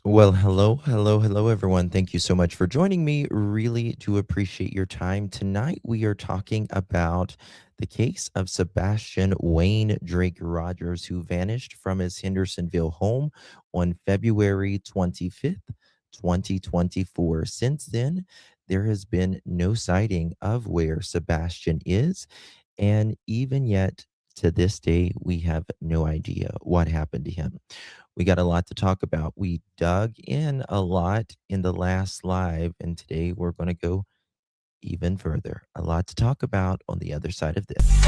Well, hello, everyone. Thank you so much for joining me. Really do appreciate your time. Tonight, we are talking about the case of Sebastian Wayne Drake Rogers, who vanished from his Hendersonville home on February 25th, 2024. Since then, there has been no sighting of where Sebastian is. And even yet, to this day, we have no idea what happened to him. We got a lot to talk about. We dug in a lot in the last live, and today we're going to go even further. A lot to talk about on the other side of this.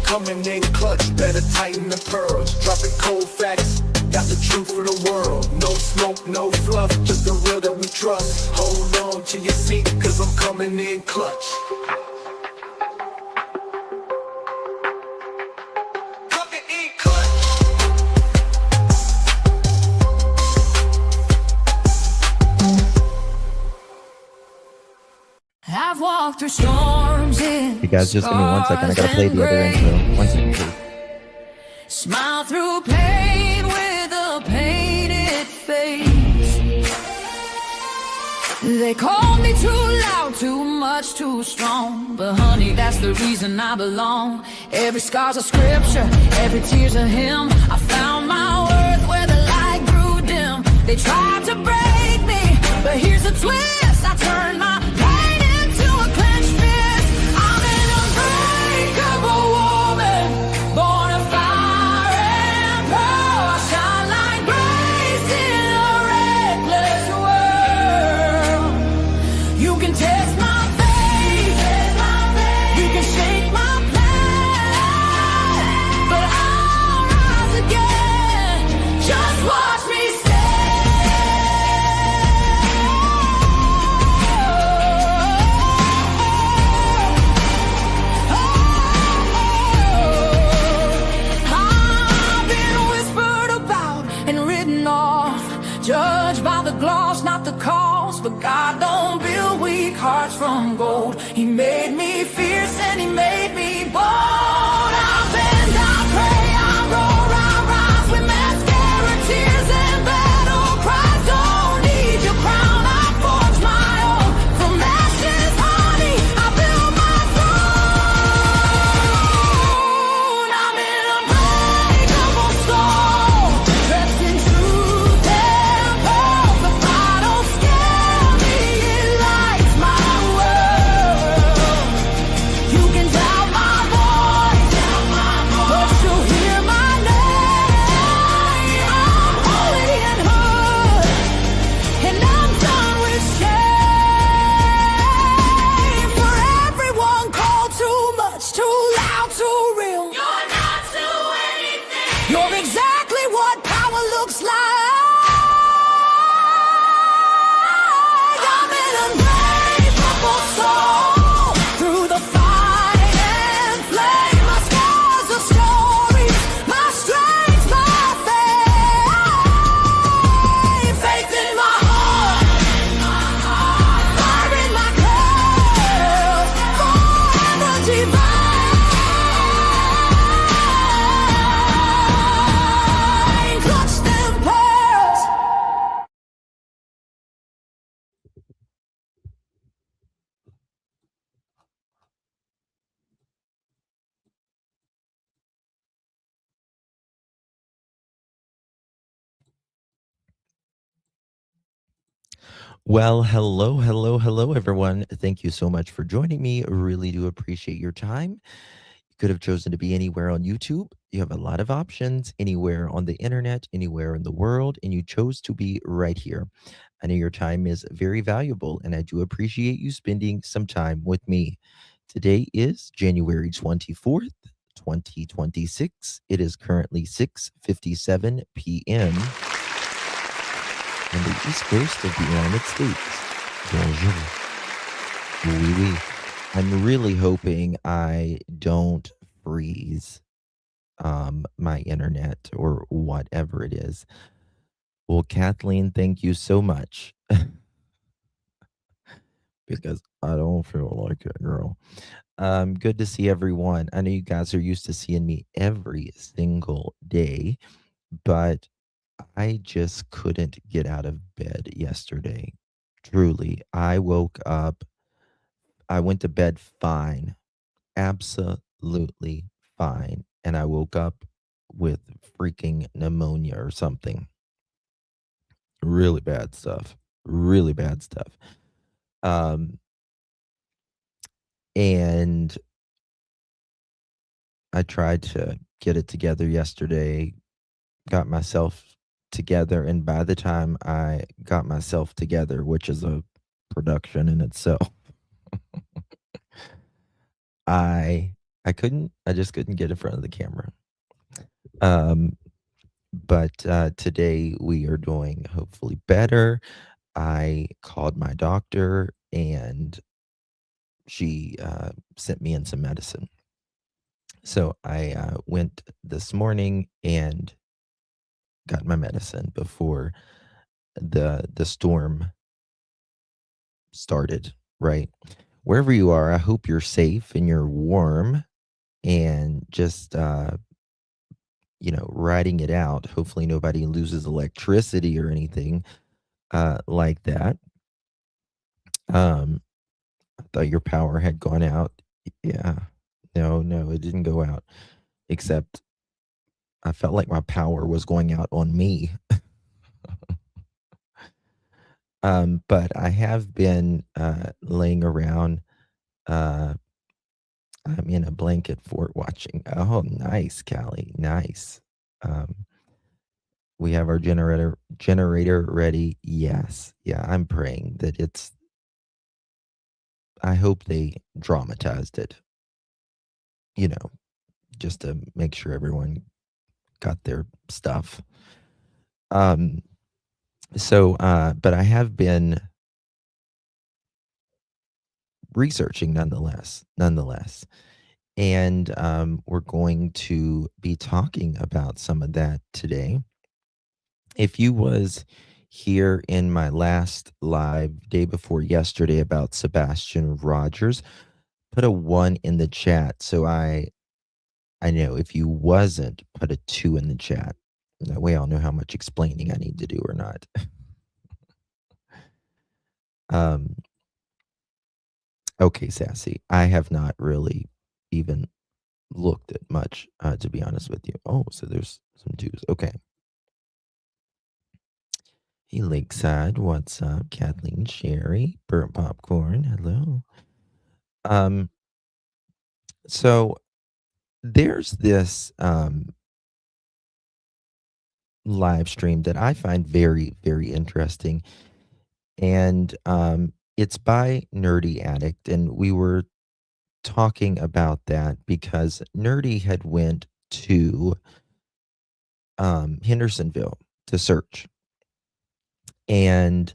Coming in clutch, better tighten the pearls. Dropping cold facts, got the truth for the world. No smoke, no fluff, just the real that we trust. Hold on to your seat, cause I'm coming in clutch. I've walked through storms in You guys, just give me 1 second. I gotta play the other intro. 1 second, please. Smile through pain with a painted face. They called me too loud, too much, too strong. But honey, that's the reason I belong. Every scar's a scripture, every tear's a hymn. I found my worth where the light grew dim. They tried to break me, but here's the twist. I turned my pain into a clenched fist. I'm an unbreakable woman, born of fire and pearl. I shine like grace in a reckless world. You can test my faith, you can shake my plan, but I'll rise again. Just watch me judged by the gloss, not the cause. But God don't build weak hearts from gold. He made me fierce and he made me bold. I bend, I pray, I roar, I rise with mascara, tears and battle cries. Don't need your crown, I forge my own. From ashes, honey, I build my throne. I'm an unbreakable soul, dressed in truth and pearls. The fire don't scare me, it lights my world. You can die Well, hello, hello, hello, everyone. Thank you so much for joining me. Really do appreciate your time. You could have chosen to be anywhere on YouTube. You have a lot of options anywhere on the internet, anywhere in the world, and you chose to be right here. I know your time is very valuable, and I do appreciate you spending some time with me. Today is January 24th, 2026. It is currently 6:57 p.m. on the east coast of the United States. Bonjour. Oui, oui. I'm really hoping I don't freeze my internet or whatever it is. Well, Kathleen, thank you so much because I don't feel like it, girl. Good to see everyone. I know you guys are used to seeing me every single day, but I just couldn't get out of bed yesterday. Truly, I woke up, I went to bed fine, absolutely fine, and I woke up with freaking pneumonia or something. Really bad stuff. Really bad stuff. Um, and I tried to get it together yesterday, got myself together, and by the time I got myself together, which is a production in itself, I I just couldn't get in front of the camera. Um, but today we are doing hopefully better. I called my doctor and she sent me in some medicine. So I went this morning and got my medicine before the storm started, right? Wherever you are, I hope you're safe and you're warm and just riding it out. Hopefully nobody loses electricity or anything like that. Um I thought your power had gone out. Yeah. No, no, it didn't go out. Except I felt like my power was going out on me. But I have been laying around. Uh, I'm in a blanket fort watching. Oh, nice, Callie. Nice. Um, we have our generator ready. Yes. Yeah, I'm praying that it's I hope they dramatized it, you know, just to make sure everyone got their stuff. Um, but I have been researching nonetheless. And we're going to be talking about some of that today. If you was here in my last live day before yesterday about Sebastian Rogers, put a 1 in the chat so I know. If you wasn't, put a 2 in the chat. That way I'll know how much explaining I need to do or not. Um, okay, Sassy. I have not really even looked at much, to be honest with you. Oh, so there's some 2s. Okay. Hey, Lakeside. What's up? Kathleen Sherry. Burnt Popcorn. Hello. Um, so there's this live stream that I find very, very interesting. And it's by Nerdy Addict. And we were talking about that because Nerdy had went to Hendersonville to search. And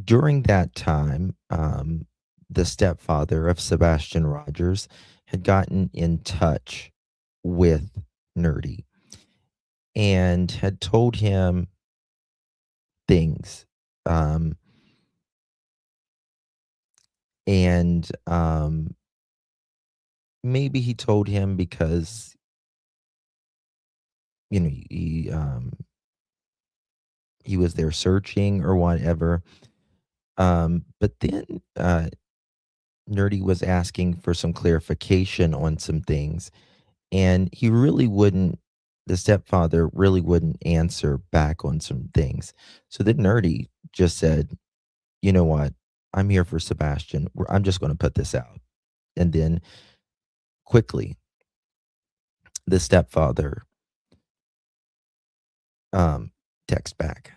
during that time, the stepfather of Sebastian Rogers had gotten in touch with Nerdy and had told him things. And maybe he told him because, he was there searching or whatever. But then Nerdy was asking for some clarification on some things, and he really wouldn't the stepfather really wouldn't answer back on some things. So then Nerdy just said, you know what? I'm here for Sebastian. I'm just going to put this out. And then quickly, the stepfather text back,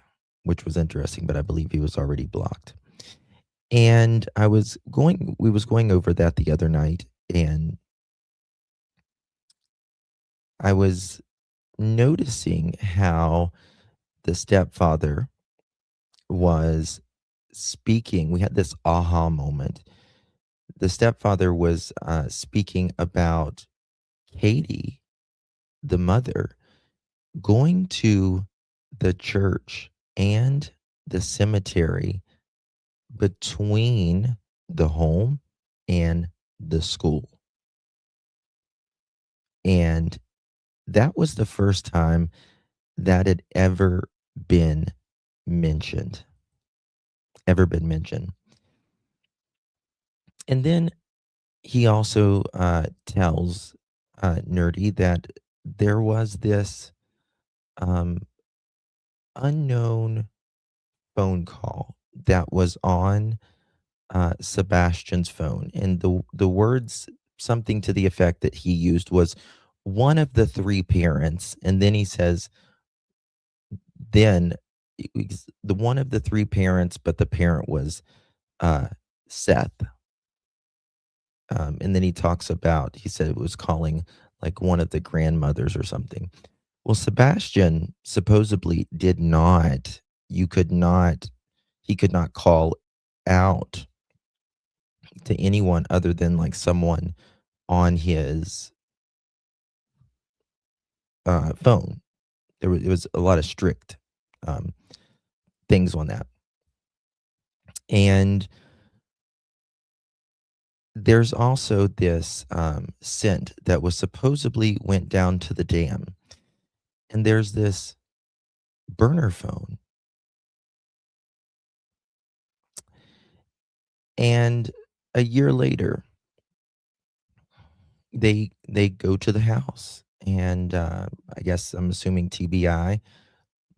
which was interesting, but I believe he was already blocked. And we was going over that the other night, and I was noticing how the stepfather was speaking. We had this aha moment. The stepfather was speaking about Katie, the mother, going to the church and the cemetery between the home and the school. And that was the first time that had been mentioned, ever been mentioned. And then he also tells Nerdy that there was this um, unknown phone call that was on Sebastian's phone, and the words, something to the effect that he used, was one of the three parents, and then he says, then the one of the three parents, but the parent was uh, Seth. And then he talks about, he said it was calling like one of the grandmothers or something. Well, Sebastian supposedly did not, you could not, he could not call out to anyone other than like someone on his phone. It was a lot of strict um, things on that. And there's also this scent that was supposedly went down to the dam. And there's this burner phone. And a year later, they go to the house. And I guess I'm assuming TBI,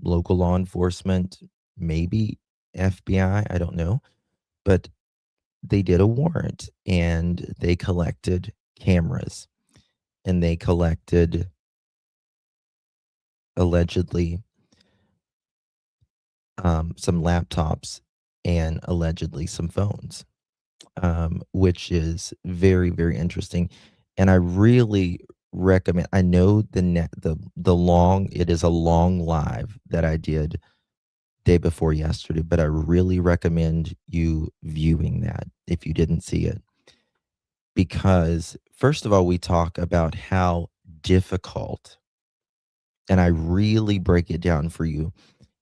local law enforcement, maybe FBI, I don't know. But they did a warrant and they collected cameras and they collected allegedly some laptops and allegedly some phones, which is very, very interesting. And I really recommend. I know the long. It is a long live that I did day before yesterday, but I really recommend you viewing that if you didn't see it, because first of all, we talk about how difficult, and I really break it down for you,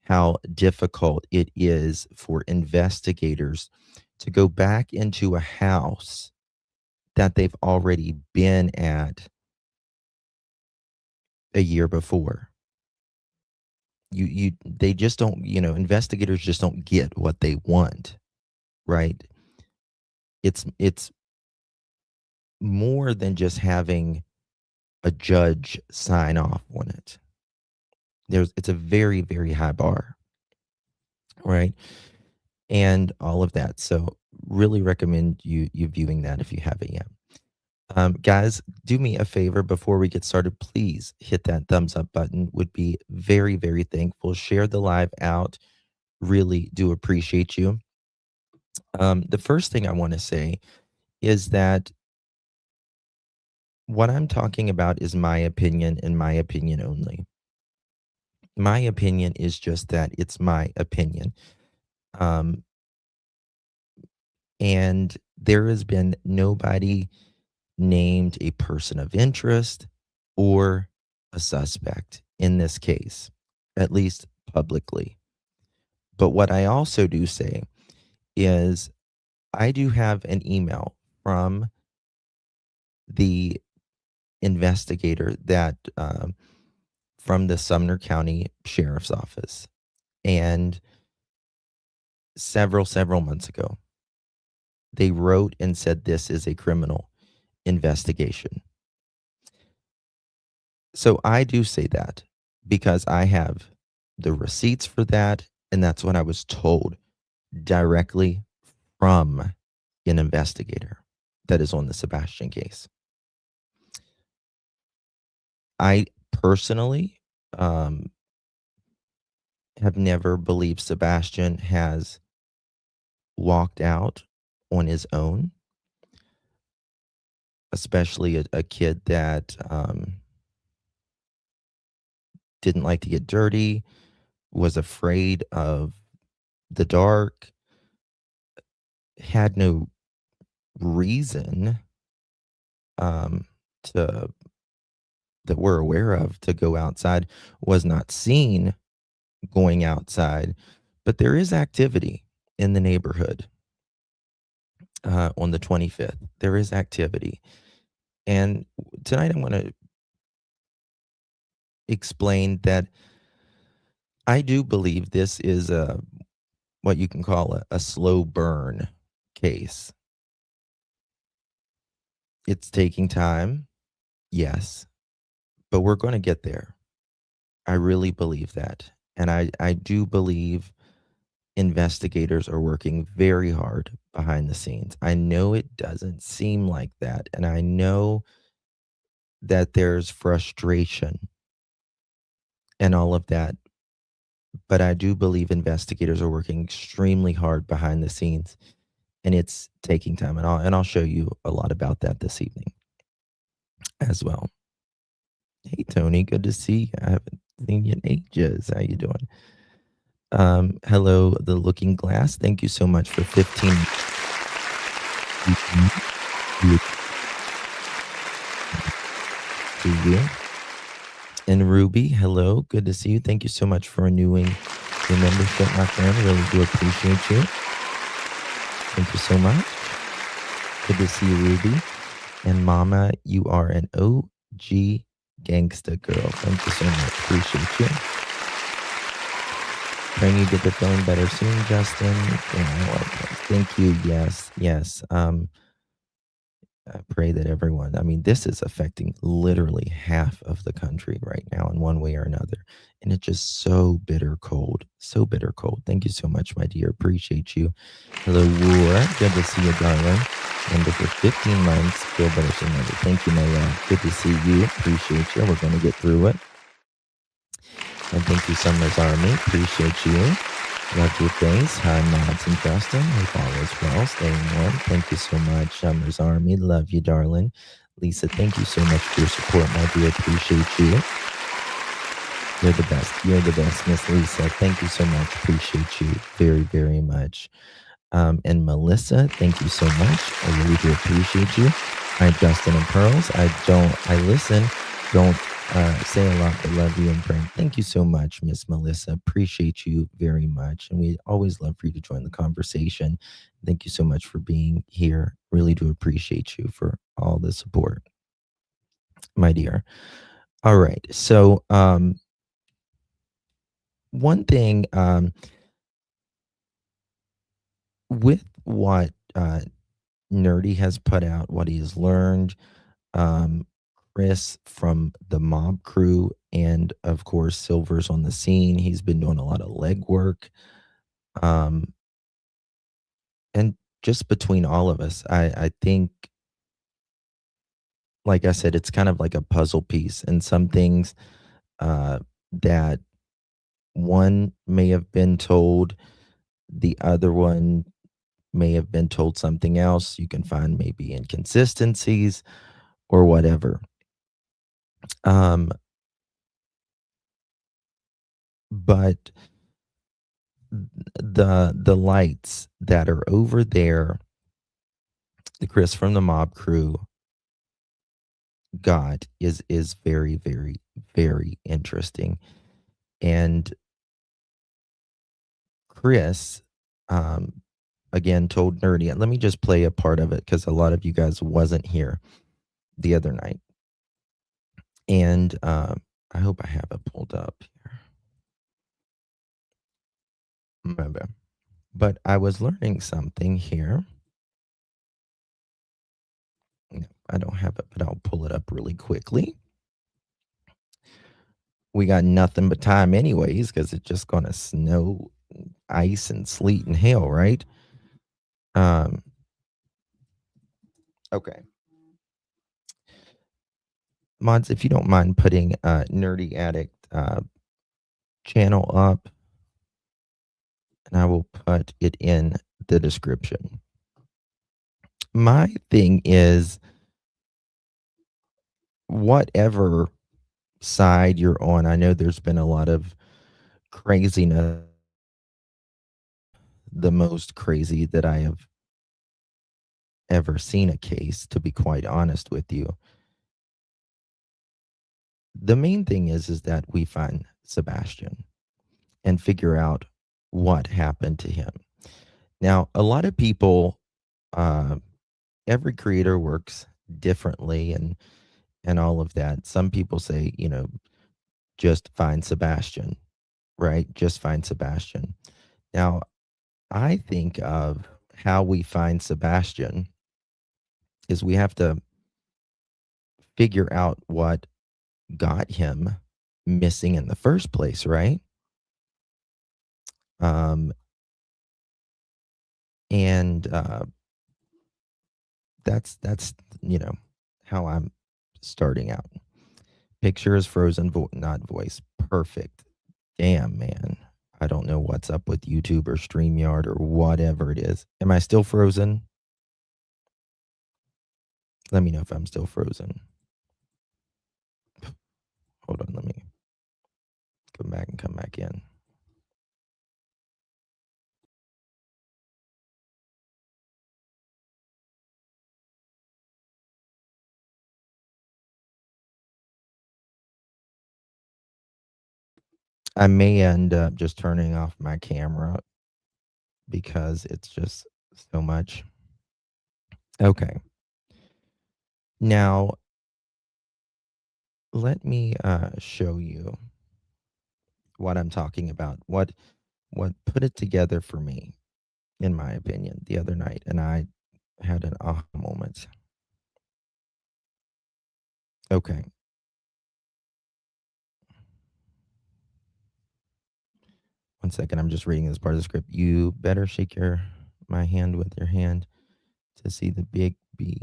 how difficult it is for investigators to go back into a house that they've already been at a year before. They just don't, investigators just don't get what they want, right? It's more than just having a judge sign off on it. It's a very, very high bar, right? And all of that. So really recommend you viewing that if you haven't yet. Guys, do me a favor before we get started. Please hit that thumbs up button. Would be very, very thankful. Share the live out. Really do appreciate you. The first thing I want to say is that what I'm talking about is my opinion and my opinion only. My opinion is just that it's my opinion. Um, and there has been nobody named a person of interest or a suspect in this case, at least publicly. But what I also do say is I do have an email from the investigator that from the Sumner County Sheriff's Office, and several months ago, they wrote and said this is a criminal investigation. So I do say that because I have the receipts for that, and that's what I was told directly from an investigator that is on the Sebastian case. I personally um, have never believed Sebastian has walked out on his own, especially a kid that didn't like to get dirty, was afraid of the dark, had no reason um, to that we're aware of to go outside, was not seen going outside, but there is activity in the neighborhood on the 25th. There is activity. And tonight I'm going to explain that I do believe this is what you can call a slow burn case. It's taking time, yes, but we're going to get there. I really believe that. And I do believe investigators are working very hard behind the scenes. I know it doesn't seem like that. And I know that there's frustration and all of that. But I do believe investigators are working extremely hard behind the scenes, and it's taking time. And I'll show you a lot about that this evening as well. Hey Tony, good to see you. I haven't seen you in ages. How you doing? Hello, the Looking Glass. Thank you so much for 15. To you. And Ruby, hello. Good to see you. Thank you so much for renewing your membership, my friend. Really do appreciate you. Thank you so much. Good to see you, Ruby. And Mama, you are an OG gangsta girl. Thank you so much. Appreciate you. Praying you get the feeling better soon, Justin. Yeah, thank you. Yes, yes. I pray that everyone, I mean, this is affecting literally half of the country right now in one way or another. And it's just so bitter cold. So bitter cold. Thank you so much, my dear. Appreciate you. Hello, War. Good to see you, darling. And for 15 months, feel better soon. Thank you, my love. Good to see you. Appreciate you. We're going to get through it. And thank you, Summer's Army. Appreciate you. Love your face. Hi, Mods and Justin. Hope all is well. Staying warm. Thank you so much, Summer's Army. Love you, darling. Lisa, thank you so much for your support, my dear. Appreciate you. You're the best. You're the best, Miss Lisa. Thank you so much. Appreciate you very, very much. And Melissa, thank you so much. I really do appreciate you. Hi, Justin and Pearls. I listen, don't say a lot, but love you and pray. Thank you so much, Miss Melissa. Appreciate you very much. And we always love for you to join the conversation. Thank you so much for being here. Really do appreciate you for all the support, my dear. All right. So, one thing with what Nerdy has put out, what he has learned, um, Chris from the mob crew, and of course, Silver's on the scene. He's been doing a lot of legwork. Um, and just between all of us, I think, like I said, it's kind of like a puzzle piece, and some things that one may have been told, the other one may have been told something else. You can find maybe inconsistencies or whatever. Um, but the lights that are over there, the Chris from the mob crew got is very, very, very interesting. And Chris, um, again, told Nerdy, and let me just play a part of it because a lot of you guys wasn't here the other night. And I hope I have it pulled up here. Maybe. But I was learning something here. No, I don't have it, but I'll pull it up really quickly. we got nothing but time anyways, because it's just gonna snow, ice, and sleet and hail, right? Um, okay. Mods, if you don't mind putting Nerdy Addict channel up, and I will put it in the description. My thing is, whatever side you're on, I know there's been a lot of craziness, the most crazy that I have ever seen a case, to be quite honest with you. The main thing is that we find Sebastian and figure out what happened to him. Now, a lot of people, uh, every creator works differently, and all of that. Some people say, just find Sebastian, right? Just find Sebastian. Now, I think of how we find Sebastian is we have to figure out what got him missing in the first place, right? Um, and that's how I'm starting out. Picture is frozen, not voice. Perfect. Damn, man. I don't know what's up with YouTube or StreamYard or whatever it is. Am I still frozen? Let me know if I'm still frozen. Hold on, let me come back and come back in. I may end up just turning off my camera because it's just so much. Okay. Now, let me show you what I'm talking about. What put it together for me, in my opinion, the other night, and I had an aha moment. Okay. One second, I'm just reading this part of the script. You better shake my hand with your hand to see the big B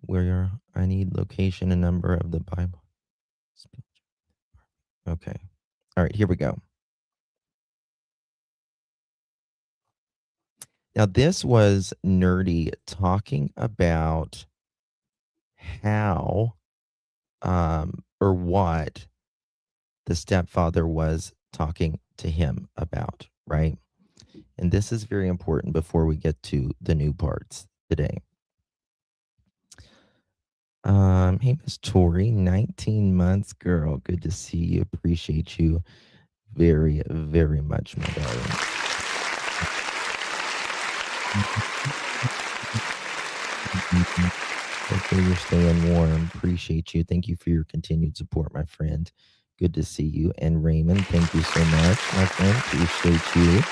where I need location and number of the Bible. Okay. All right, here we go. Now, this was Nerdy talking about how or what the stepfather was talking to him about, right? And this is very important before we get to the new parts today. Hey, Miss Tori, 19 months, girl. Good to see you. Appreciate you very, very much, my darling. Hopefully you're staying warm. Appreciate you. Thank you for your continued support, my friend. Good to see you. And Raymond, thank you so much, my friend. Appreciate you.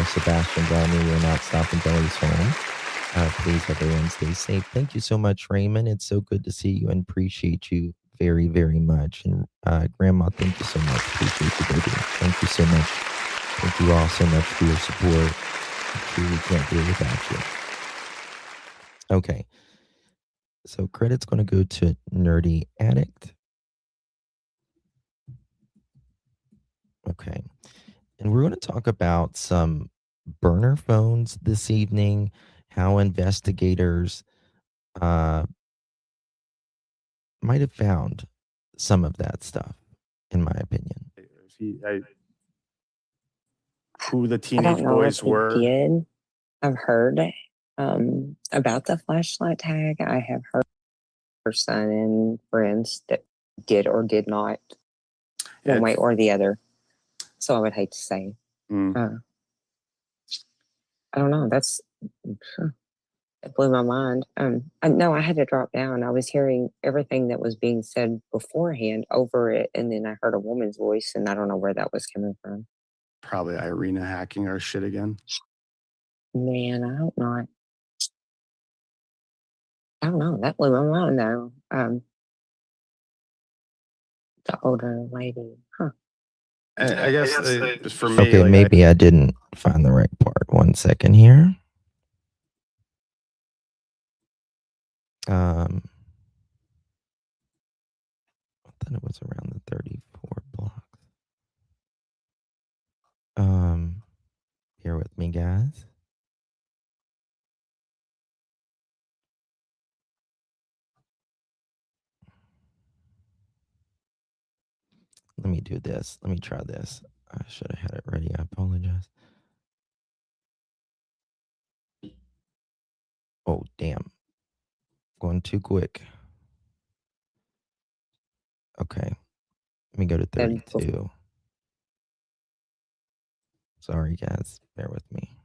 Sebastian down me will not stop until he's home. Please, everyone, stay safe. Thank you so much, Raymond. It's so good to see you and appreciate you very, very much. And Grandma, thank you so much. Appreciate you, baby. Thank you so much. Thank you all so much for your support. I truly can't do it without you. Okay. So credit's going to go to Nerdy Addict. Okay. And we're going to talk about some burner phones this evening, how investigators might have found some of that stuff, in my opinion. Who the I teenage don't know boys if he were. did. I've heard about the flashlight tag. I have heard her son and friends that did or did not, one way or the other. So I would hate to say. I don't know. It blew my mind. No, I had to drop down. I was hearing everything that was being said beforehand over it, and then I heard a woman's voice, and I don't know where that was coming from. Probably Irina hacking our shit again. Man, I hope not. I don't know. That blew my mind, though. The older lady. Huh. I guess for me, Okay, like, maybe I didn't find the right part. 1 second here. I thought it was around the 34 blocks. Bear with me, guys. Let me do this. Let me try this. I should have had it ready. I apologize. Oh, damn. Going too quick. Okay. Let me go to 32. Sorry, guys. Bear with me.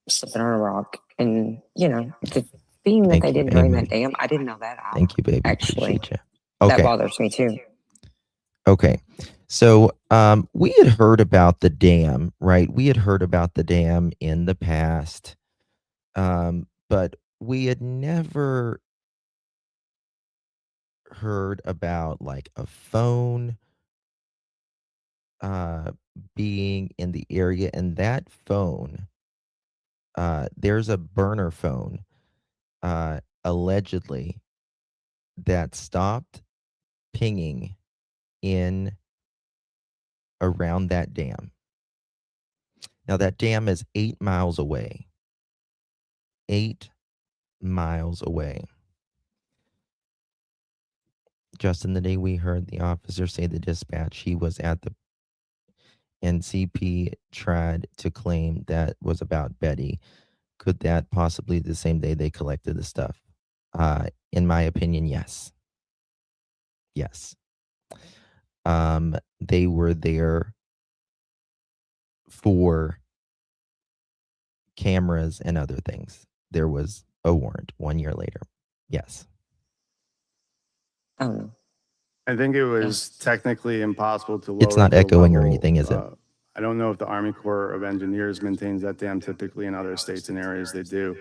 Slipping on a rock, and the thing that Thank they you, did during baby. that dam, I didn't know that. Thank you, baby. Actually, Appreciate you. that Okay. bothers me too. Okay. So we had heard about the dam, right? We had heard about the dam in the past, but we had never heard about like a phone being in the area. And that phone, there's a burner phone allegedly that stopped pinging in around that dam. Now, that dam is 8 miles away. 8 miles away. Justin, the day we heard the officer say the dispatch, he was at the NCP tried to claim that was about Betty. Could that possibly the same day they collected the stuff? In my opinion, yes. Yes. They were there for cameras and other things. There was a warrant 1 year later. Yes. I think it was technically impossible to lower. It's not the echoing or level. anything, is it? I don't know if the Army Corps of Engineers maintains that dam. Typically, in other states and areas, they do.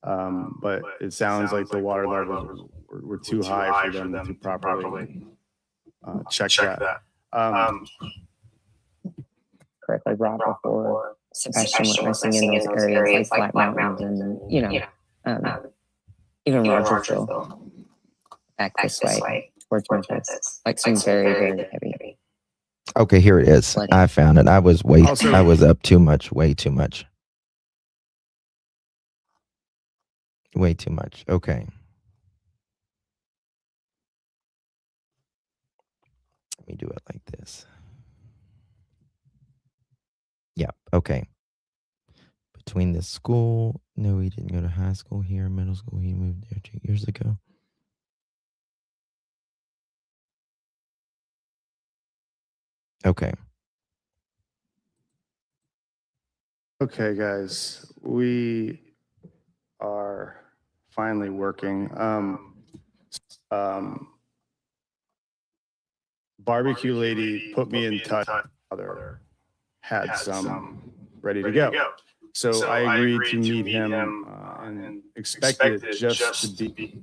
But it sounds like the water levels were too high for them to properly check that. Correctly brought before Sebastian went missing in those areas like Black Mountains and even Rogersville back this way towards Memphis. Like some very, very heavy. Okay, here it is. Flooding. I found it. I was up too much, way too much. Way too much. Okay. Let me do it like this. Yeah, okay. Between the school, no, he didn't go to high school here, middle school, he moved there 2 years ago. Okay. Okay, guys, we are finally working. Barbecue lady put me in touch. Other had some ready to go, so I agreed to meet him and expected it just to be.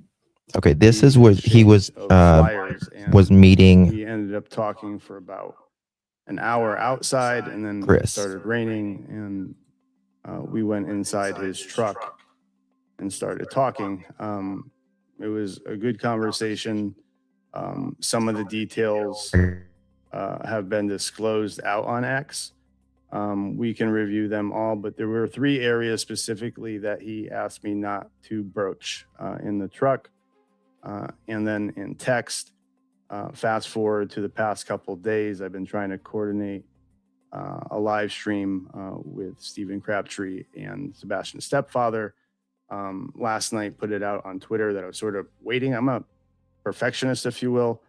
Okay, this is what he was meeting. We ended up talking for about an hour outside, and then Chris. it started raining, and we went inside his truck and started talking. It was a good conversation. Some of the details have been disclosed out on X. We can review them all, but there were 3 areas specifically that he asked me not to broach in the truck. And then in text, fast forward to the past couple of days, I've been trying to coordinate a live stream with Stephen Crabtree and Sebastian's stepfather. Last night, put it out on Twitter that I was sort of waiting. I'm a perfectionist, if you will.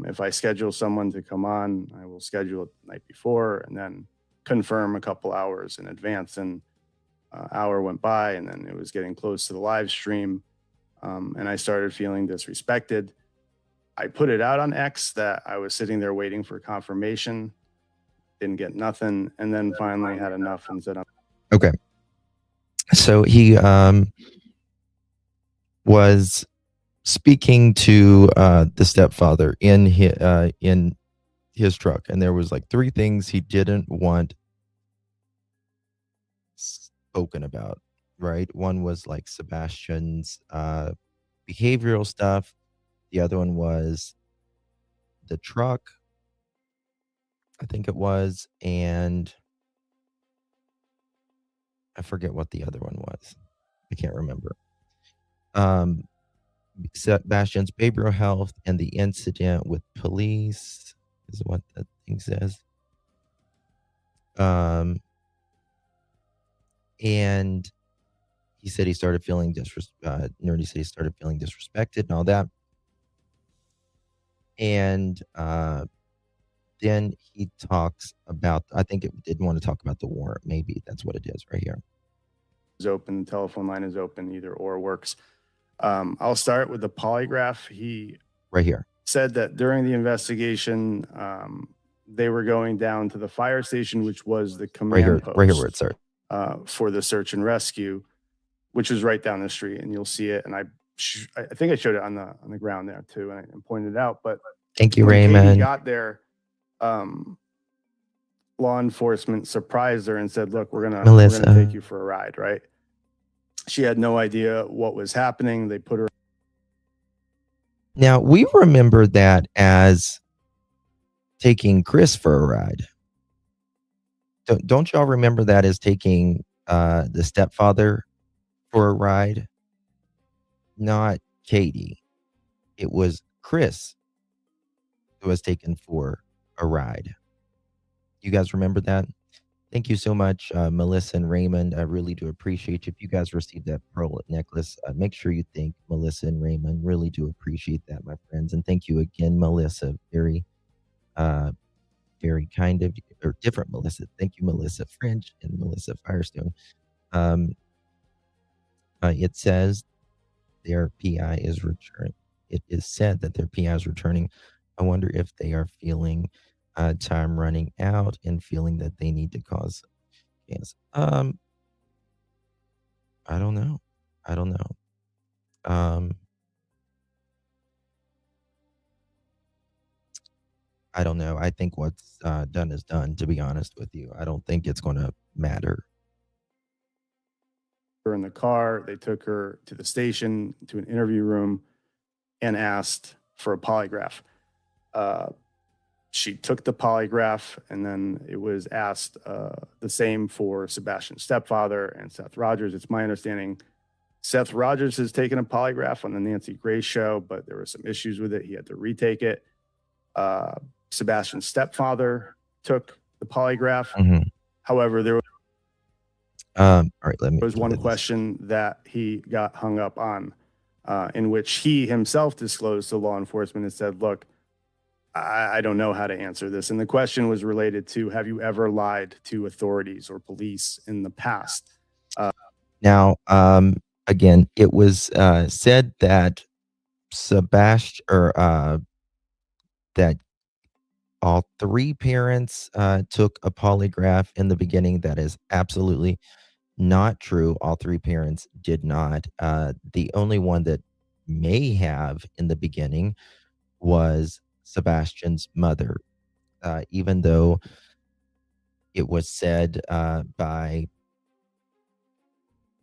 If I schedule someone to come on, I will schedule it the night before and then confirm a couple hours in advance. And hour went by, and then it was getting close to the live stream. And I started feeling disrespected. I put it out on X that I was sitting there waiting for confirmation, didn't get nothing, and then finally had enough and said, Okay. So he was speaking to the stepfather in his truck, and there was like 3 things he didn't want spoken about, right? One was like Sebastian's behavioral stuff. The other one was the truck, I think it was, and I forget what the other one was. I can't remember. Sebastian's behavioral health and the incident with police is what that thing says. And he said he started feeling Nerdy said he started feeling disrespected and all that. And then he talks about, I think it did want to talk about the warrant. Maybe that's what it is right here. Is open, the telephone line is open, either or works. I'll start with the polygraph. He right here said that during the investigation, they were going down to the fire station, which was the command post. Right here where it starts. For the search and rescue, which is right down the street, and you'll see it. And I think I showed it on the ground there too, and pointed it out. But thank you, when Raymond. Katie got there, law enforcement surprised her and said, "Look, we're gonna take you for a ride." Right? She had no idea what was happening. They put her. Now we remember that as taking Chris for a ride. Don't y'all remember that as taking the stepfather for a ride? Not Katie. It was Chris who was taken for a ride. You guys remember that? Thank you so much, Melissa and Raymond. I really do appreciate you. If you guys received that pearl necklace, make sure you thank Melissa and Raymond. Really do appreciate that, my friends. And thank you again, Melissa. Very kind of you, or different Melissa. Thank you, Melissa French and Melissa Firestone. It says their PI is returning. It is said that their PI is returning. I wonder if they are feeling time running out and feeling that they need to cause chaos. I don't know. I don't know. I think what's done is done, to be honest with you. I don't think it's going to matter. In the car, they took her to the station, to an interview room, and asked for a polygraph. She took the polygraph, and then it was asked the same for Sebastian's stepfather and Seth Rogers. It's my understanding Seth Rogers has taken a polygraph on the Nancy Grace show, but there were some issues with it. He had to retake it. Sebastian's stepfather took the polygraph. Mm-hmm. However, there all right, let me. was one question that he got hung up on, in which he himself disclosed to law enforcement and said, "Look, I don't know how to answer this." And the question was related to, have you ever lied to authorities or police in the past? Now, again, it was said that Sebastian, or that all 3 parents took a polygraph in the beginning. That is absolutely not true. All 3 parents did not. The only one that may have in the beginning was Sebastian's mother, even though it was said by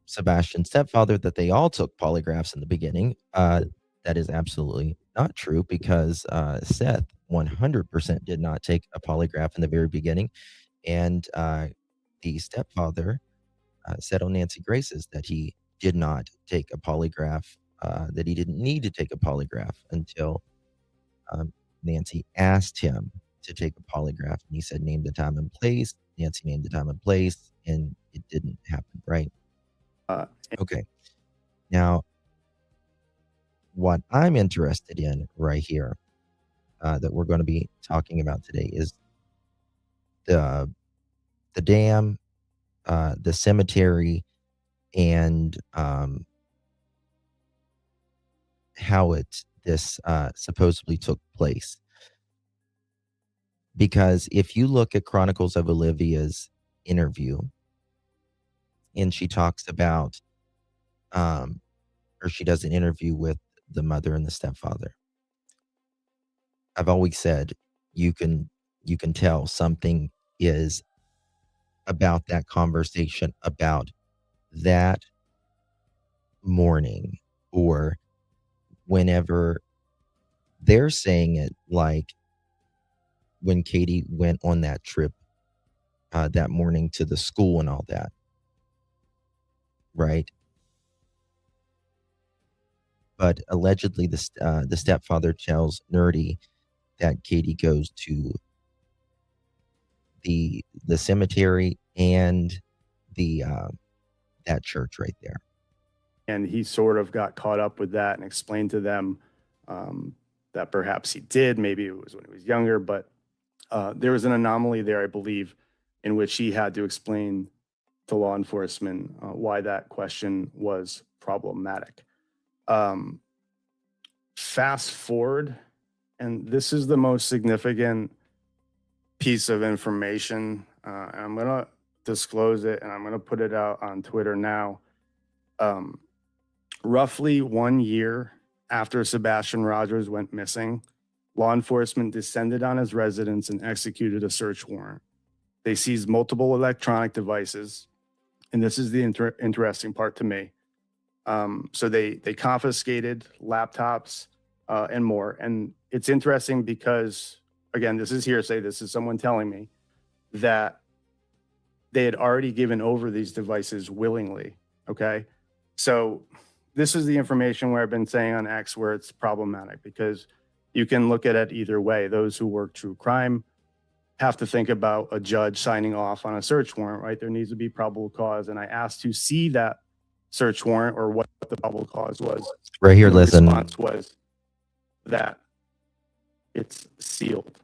Sebastian's stepfather that they all took polygraphs in the beginning. That is absolutely not true, because Seth 100% did not take a polygraph in the very beginning. And the stepfather said on Nancy Grace's that he did not take a polygraph, that he didn't need to take a polygraph until Nancy asked him to take a polygraph. And he said, name the time and place. Nancy named the time and place, and it didn't happen, right? Okay. Now, what I'm interested in right here, that we're going to be talking about today, is the dam, the cemetery, and how this supposedly took place. Because if you look at Chronicles of Olivia's interview, and she talks about, or she does an interview with the mother and the stepfather. I've always said you can tell something is about that conversation, about that morning, or whenever they're saying it, like when Katie went on that trip that morning to the school and all that, right? But allegedly, the stepfather tells Nerdy that Katie goes to the cemetery and the that church right there. And he sort of got caught up with that and explained to them that perhaps he did. Maybe it was when he was younger, but there was an anomaly there, I believe, in which he had to explain to law enforcement why that question was problematic. Fast forward, and this is the most significant piece of information. And I'm going to disclose it, and I'm going to put it out on Twitter now. Roughly 1 year after Sebastian Rogers went missing, law enforcement descended on his residence and executed a search warrant. They seized multiple electronic devices, and this is the interesting part to me. So they confiscated laptops and more. And it's interesting because, again, this is hearsay. This is someone telling me that they had already given over these devices willingly. Okay. So this is the information where I've been saying on X where it's problematic, because you can look at it either way. Those who work true crime have to think about a judge signing off on a search warrant, right? There needs to be probable cause. And I asked to see that search warrant or what the probable cause was. Right here, and the listen. response was that it's sealed.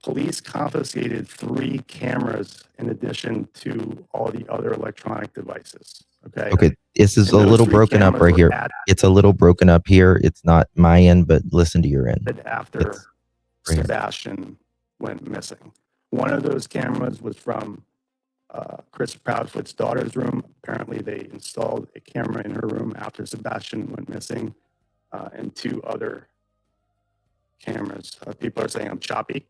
Police confiscated 3 cameras in addition to all the other electronic devices. Okay. Okay, this is And a those little 3 broken up cameras right were here. added It's a little broken up here. It's not my end, but listen to your end. after It's right here. Sebastian went missing. One of those cameras was from Chris Proudfoot's daughter's room. Apparently, they installed a camera in her room after Sebastian went missing, and 2 other cameras. People are saying I'm choppy.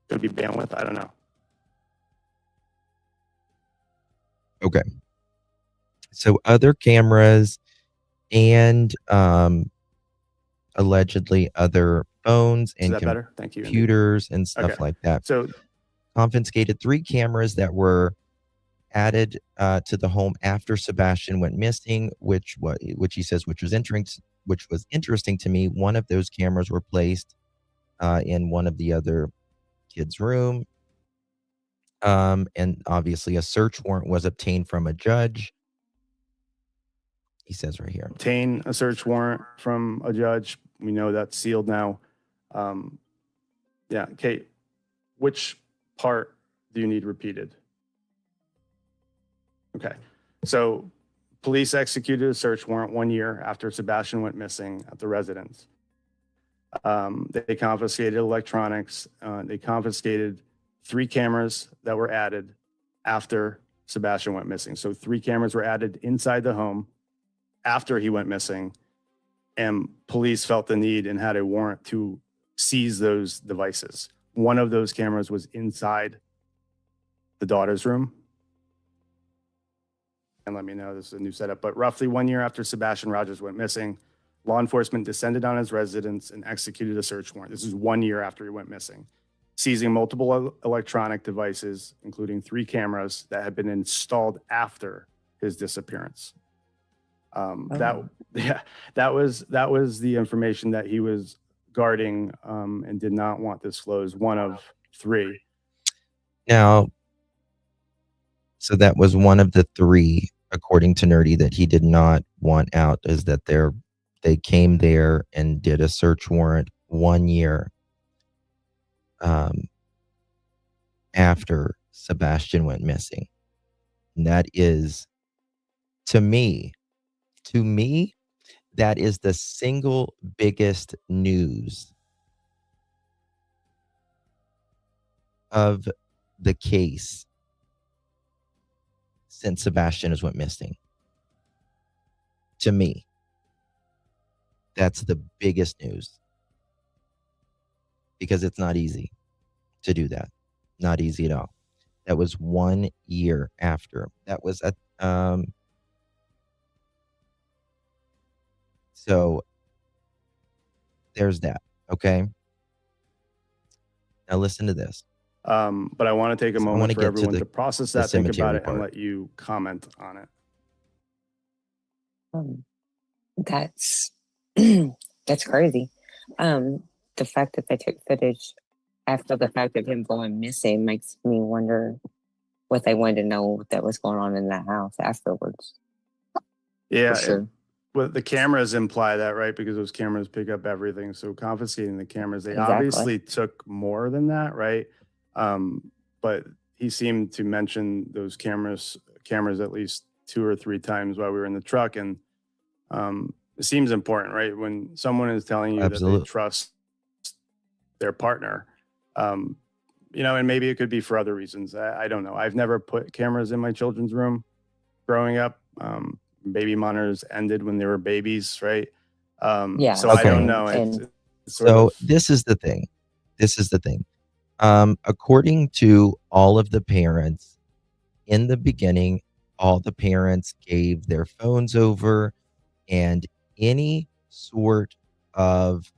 Could be bandwidth. I don't know. Okay. So other cameras and allegedly other phones Is and that better? Thank you, Andy. computers and stuff Okay. like that. So Confiscated 3 cameras that were added to the home after Sebastian went missing, which he says which was interesting to me. One of those cameras were placed in one of the other kids' room. And obviously a search warrant was obtained from a judge. He says right here. obtain a search warrant from a judge. We know that's sealed now. Yeah, Kate, which part do you need repeated? Okay, so police executed a search warrant 1 year after Sebastian went missing at the residence. They confiscated electronics. They confiscated 3 cameras that were added after Sebastian went missing. So 3 cameras were added inside the home after he went missing, and police felt the need and had a warrant to seize those devices. One of those cameras was inside the daughter's room. And let me know, this is a new setup, but roughly 1 year after Sebastian Rogers went missing, law enforcement descended on his residence and executed a search warrant. This is 1 year after he went missing, seizing multiple electronic devices, including 3 cameras that had been installed after his disappearance. That was the information that he was guarding and did not want disclosed. One of 3. Now, so that was one of the 3, according to Nerdy, that he did not want out, is that they came there and did a search warrant 1 year after Sebastian went missing. And that is, to me, that is the single biggest news of the case since Sebastian has went missing. To me. That's the biggest news, because it's not easy to do that. Not easy at all. That was 1 year after. That was at so there's that. Okay. Now listen to this. But I want to take a So I moment wanna for get to everyone to process that, think about cemetery it, and part. let you comment on it. That's that's crazy. The fact that they took footage after the fact of him going missing makes me wonder what they wanted to know that was going on in that house afterwards. Yeah, For sure. Well, the cameras imply that, right? Because those cameras pick up everything. So confiscating the cameras, they Exactly. obviously took more than that, right? But he seemed to mention those cameras at least 2 or 3 times while we were in the truck, and it seems important, right? When someone is telling you that they Absolutely. trust their partner, and maybe it could be for other reasons. I don't know. I've never put cameras in my children's room growing up. Baby monitors ended when they were babies, right? Yeah. So I don't Okay. know. And It's sort So of this is the thing. According to all of the parents, in the beginning, all the parents gave their phones over, and any sort of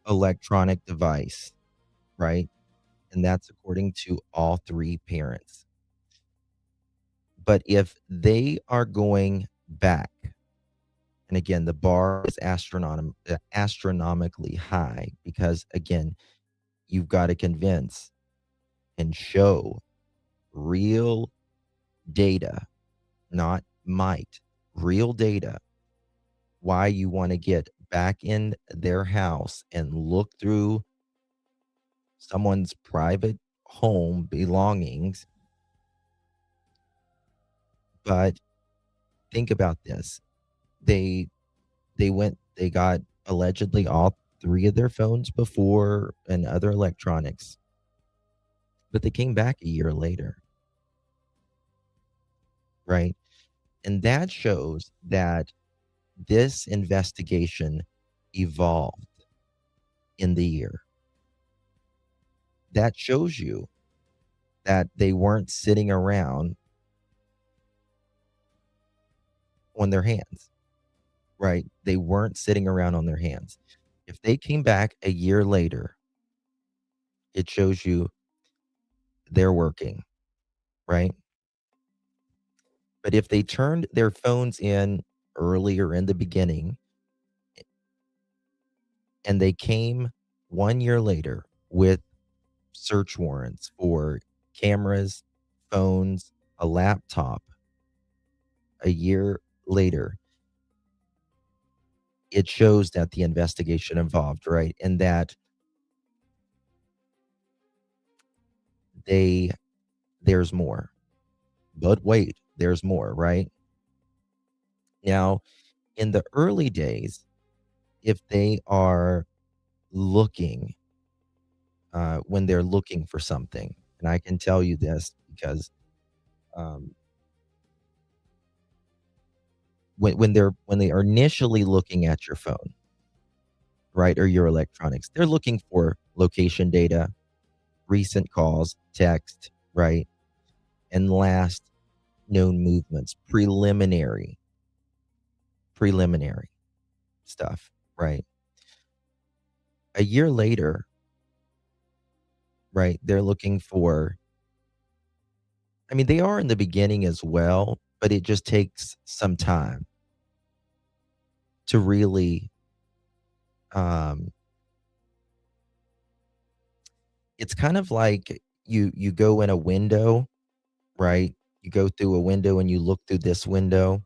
electronic device, right? And that's according to all 3 parents. But if they are going back, and again, the bar is astronomically high, because again, you've got to convince and show real data, not might, real data, why you want to get back in their house and look through someone's private home belongings. But think about this. They they got allegedly all 3 of their phones before, and other electronics, but they came back a year later, right? And that shows that this investigation evolved in the year. That shows you that they weren't sitting around on their hands, right? They weren't sitting around on their hands. If they came back a year later, it shows you they're working, right? But if they turned their phones in earlier in the beginning, and they came 1 year later with search warrants for cameras, phones, a laptop, a year later, it shows that the investigation evolved, right? And that there's more. But wait, there's more, right? Now, in the early days, if they are looking, when they're looking for something, and I can tell you this because when they are initially looking at your phone, right, or your electronics, they're looking for location data, recent calls, text, right, and last known movements, preliminary stuff, right? A year later, right, they're looking for, I mean, they are in the beginning as well, but it just takes some time to really, um it's kind of like you go in a window, right? You go through a window and you look through this window,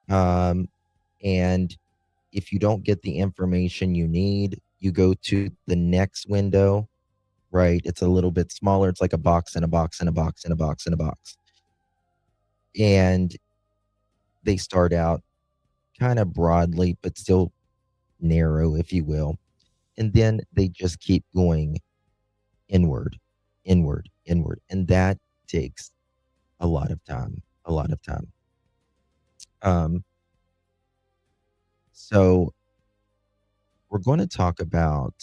um, and if you don't get the information you need, you go to the next window, right? It's a little bit smaller. It's like a box and a box and a box and a box and a box. And they start out kind of broadly, but still narrow, if you will. And then they just keep going inward, inward, inward. And that takes a lot of time, a lot of time. So we're going to talk about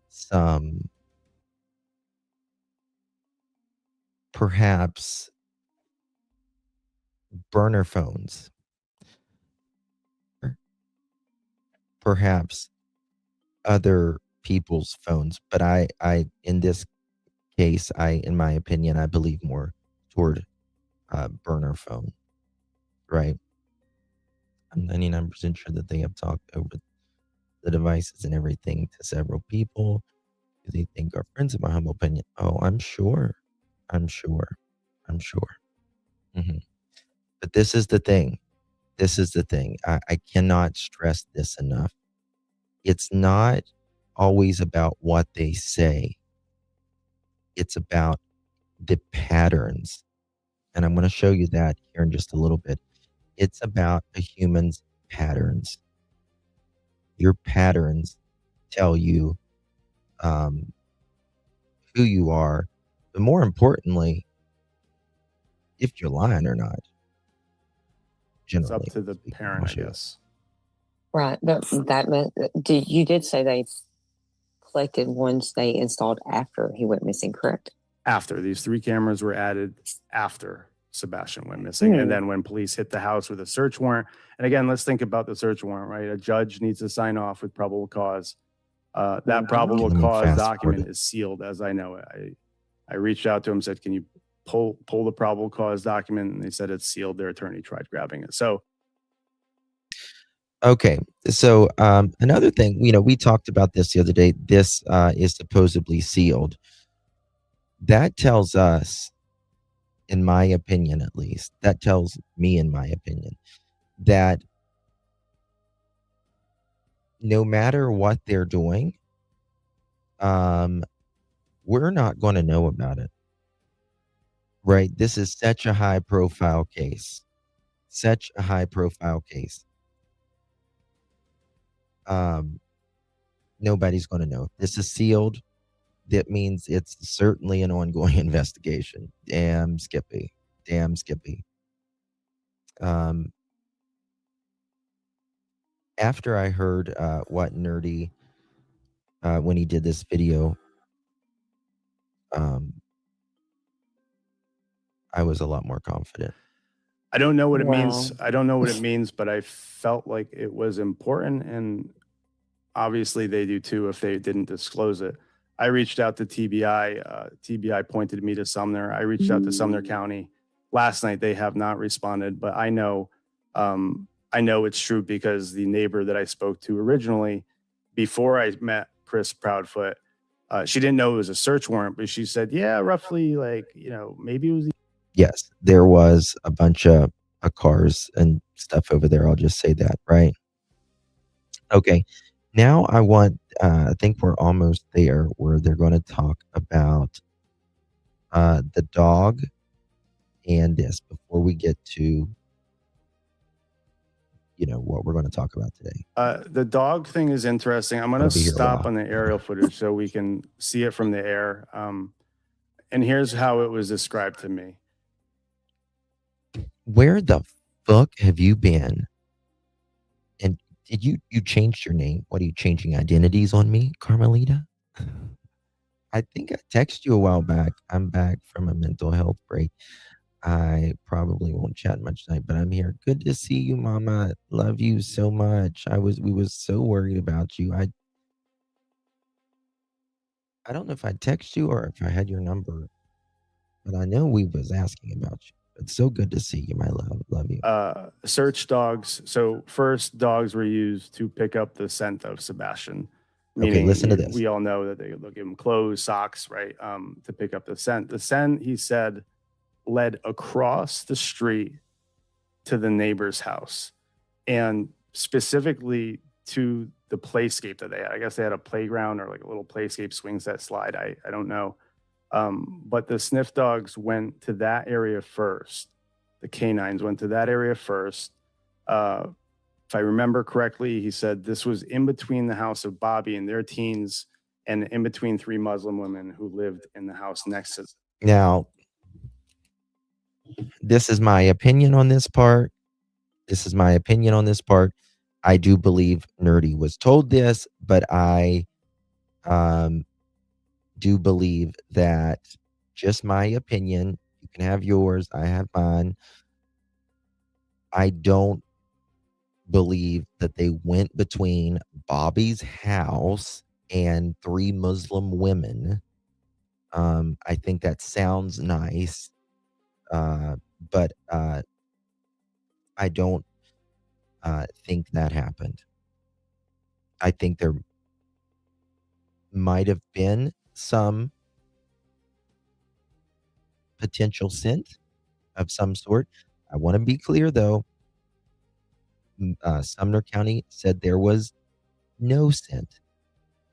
some perhaps burner phones, perhaps other people's phones, but I in this case, in my opinion, I believe more toward burner phone, right? I'm 99% sure that they have talked over the devices and everything to several people who they think are friends, in my humble opinion. Oh, I'm sure. I'm sure. Mhm. But this is the thing. This is the thing. I cannot stress this enough. It's not always about what they say. It's about the patterns. And I'm going to show you that here in just a little bit. It's about a human's patterns. Your patterns tell you who you are, but more importantly, if you're lying or not. It's up Generally, to the speaking. parent, I'll I show you. guess. Right. But that meant you did say they collected ones they installed after he went missing, correct? After these 3 cameras were added after Sebastian went missing. And Hmm. then when police hit the house with a search warrant, and again, let's think about the search warrant, right? A judge needs to sign off with probable cause. That probable Let me cause fast document forward. is sealed as I know it. I reached out to him, said, can you pull the probable cause document? And they said it's sealed. Their attorney tried grabbing it. So Okay. So another thing, we talked about this the other day. This is supposedly sealed. That tells us, in my opinion, at least, that tells me, in my opinion, that no matter what they're doing, we're not going to know about it. Right? This is such a high profile case. Such a high profile case. Nobody's going to know. This is sealed. That means it's certainly an ongoing investigation. Damn Skippy. After I heard what Nerdy, when he did this video, I was a lot more confident. I don't know what it means. Wow. I don't know what it means, but I felt like it was important. And obviously they do too if they didn't disclose it. I reached out to TBI. TBI pointed me to Sumner. I reached out to Sumner County last night. They have not responded, but I know it's true because the neighbor that I spoke to originally, before I met Chris Proudfoot, she didn't know it was a search warrant, but she said, yeah, roughly maybe it was. Yes, there was a bunch of cars and stuff over there. I'll just say that, right? Okay. Now I think we're almost there where they're going to talk about the dog and this before we get to what we're going to talk about today. The dog thing is interesting. I'm going to stop on the aerial footage so we can see it from the air. And here's how it was described to me. Where the fuck have you been? And did you changed your name? What are you changing identities on me, Carmelita? I think I texted you a while back. I'm back from a mental health break. I probably won't chat much tonight, but I'm here. Good to see you, Mama. Love you so much. We was so worried about you. I don't know if I text you or if I had your number, but I know we was asking about you. It's so good to see you, my love. Love you. Search dogs. So first, dogs were used to pick up the scent of Sebastian. Okay, listen to this. We all know that they'll give him clothes, socks, right, to pick up the scent. The scent, he said, led across the street to the neighbor's house, and specifically to the playscape that they had. I guess they had a playground or like a little playscape, swing set, slide. I don't know. But the sniff dogs went to that area first. The canines went to that area first. If I remember correctly, he said this was in between the house of Bobby and their teens and in between 3 Muslim women who lived in the house next to them. Now, this is my opinion on this part. I do believe Nerdy was told this, but I do believe that, just my opinion, you can have yours, I have mine. I don't believe that they went between Bobby's house and 3 Muslim women. I think that sounds nice, but I don't think that happened. I think there might have been some potential scent of some sort. I want to be clear though. Sumner County said there was no scent.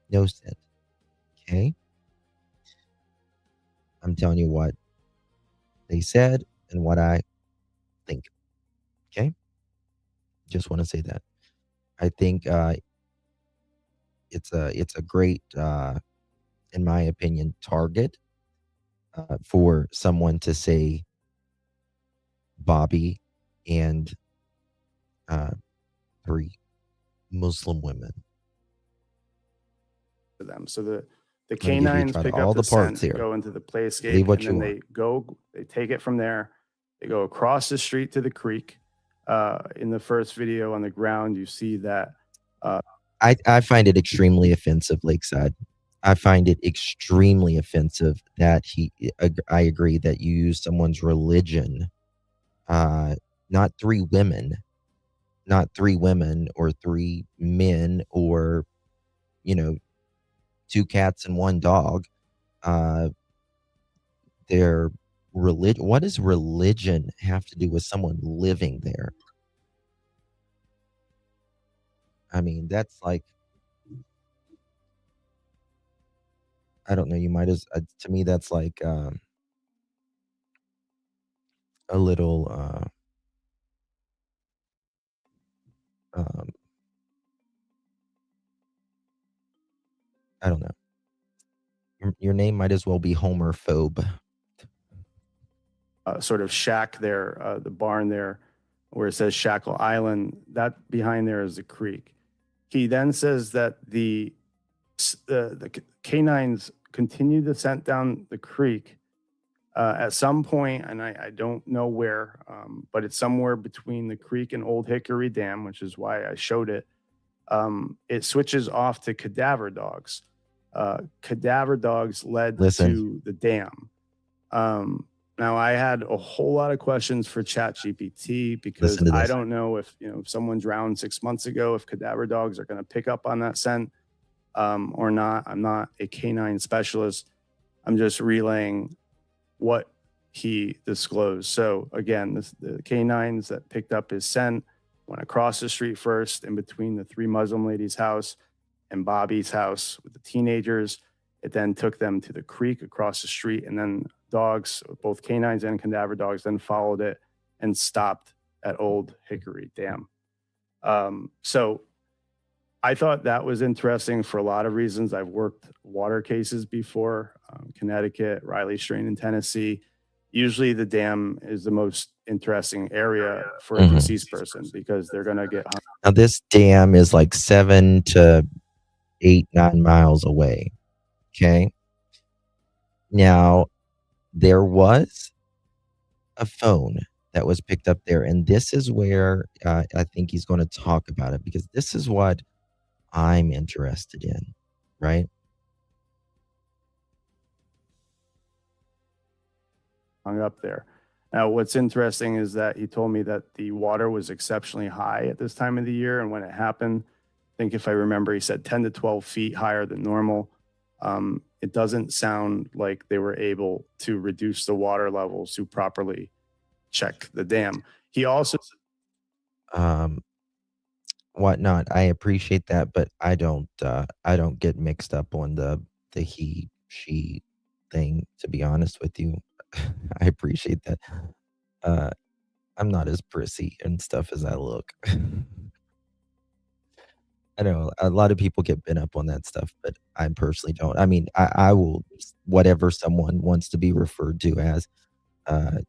No scent. Okay. I'm telling you what they said and what I think. Okay. Just want to say that. I think it's a great, in my opinion, target for someone to say Bobby and 3 Muslim women. For them. So the I'm gonna give you canines try pick all up the the parts scent, here. go into the playscape, Leave what and you then want. they take it from there. They go across the street to the creek. In the first video on the ground, you see that I find it extremely offensive, Lakeside. I find it extremely offensive that I agree that you use someone's religion, not 3 women, not 3 women or 3 men or, you know, 2 cats and 1 dog. Their religion. What does religion have to do with someone living there? I mean, that's like, I don't know. You might as to me that's like a little um, I don't know. Your name might as well be Homerphobe. sort of shack there, the barn there, where it says Shackle Island. That behind there is the creek. He then says that the canines continue the scent down the creek at some point, and I don't know where, but it's somewhere between the creek and Old Hickory Dam, which is why I showed it. It switches off to cadaver dogs. Cadaver dogs led Listen. to the dam. Now, I had a whole lot of questions for ChatGPT because Listen to I this. don't know if if someone drowned 6 months ago, if cadaver dogs are going to pick up on that scent or not. I'm not a canine specialist. I'm just relaying what he disclosed. So again, the canines that picked up his scent went across the street first, in between the 3 Muslim ladies' house and Bobby's house with the teenagers. It then took them to the creek across the street, and then dogs, both canines and cadaver dogs, then followed it and stopped at Old Hickory Dam. So I thought that was interesting for a lot of reasons. I've worked water cases before, Connecticut, Riley Strain in Tennessee. Usually the dam is the most interesting area for a deceased person because they're going to get hung. Now this dam is like 7 to 8, 9 miles away. Okay. Now there was a phone that was picked up there, and this is where I think he's going to talk about it, because this is what I'm interested in, right? Hung up there. Now, what's interesting is that he told me that the water was exceptionally high at this time of the year, and when it happened, I think if I remember, he said 10 to 12 feet higher than normal. It doesn't sound like they were able to reduce the water levels to properly check the dam. He also Whatnot. I appreciate that, but I don't get mixed up on the he she thing, to be honest with you. I appreciate that. I'm not as prissy and stuff as I look. I know a lot of people get bent up on that stuff, but I personally don't. I mean, I will, whatever someone wants to be referred to as. I'm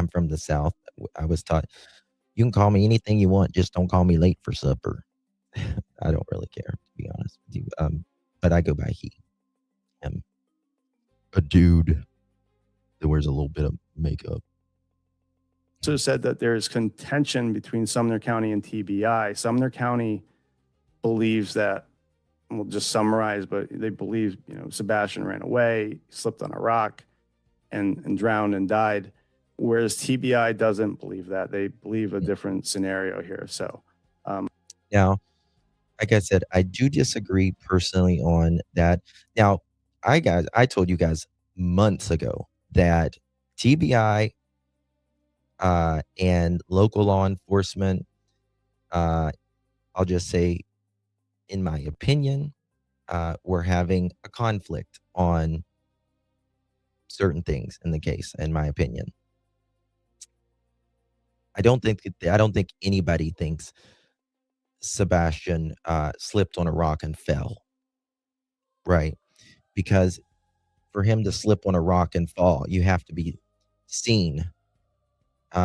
from the South. I was taught You can call me anything you want, just don't call me late for supper. I don't really care, to be honest with you. But I go by he. I'm a dude that wears a little bit of makeup. Also said that there's contention between Sumner County and TBI. Sumner County believes that, we'll just summarize, but they believe, Sebastian ran away, slipped on a rock, and drowned and died. Whereas TBI doesn't believe that. They believe a different scenario here. So now, like I said, I do disagree personally on that. Now, I told you guys months ago that TBI and local law enforcement, I'll just say, in my opinion, we're having a conflict on certain things in the case, in my opinion. I don't think anybody thinks Sebastian slipped on a rock and fell, right? Because for him to slip on a rock and fall, you have to be seen.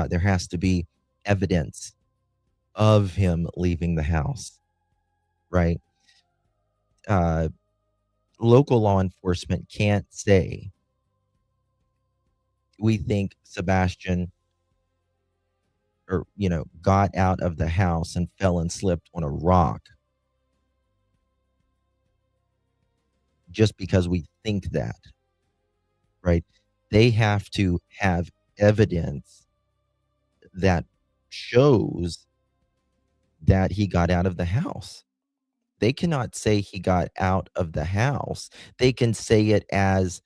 There has to be evidence of him leaving the house, right? Local law enforcement can't say, we think Sebastian got out of the house and fell and slipped on a rock just because we think that, right? They have to have evidence that shows that he got out of the house. They cannot say he got out of the house. They can say it as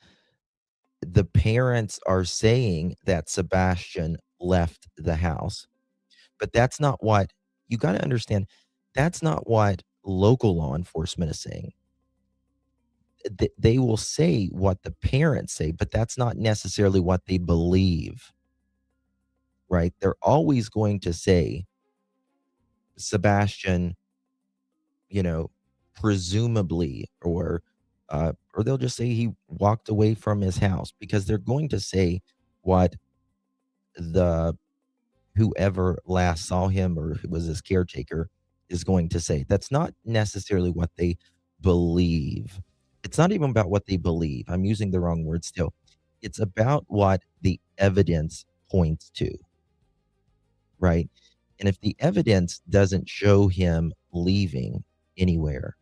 the parents are saying that Sebastian left the house. But that's not what you got to understand. That's not what local law enforcement is saying. They will say what the parents say, but that's not necessarily what they believe, right? They're always going to say Sebastian, presumably, or they'll just say he walked away from his house, because they're going to say what whoever last saw him or who was his caretaker is going to say. That's not necessarily what they believe. It's not even about what they believe. I'm using the wrong word still. It's about what the evidence points to, right? And if the evidence doesn't show him leaving anywhere,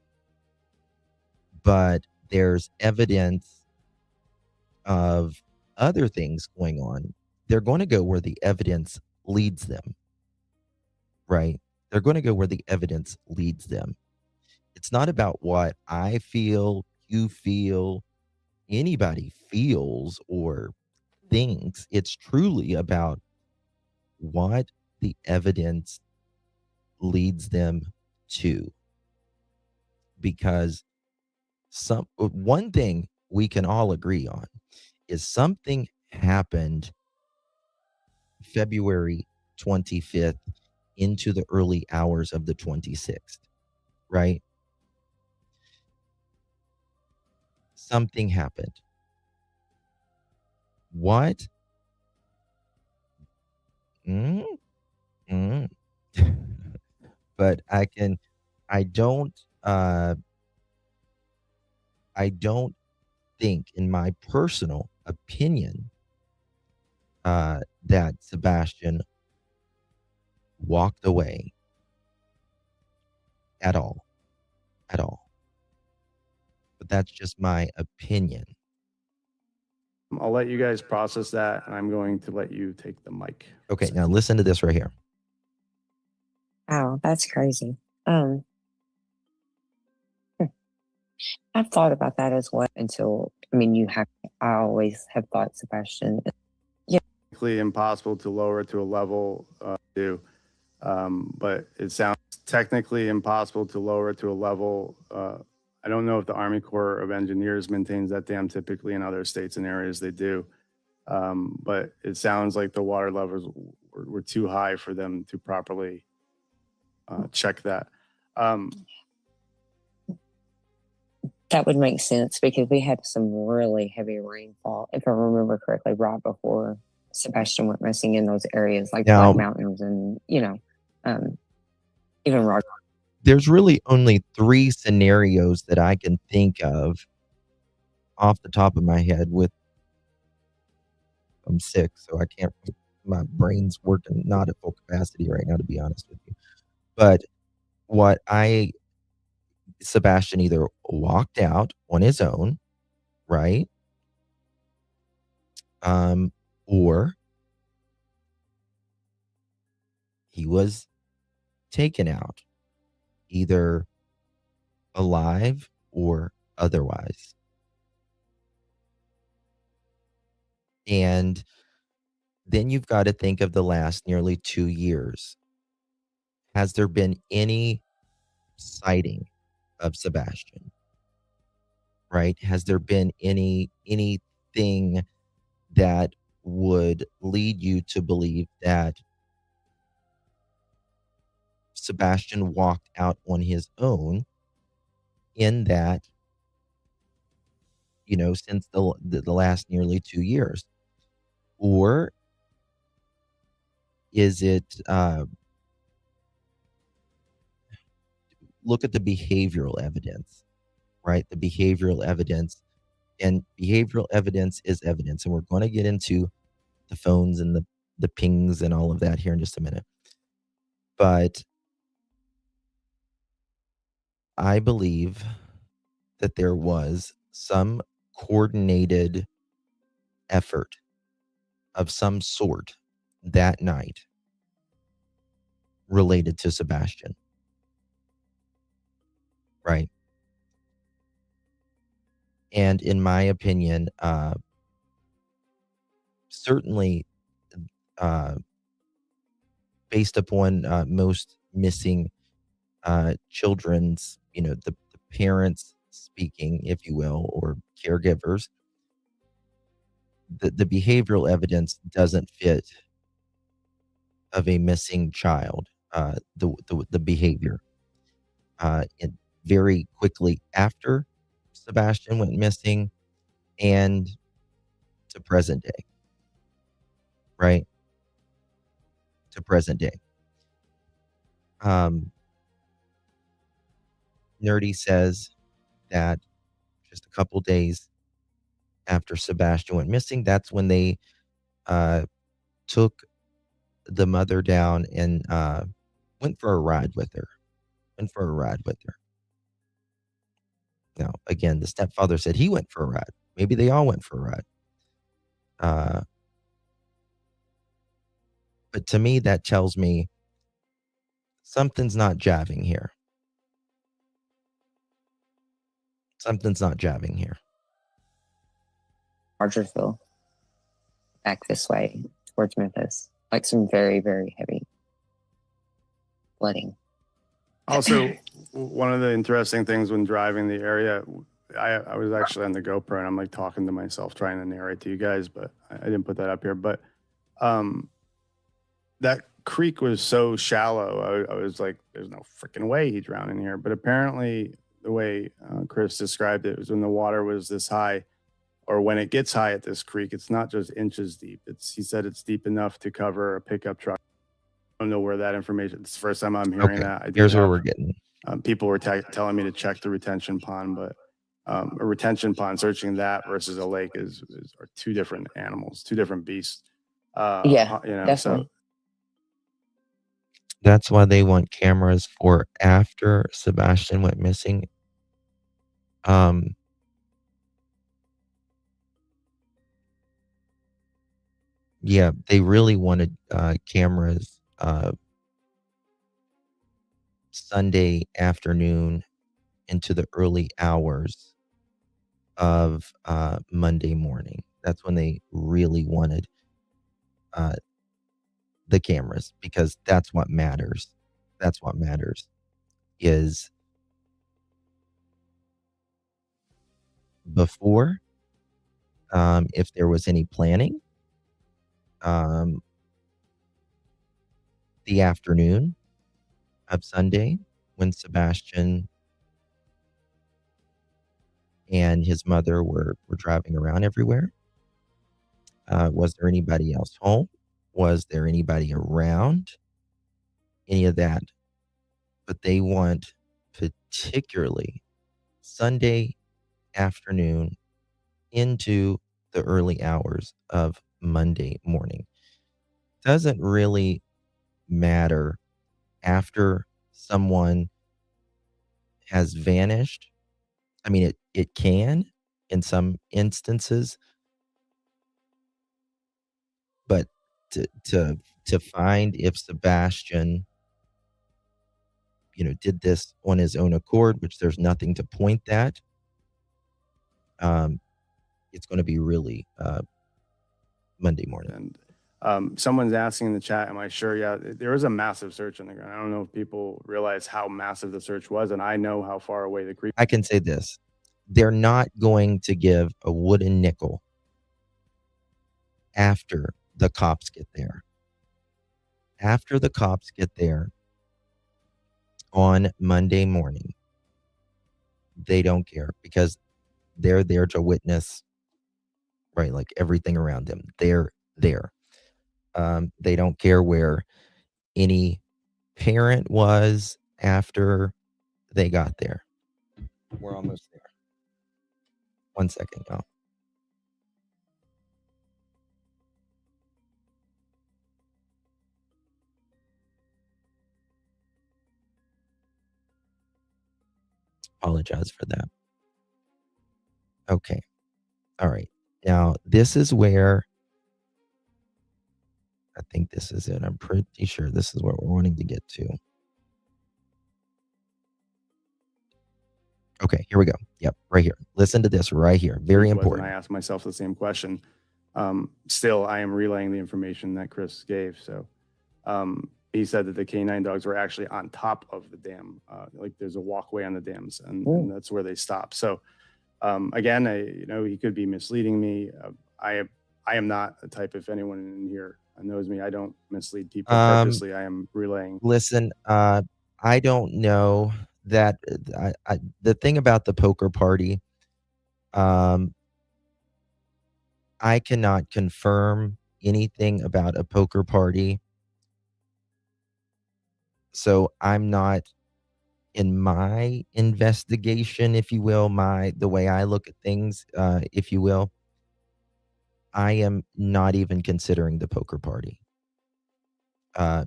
but there's evidence of other things going on, they're going to go where the evidence leads them, right? They're going to go where the evidence leads them. It's not about what I feel, you feel, anybody feels or thinks. It's truly about what the evidence leads them to. Because one thing we can all agree on is something happened February 25th into the early hours of the 26th, right? Something happened. What? But I don't think, in my personal opinion, that Sebastian walked away at all. But that's just my opinion. I'll let you guys process that, and I'm going to let you take the mic. Okay, now listen to this right here. Wow, that's crazy. I've thought about that as well until, I always have thought Sebastian. Impossible to lower it to a level but it sounds technically impossible to lower it to a level. I don't know if the Army Corps of Engineers maintains that dam. Typically in other states and areas they do. But it sounds like the water levels were too high for them to properly check that. That would make sense because we had some really heavy rainfall, if I remember correctly, right before Sebastian went missing in those areas like Now, Black Mountains and, even Rock. there's really only 3 scenarios that I can think of off the top of my head I'm sick, so I can't my brain's working not at full capacity right now, to be honest with you. But what Sebastian either walked out on his own, right? Or he was taken out, either alive or otherwise. And then you've got to think of the last nearly 2 years. Has there been any sighting of Sebastian? Right? Has there been anything that would lead you to believe that Sebastian walked out on his own in that, since the last nearly 2 years? Or is it, look at the behavioral evidence, right? The behavioral evidence, and behavioral evidence is evidence. And we're going to get into the phones and the pings and all of that here in just a minute. But I believe that there was some coordinated effort of some sort that night related to Sebastian. Right. And in my opinion, certainly, based upon most missing children's, the parents speaking, if you will, or caregivers, the behavioral evidence doesn't fit of a missing child. The behavior, very quickly after Sebastian went missing and to present day, right? To present day. Nerdy says that just a couple days after Sebastian went missing, that's when they took the mother down and went for a ride with her. Now, again, the stepfather said he went for a ride. Maybe they all went for a ride. But to me, that tells me something's not jiving here. Something's not jiving here. Rogersville, back this way towards Memphis, like some very, very heavy flooding. Also, one of the interesting things when driving the area, I was actually on the GoPro and I'm like talking to myself, trying to narrate to you guys, but I didn't put that up here. But that creek was so shallow. I was like, there's no freaking way he drowned in here. But apparently, the way Chris described it was when the water was this high, or when it gets high at this creek, it's not just inches deep. He said it's deep enough to cover a pickup truck. I don't know where that information. It's the first time I'm hearing that. Here's where we're getting. People were telling me to check the retention pond, but a retention pond, searching that versus a lake are two different animals, two different beasts. Definitely. So that's why they want cameras for after Sebastian went missing. Yeah, they really wanted cameras Sunday afternoon into the early hours of Monday morning. That's when they really wanted the cameras, because that's what matters. That's what matters is before, if there was any planning, the afternoon of Sunday when Sebastian and his mother were driving around everywhere, Was there anybody else home? Was there anybody around? Any of that. But they want particularly Sunday afternoon into the early hours of Monday morning. Doesn't really matter after someone has vanished. I mean, it can in some instances, but to find if Sebastian, did this on his own accord, which there's nothing to point that, it's going to be really Monday morning. And someone's asking in the chat, am I sure? Yeah, there was a massive search on the ground. I don't know if people realize how massive the search was, and I know how far away the creek. I can say this. They're not going to give a wooden nickel after the cops get there. After the cops get there on Monday morning, they don't care because they're there to witness, right? Like everything around them. They're there. They don't care where any parent was after they got there. We're almost there. 1 second, y'all. Apologize for that. Okay. All right. Now, this is where I think this is it. I'm pretty sure this is what we're wanting to get to. Okay, here we go. Yep, right here. Listen to this right here. Very important. I asked myself the same question. Still, I am relaying the information that Chris gave. So he said that the canine dogs were actually on top of the dam. Like there's a walkway on the dams, and that's where they stop. So again, he could be misleading me. I am not the type, if anyone in here knows me, I don't mislead people purposely. I am relaying. Listen, I don't know that the thing about the poker party, I cannot confirm anything about a poker party. So I'm not, in my investigation, if you will, the way I look at things, if you will, I am not even considering the poker party.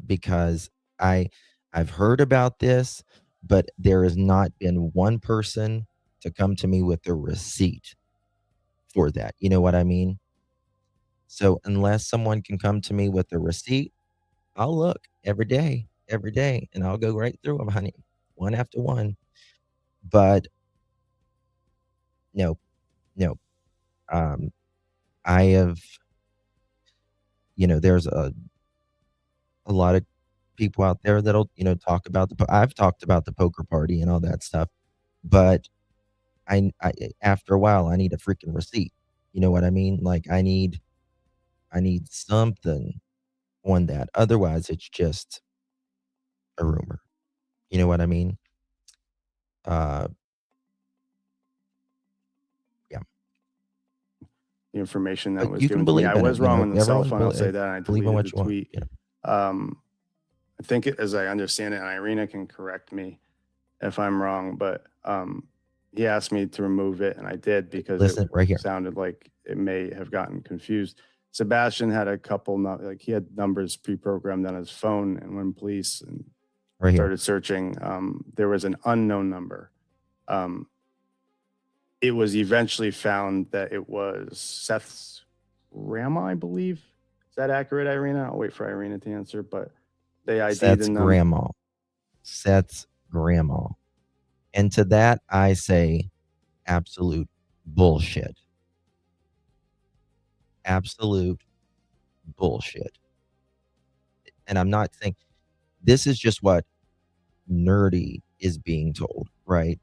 Because I've heard about this, but there has not been one person to come to me with a receipt for that. You know what I mean? So unless someone can come to me with a receipt, I'll look every day, and I'll go right through them, honey, one after one. But no. I have, there's a lot of people out there that'll, talk about I've talked about the poker party and all that stuff, but I after a while, I need a freaking receipt. You know what I mean? Like I need something on that. Otherwise, it's just a rumor. You know what I mean? Yeah. The information that But was you given can to me. believe I in it, was wrong on the cell phone. I'll say that. I believe in deleted what the you want. tweet. I think, as I understand it, and Irina can correct me if I'm wrong, but he asked me to remove it, and I did because Listen right here. Sounded like it may have gotten confused. Sebastian had a couple, he had numbers pre-programmed on his phone, and when police started searching, there was an unknown number. It was eventually found that it was Seth's grandma, I believe. Is that accurate, Irina? I'll wait for Irina to answer, but they ID'd Seth's grandma. Seth's grandma. And to that, I say absolute bullshit. Absolute bullshit. And I'm not saying, this is just what Nerdy is being told, right?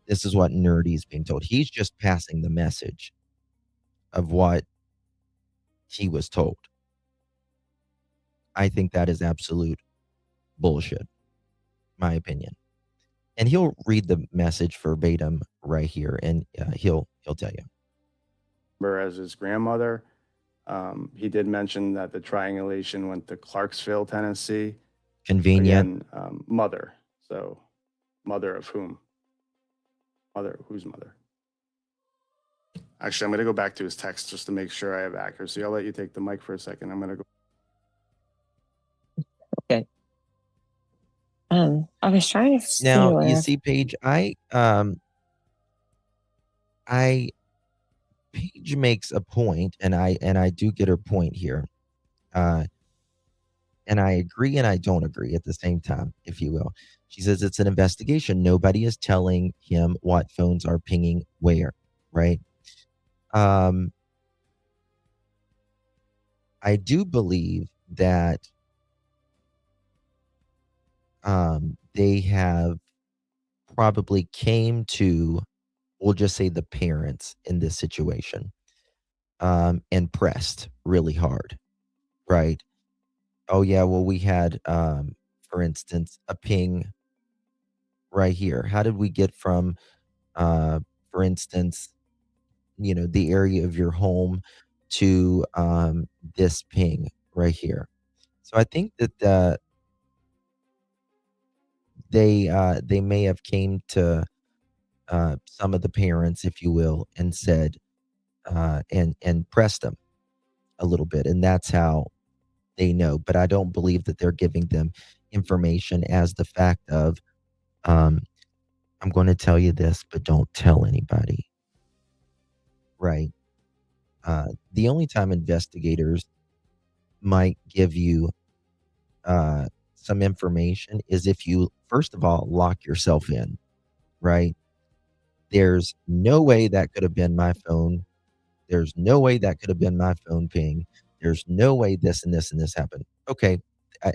This is what Nerdy is being told. He's just passing the message of what he was told. I think that is absolute bullshit, my opinion. And he'll read the message verbatim right here, and he'll tell you. As his grandmother, He did mention that the triangulation went to Clarksville, Tennessee. Convenient. Again, mother. So mother of whom? Mother, whose mother? Actually, I'm going to go back to his text just to make sure I have accuracy. I'll let you take the mic for a second. I'm going to go. Okay. I was trying to see Now, where you see, Paige, Paige makes a point, and I do get her point here. And I agree and I don't agree at the same time, if you will. She says it's an investigation. Nobody is telling him what phones are pinging where, right? I do believe that they have probably came to, we'll just say, the parents in this situation, and pressed really hard, right? Oh yeah, well, we had, for instance, a ping right here. How did we get from, for instance, the area of your home to this ping right here? So I think that they may have came to some of the parents, if you will, and said, and pressed them a little bit, and that's how they know. But I don't believe that they're giving them information as the fact of, I'm going to tell you this, but don't tell anybody, right? The only time investigators might give you some information is if you, first of all, lock yourself in, right? There's no way that could have been my phone. There's no way that could have been my phone ping. There's no way this and this and this happened. Okay.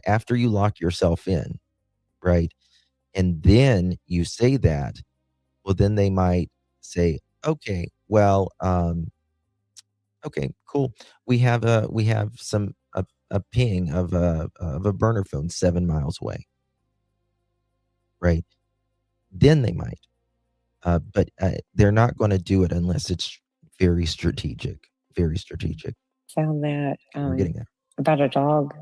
After you lock yourself in, right? And then you say that, well, then they might say, okay, well, okay, cool. We have a ping of a burner phone 7 miles away, right? Then they might, but they're not going to do it unless it's very strategic. Very strategic. found that We're getting there. about a dog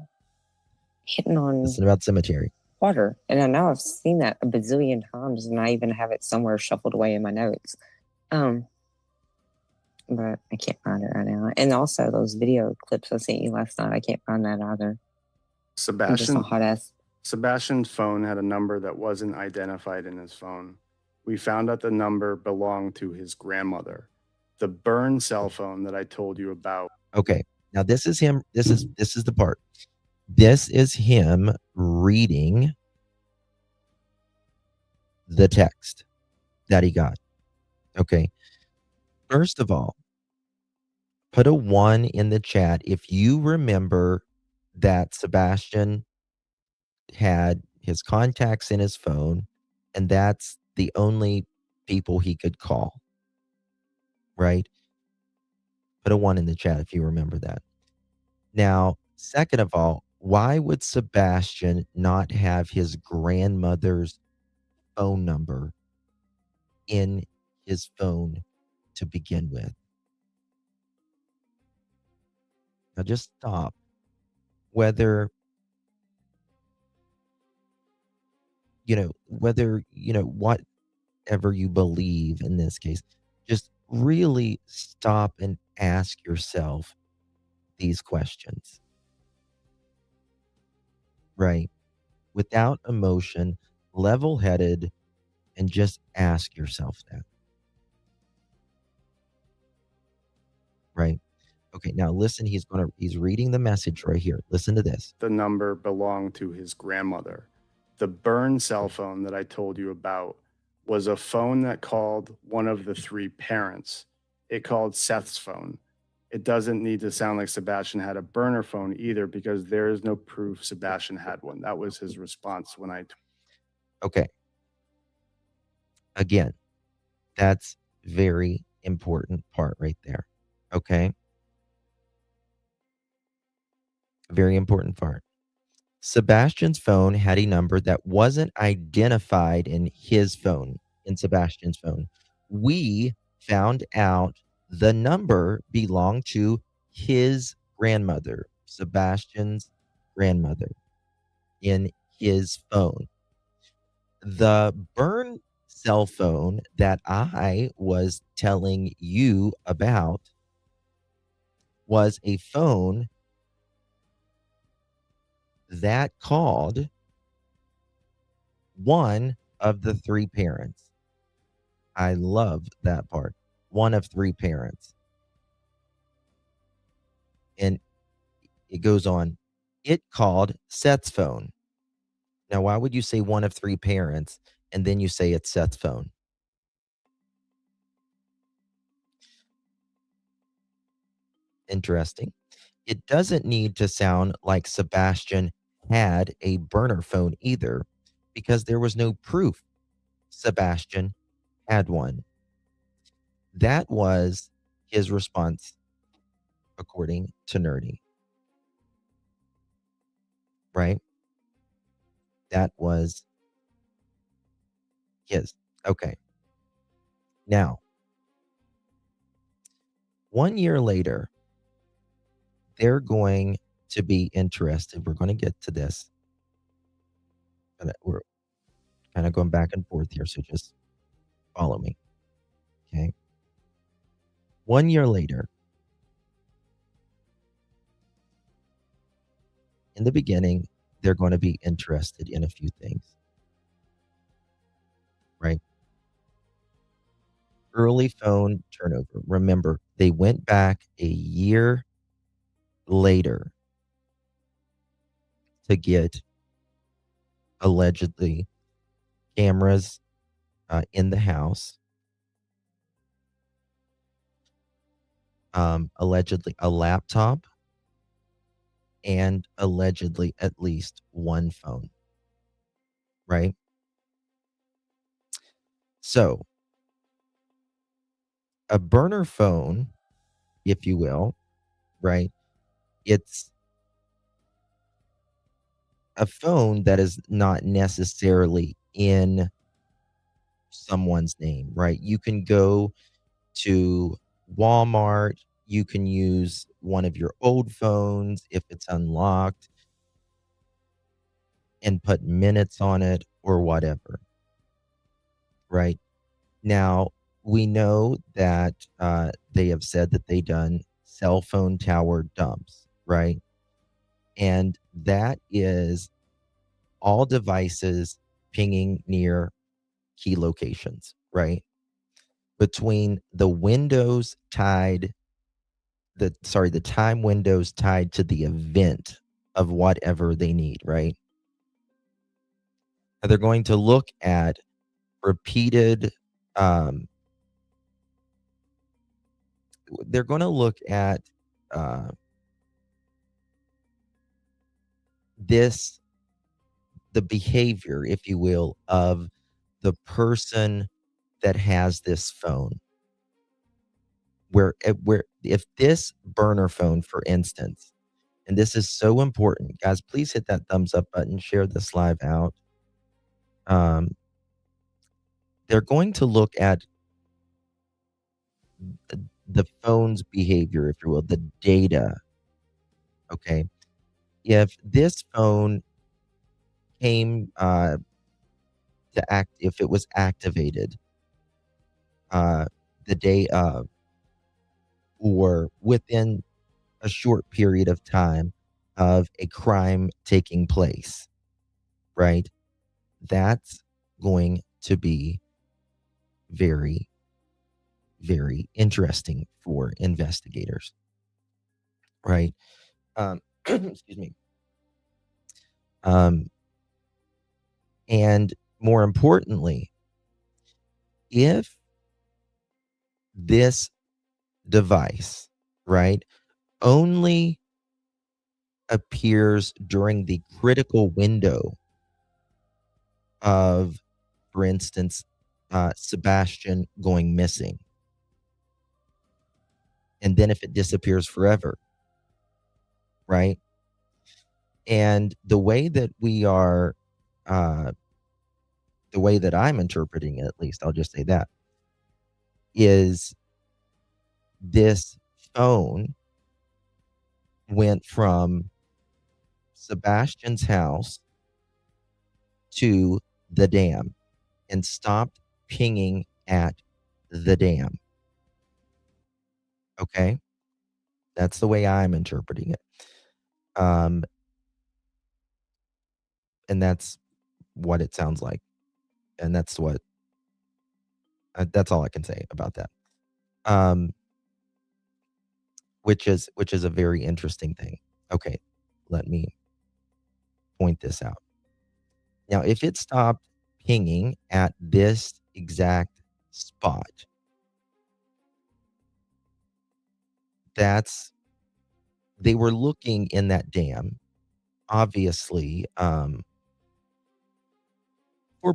hitting on Listen about cemetery. water, and I know I've seen that a bazillion times, and I even have it somewhere shuffled away in my notes. But I can't find it right now. And also those video clips I sent you last night, I can't find that either. I'm just a hot ass. Sebastian's phone had a number that wasn't identified in his phone. We found out the number belonged to his grandmother. The burn cell phone that I told you about. Okay. Now this is him. This is the part. This is him reading the text that he got. Okay. First of all, put a 1 in the chat if you remember that Sebastian had his contacts in his phone, and that's the only people he could call, right? Put a 1 in the chat if you remember that. Now, second of all, why would Sebastian not have his grandmother's phone number in his phone to begin with? Now just stop. Whether whatever you believe in this case, just really stop and ask yourself these questions, right? Without emotion, level-headed, and just ask yourself that, right? Okay, now listen, he's reading the message right here. Listen to this. The number belonged to his grandmother. The burn cell phone that I told you about was a phone that called one of the 3 parents. It called Seth's phone. It doesn't need to sound like Sebastian had a burner phone either, because there is no proof Sebastian had one. That was his response when I. Okay. Again, that's very important part right there. Okay. Very important part. Sebastian's phone had a number that wasn't identified in his phone, in Sebastian's phone. We found out the number belonged to his grandmother, Sebastian's grandmother, in his phone. The burn cell phone that I was telling you about was a phone that called one of the three parents. I love that part. One of three parents. And it goes on. It called Seth's phone. Now, why would you say one of three parents and then you say it's Seth's phone? Interesting. It doesn't need to sound like Sebastian had a burner phone either, because there was no proof Sebastian had one. That was his response, according to Nerdy. Right? That was his. Okay. Now, 1 year later, they're going to be interested. We're going to get to this. But we're kind of going back and forth here, so just follow me. Okay. 1 year later, in the beginning, they're going to be interested in a few things. Right? Early phone turnover. Remember, they went back a year later to get allegedly cameras in the house, allegedly a laptop, and allegedly at least one phone. Right? So, a burner phone, if you will, right? It's a phone that is not necessarily in someone's name, right? You can go to Walmart, you can use one of your old phones if it's unlocked and put minutes on it or whatever, right? Now, we know that they have said that they done cell phone tower dumps, right? And that is all devices pinging near key locations, right? Between the windows tied, the time windows tied to the event of whatever they need, right? And they're going to look at repeated, um, they're going to look at uh, this, the behavior, if you will, of the person that has this phone. Where if this burner phone, for instance, and this is so important, guys, please hit that thumbs up button, share this live out. They're going to look at the phone's behavior, if you will, the data. Okay. If this phone came to act, if it was activated the day of, or within a short period of time of a crime taking place, right? That's going to be very, very interesting for investigators, right? Excuse me. And more importantly, if this device, right, only appears during the critical window of, for instance, Sebastian going missing, and then if it disappears forever, right? And the way that we are, the way that I'm interpreting it, at least, I'll just say that, is this phone went from Sebastian's house to the dam and stopped pinging at the dam. Okay? That's the way I'm interpreting it. Um, and that's what it sounds like. And that's what that's all I can say about that. Um, which is a very interesting thing. Okay, let me point this out. Now, if it stopped pinging at this exact spot, that's they were looking in that dam, obviously, for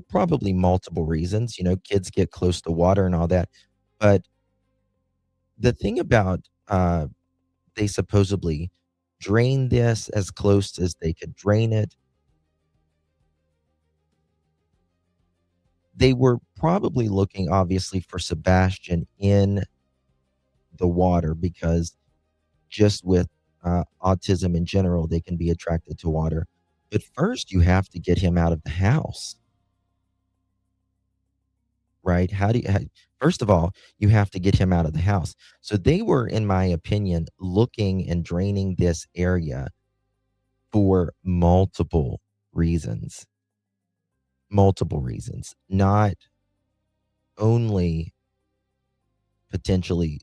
probably multiple reasons. Kids get close to water and all that. But the thing about they supposedly drained this as close as they could drain it. They were probably looking, obviously, for Sebastian in the water because just with autism in general, they can be attracted to water. But first, you have to get him out of the house, right? First of all, you have to get him out of the house. So they were, in my opinion, looking and draining this area for multiple reasons, not only potentially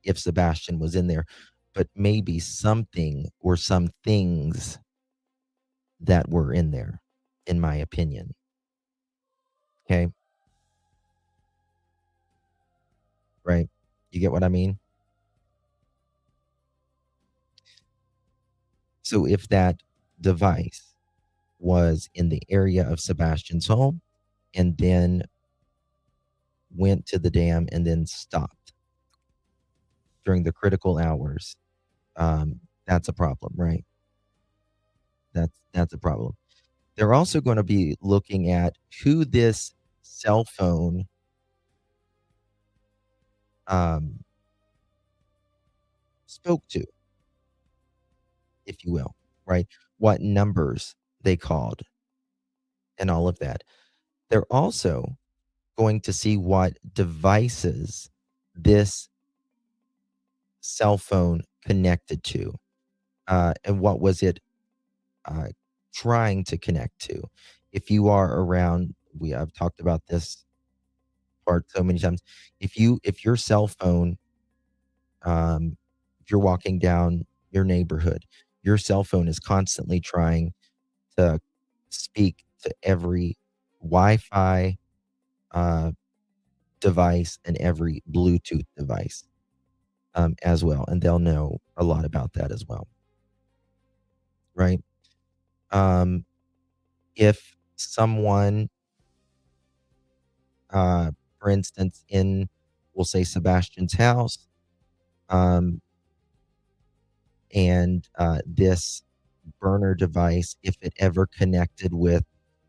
if Sebastian was in there, but maybe something or some things that were in there, in my opinion. Okay. Right. You get what I mean? So if that device was in the area of Sebastian's home and then went to the dam and then stopped during the critical hours, that's a problem, right? That's a problem. They're also going to be looking at who this cell phone spoke to, if you will, right? What numbers they called and all of that. They're also going to see what devices this cell phone connected to, and what was it trying to connect to. If you are around, I've talked about this part so many times. If your cell phone, if you're walking down your neighborhood, your cell phone is constantly trying to speak to every Wi-Fi device and every Bluetooth device as well, and they'll know a lot about that as well, right? If someone, for instance, we'll say Sebastian's house, and this burner device, if it ever connected with,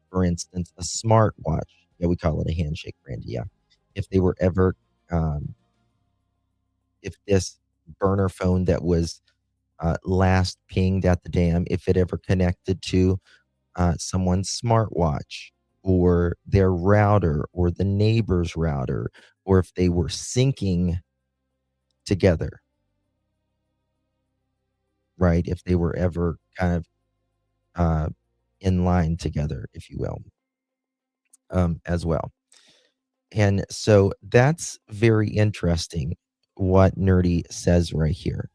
for instance, a smartwatch, yeah, we call it a handshake, Randy, yeah. If they were ever, if this burner phone that was last pinged at the dam, if it ever connected to someone's smartwatch or their router or the neighbor's router, or if they were syncing together, right? If they were ever kind of in line together, if you will, as well. And so that's very interesting what Nerdy says right here.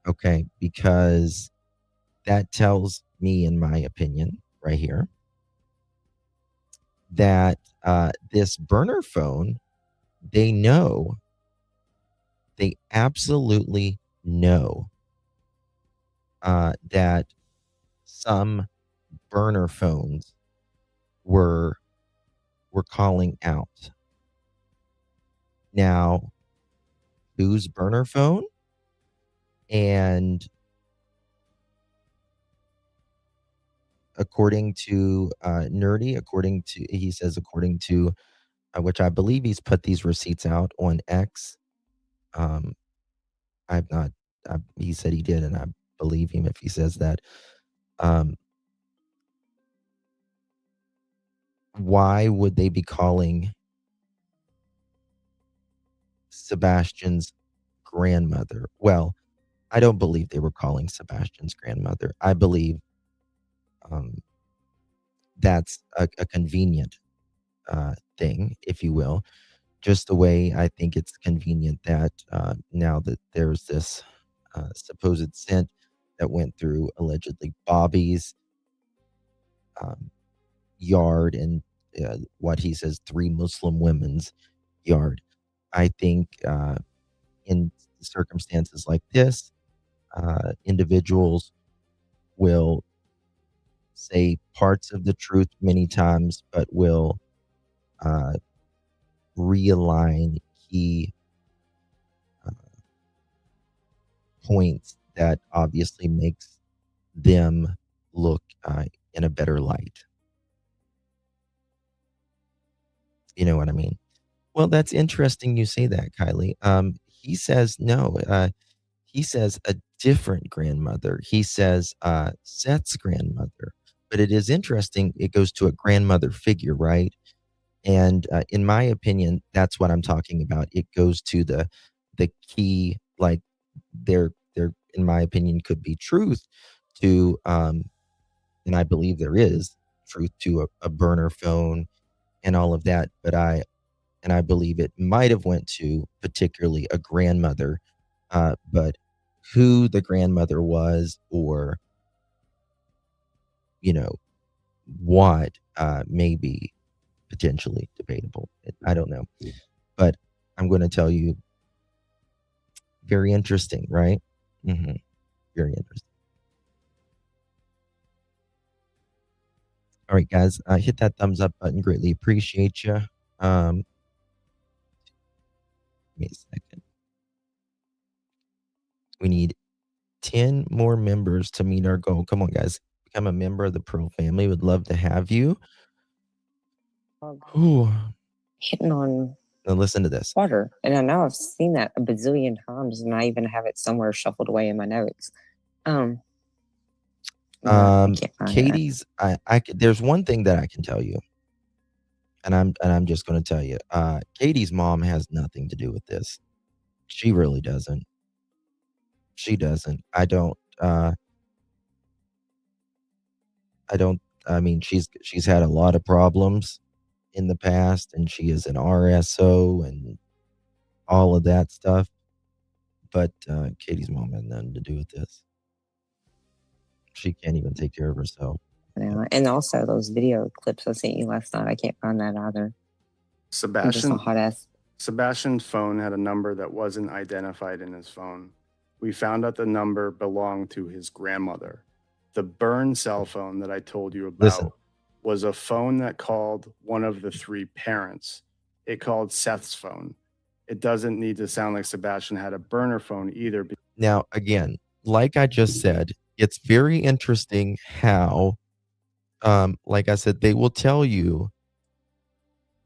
Okay, because that tells me, in my opinion, right here, that this burner phone, they absolutely know that some burner phones were calling out. Now, whose burner phone? And according to Nerdy, he says, according to which I believe he's put these receipts out on X. I've not He said he did, and I believe him if he says that. Um, why would they be calling Sebastian's grandmother? Well, I don't believe they were calling Sebastian's grandmother. I believe um, that's a convenient thing, if you will. Just the way I think it's convenient that now that there's this supposed scent that went through allegedly Bobby's um, yard and what he says 3 Muslim women's yard. I think in circumstances like this, individuals will say parts of the truth many times, but will uh, realign key uh, points that obviously makes them look in a better light. You know what I mean? Well, that's interesting you say that, Kylie. He says no. He says a different grandmother. He says Seth's grandmother. But it is interesting. It goes to a grandmother figure, right? And in my opinion, that's what I'm talking about. It goes to the key, like there in my opinion could be truth to and I believe there is truth to a burner phone and all of that. But I believe it might have went to particularly a grandmother, but who the grandmother was or you know what may be potentially debatable. I don't know, but I'm going to tell you, very interesting, right? hmm Very interesting. All right, guys, hit that thumbs up button. Greatly appreciate you. Give me a second. We need 10 more members to meet our goal. Come on, guys. Become a member of the Pearl family. Would love to have you. Ooh. Hitting on Now listen to this. water. And I know I've seen that a bazillion times, and I even have it somewhere shuffled away in my notes. No, I can't find it. Katie's. There's one thing that I can tell you, and I'm just going to tell you. Katie's mom has nothing to do with this. She really doesn't. She doesn't. I don't. I don't. I mean, she's had a lot of problems in the past, and she is an RSO and all of that stuff. But Katie's mom had nothing to do with this. She can't even take care of herself. And also those video clips I sent you last night. I can't find that either. I'm just a hot ass. Sebastian's phone had a number that wasn't identified in his phone. We found out the number belonged to his grandmother. The burn cell phone that I told you about was a phone that called one of the 3 parents. It called Seth's phone. It doesn't need to sound like Sebastian had a burner phone either. Now, again, like I just said, it's very interesting how, like I said, they will tell you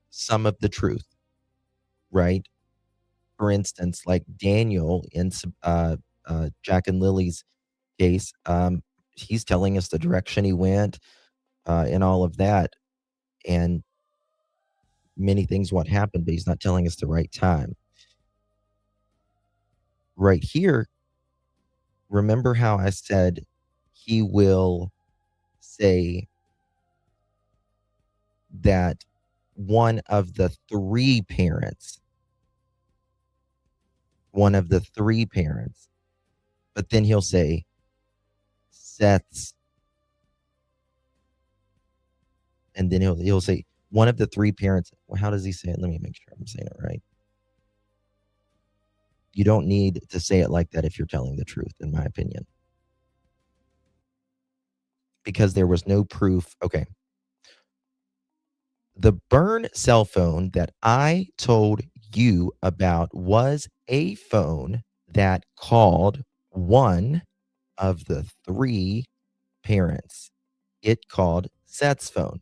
some of the truth, right? For instance, like Daniel in Jack and Lily's case, he's telling us the direction he went and all of that, and many things what happened, but he's not telling us the right time. Right here, remember how I said he will say that one of the 3 parents, but then he'll say Seth's, and then he'll say one of the 3 parents. Well, how does he say it? Let me make sure I'm saying it right. You don't need to say it like that if you're telling the truth, in my opinion, because there was no proof. Okay. The burn cell phone that I told you about was a phone that called one of the 3 parents. It called Seth's phone.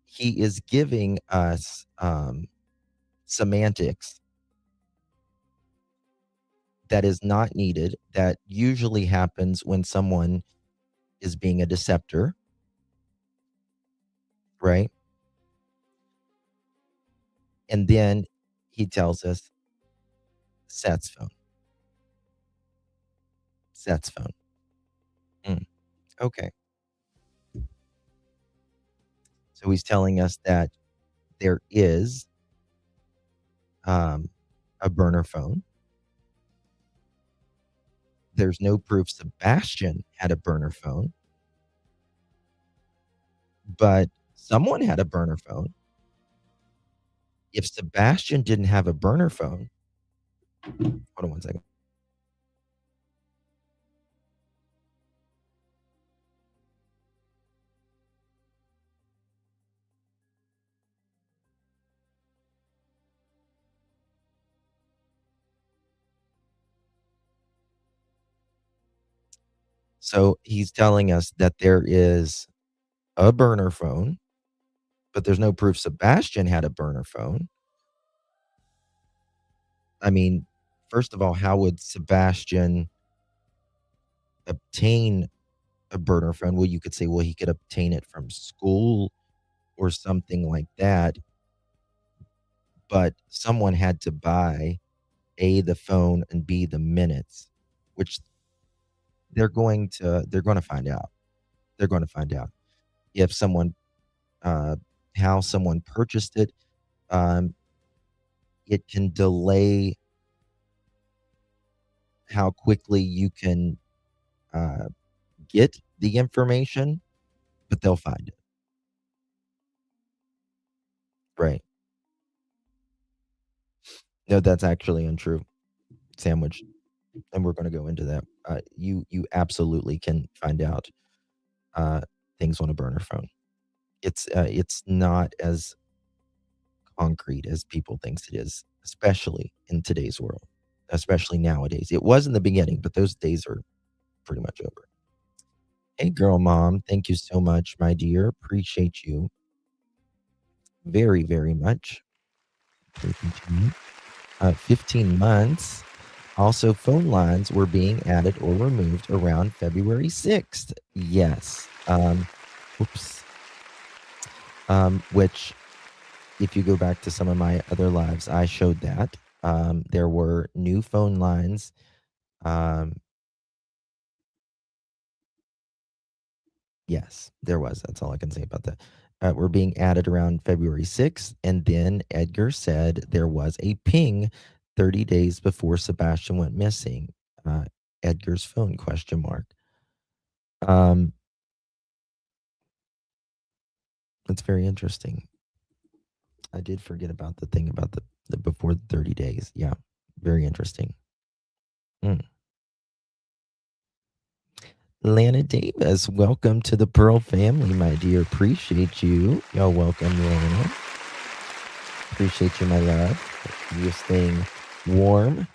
He is giving us semantics that is not needed, that usually happens when someone is being a deceptor, right? And then he tells us Seth's phone. Seth's phone. Okay. So he's telling us that there is a burner phone. There's no proof Sebastian had a burner phone, but someone had a burner phone. If Sebastian didn't have a burner phone, hold on one second. So he's telling us that there is a burner phone, but there's no proof Sebastian had a burner phone. I mean, first of all, how would Sebastian obtain a burner phone? Well, you could say, well, he could obtain it from school or something like that. But someone had to buy A, the phone, and B, the minutes, which they're going to find out. They're going to find out if someone how someone purchased it. It can delay how quickly you can get the information, but they'll find it. Right. No, that's actually untrue. Sandwich. And we're going to go into that. You absolutely can find out things on a burner phone. It's not as concrete as people thinks it is, especially in today's world, especially nowadays. It was in the beginning, but those days are pretty much over. Hey, girl mom, thank you so much, my dear. Appreciate you very, very much. 15 months. Also, phone lines were being added or removed around February 6th. Yes. Whoops. Which, if you go back to some of my other lives, I showed that. There were new phone lines. Yes, there was. That's all I can say about that. Were being added around February 6th. And then Edgar said there was a ping 30 days before Sebastian went missing. Edgar's phone, question mark. That's very interesting. I did forget about the thing about the before 30 days. Yeah, very interesting. Lana Davis, welcome to the Pearl family, my dear. Appreciate you. Y'all welcome, Lana. Appreciate you, my love. You're staying warm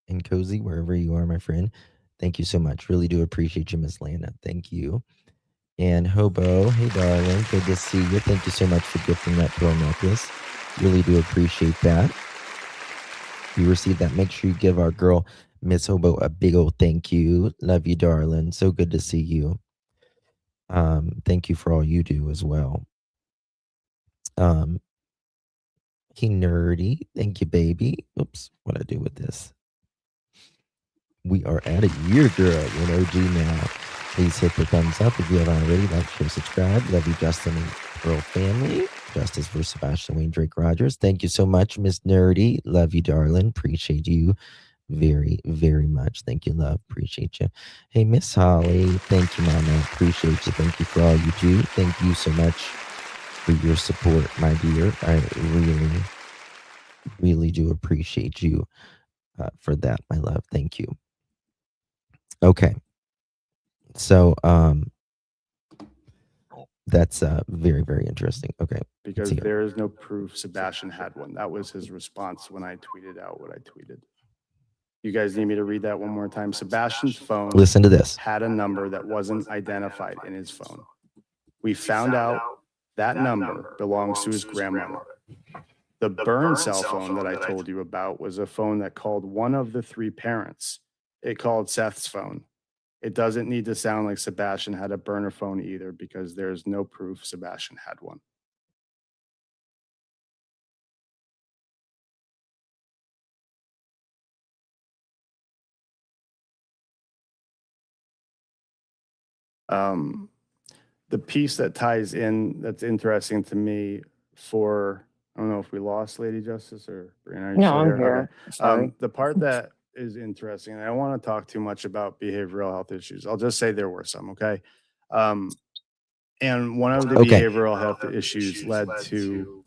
and cozy wherever you are, my friend. Thank you so much. Really do appreciate you, Miss Lana. Thank you. And Hobo, hey, darling. Good to see you. Thank you so much for gifting that pearl necklace. Really do appreciate that. If you received that, make sure you give our girl, Miss Hobo, a big old thank you. Love you, darling. So good to see you. Thank you for all you do as well. He nerdy. Thank you, baby. Oops, what I do with this? We are at a year, girl. You're an OG now. Please hit the thumbs up if you haven't already. Like, share, subscribe. Love you, Justin and Pearl family. Justice for Sebastian Wayne Drake Rogers. Thank you so much, Miss Nerdy. Love you, darling. Appreciate you very, very much. Thank you, love. Appreciate you. Hey, Miss Holly. Thank you, Mama. Appreciate you. Thank you for all you do. Thank you so much for your support, my dear. I really, really do appreciate you for that, my love. Thank you. Okay. So, that's very, very interesting. Okay. Because there is no proof Sebastian had one. That was his response when I tweeted out what I tweeted. You guys need me to read that one more time? Sebastian's phone, listen to this, had a number that wasn't identified in his phone. We found out that number belongs to his grandmother. The burn cell phone that I told you about was a phone that called one of the three parents. It called Seth's phone. It doesn't need to sound like Sebastian had a burner phone either, because there's no proof Sebastian had one. The piece that ties in, that's interesting to me for, I don't know if we lost Lady Justice or Brianna, are you No, still I'm here? here. Okay. Sorry. The part that is interesting, and I don't want to talk too much about behavioral health issues. I'll just say there were some, okay? And one of the Okay. behavioral health issues led to,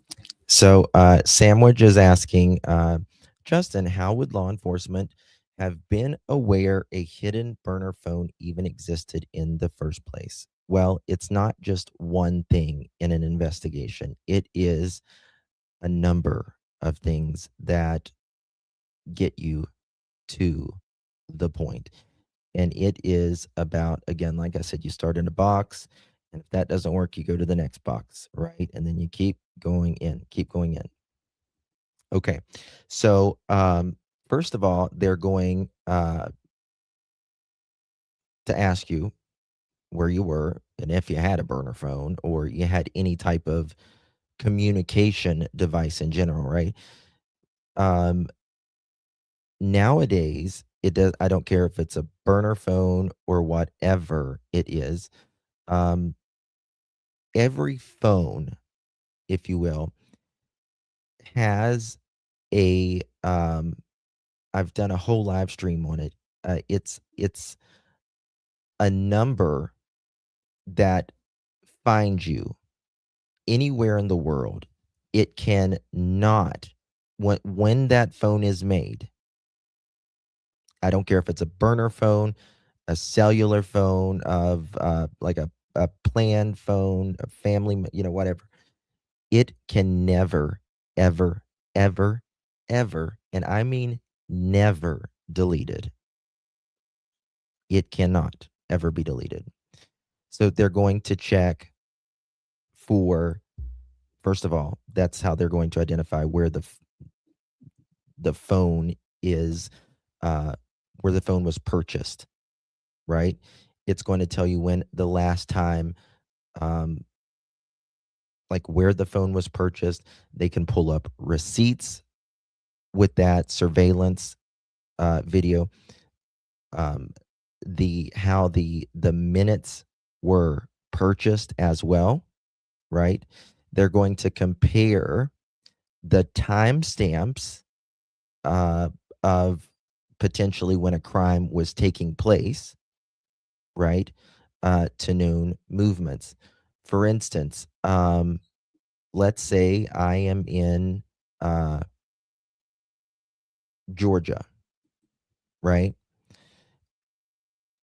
So, Sandwich is asking, Justin, how would law enforcement have been aware a hidden burner phone even existed in the first place? Well, it's not just one thing in an investigation, it is a number of things that get you to the point. And it is about, again, like I said, you start in a box, and if that doesn't work, you go to the next box, right? And then you keep going in, keep going in. Okay. So, first of all, they're going to ask you where you were and if you had a burner phone or you had any type of communication device in general, right? Nowadays, it does. I don't care if it's a burner phone or whatever it is. Every phone, if you will, has a. I've done a whole live stream on it. It's a number that finds you anywhere in the world. It can not, when that phone is made, I don't care if it's a burner phone, a cellular phone of like a planned phone, a family, whatever. It can never, ever, ever, ever, and I mean never deleted. It cannot ever be deleted. So they're going to check for, first of all, that's how they're going to identify where the phone is, where the phone was purchased, right? It's going to tell you when the last time, like where the phone was purchased. They can pull up receipts with that surveillance video. How the minutes were purchased as well, right? They're going to compare the timestamps of potentially when a crime was taking place, right, to known movements. For instance, let's say I am in Georgia, right?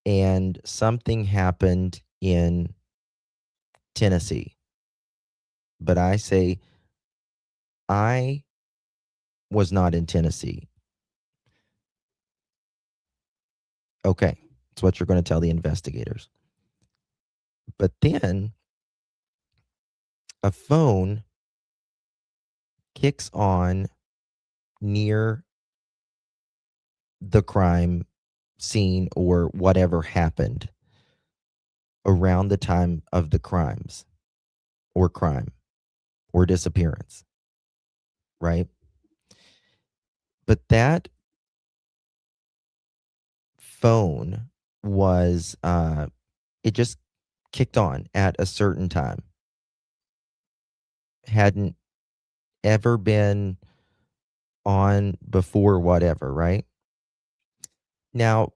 And something happened in Tennessee. But I say, I was not in Tennessee. Okay, that's what you're going to tell the investigators. But then a phone kicks on near the crime scene or whatever happened around the time of the crimes or crime or disappearance, right? But that phone was, it just kicked on at a certain time. Hadn't ever been on before, whatever, right? Now,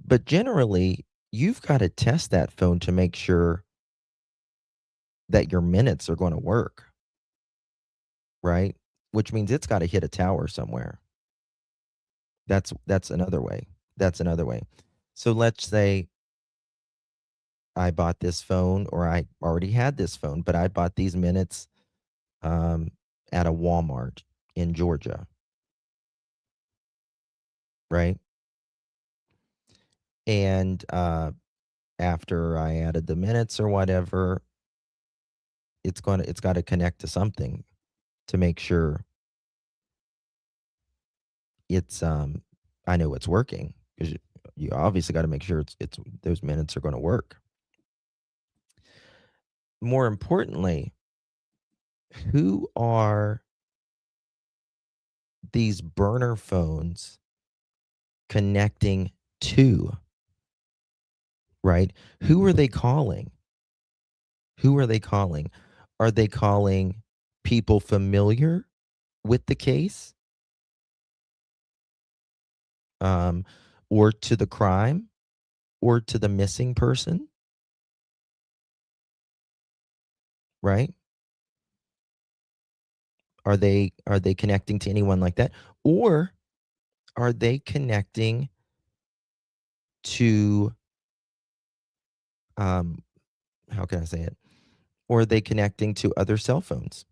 but generally, you've got to test that phone to make sure that your minutes are going to work, right? Which means it's got to hit a tower somewhere. That's another way. That's another way. So let's say I bought this phone, or I already had this phone, but I bought these minutes at a Walmart in Georgia, right? And after I added the minutes or whatever, it's got to connect to something to make sure it's I know it's working, because you obviously got to make sure it's those minutes are going to work. More importantly, who are these burner phones connecting to? Right? Who are they calling? Who are they calling? Are they calling people familiar with the case? Or to the crime? Or to the missing person? Right? Are they connecting to anyone like that? Or are they connecting to, how can I say it? Or are they connecting to other cell phones?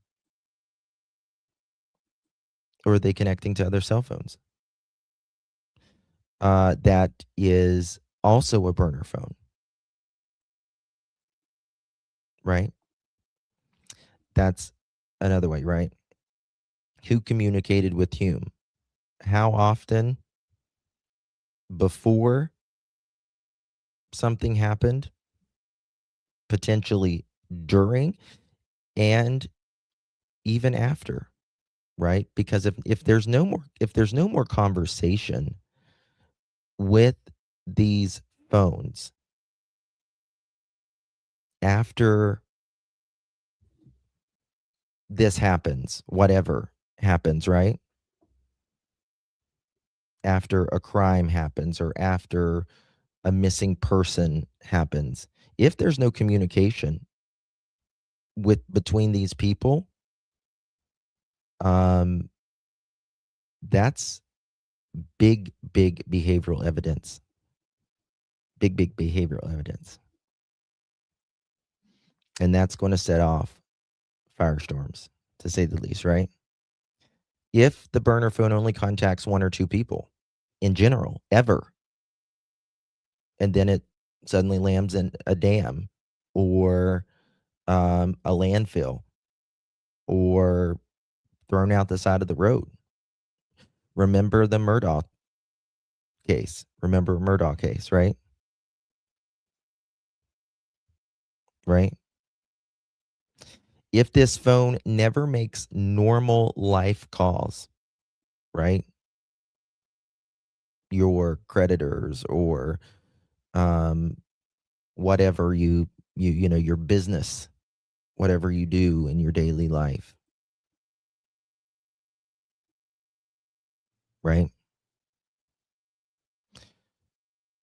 Or are they connecting to other cell phones? That is also a burner phone, right? That's another way, right? Who communicated with whom? How often? Before something happened? Potentially during, and even after, right? Because if there's no more conversation with these phones after this happens, whatever happens, right? After a crime happens, or after a missing person happens, if there's no communication between these people, that's big behavioral evidence. Big behavioral evidence. And that's going to set off firestorms, to say the least, right? If the burner phone only contacts one or two people in general, ever, and then it suddenly lands in a dam, or a landfill, or thrown out the side of the road. Remember the Murdoch case. Remember Murdoch case, right? Right? If this phone never makes normal life calls, right? Your creditors, or whatever you know, your business, whatever you do in your daily life, right?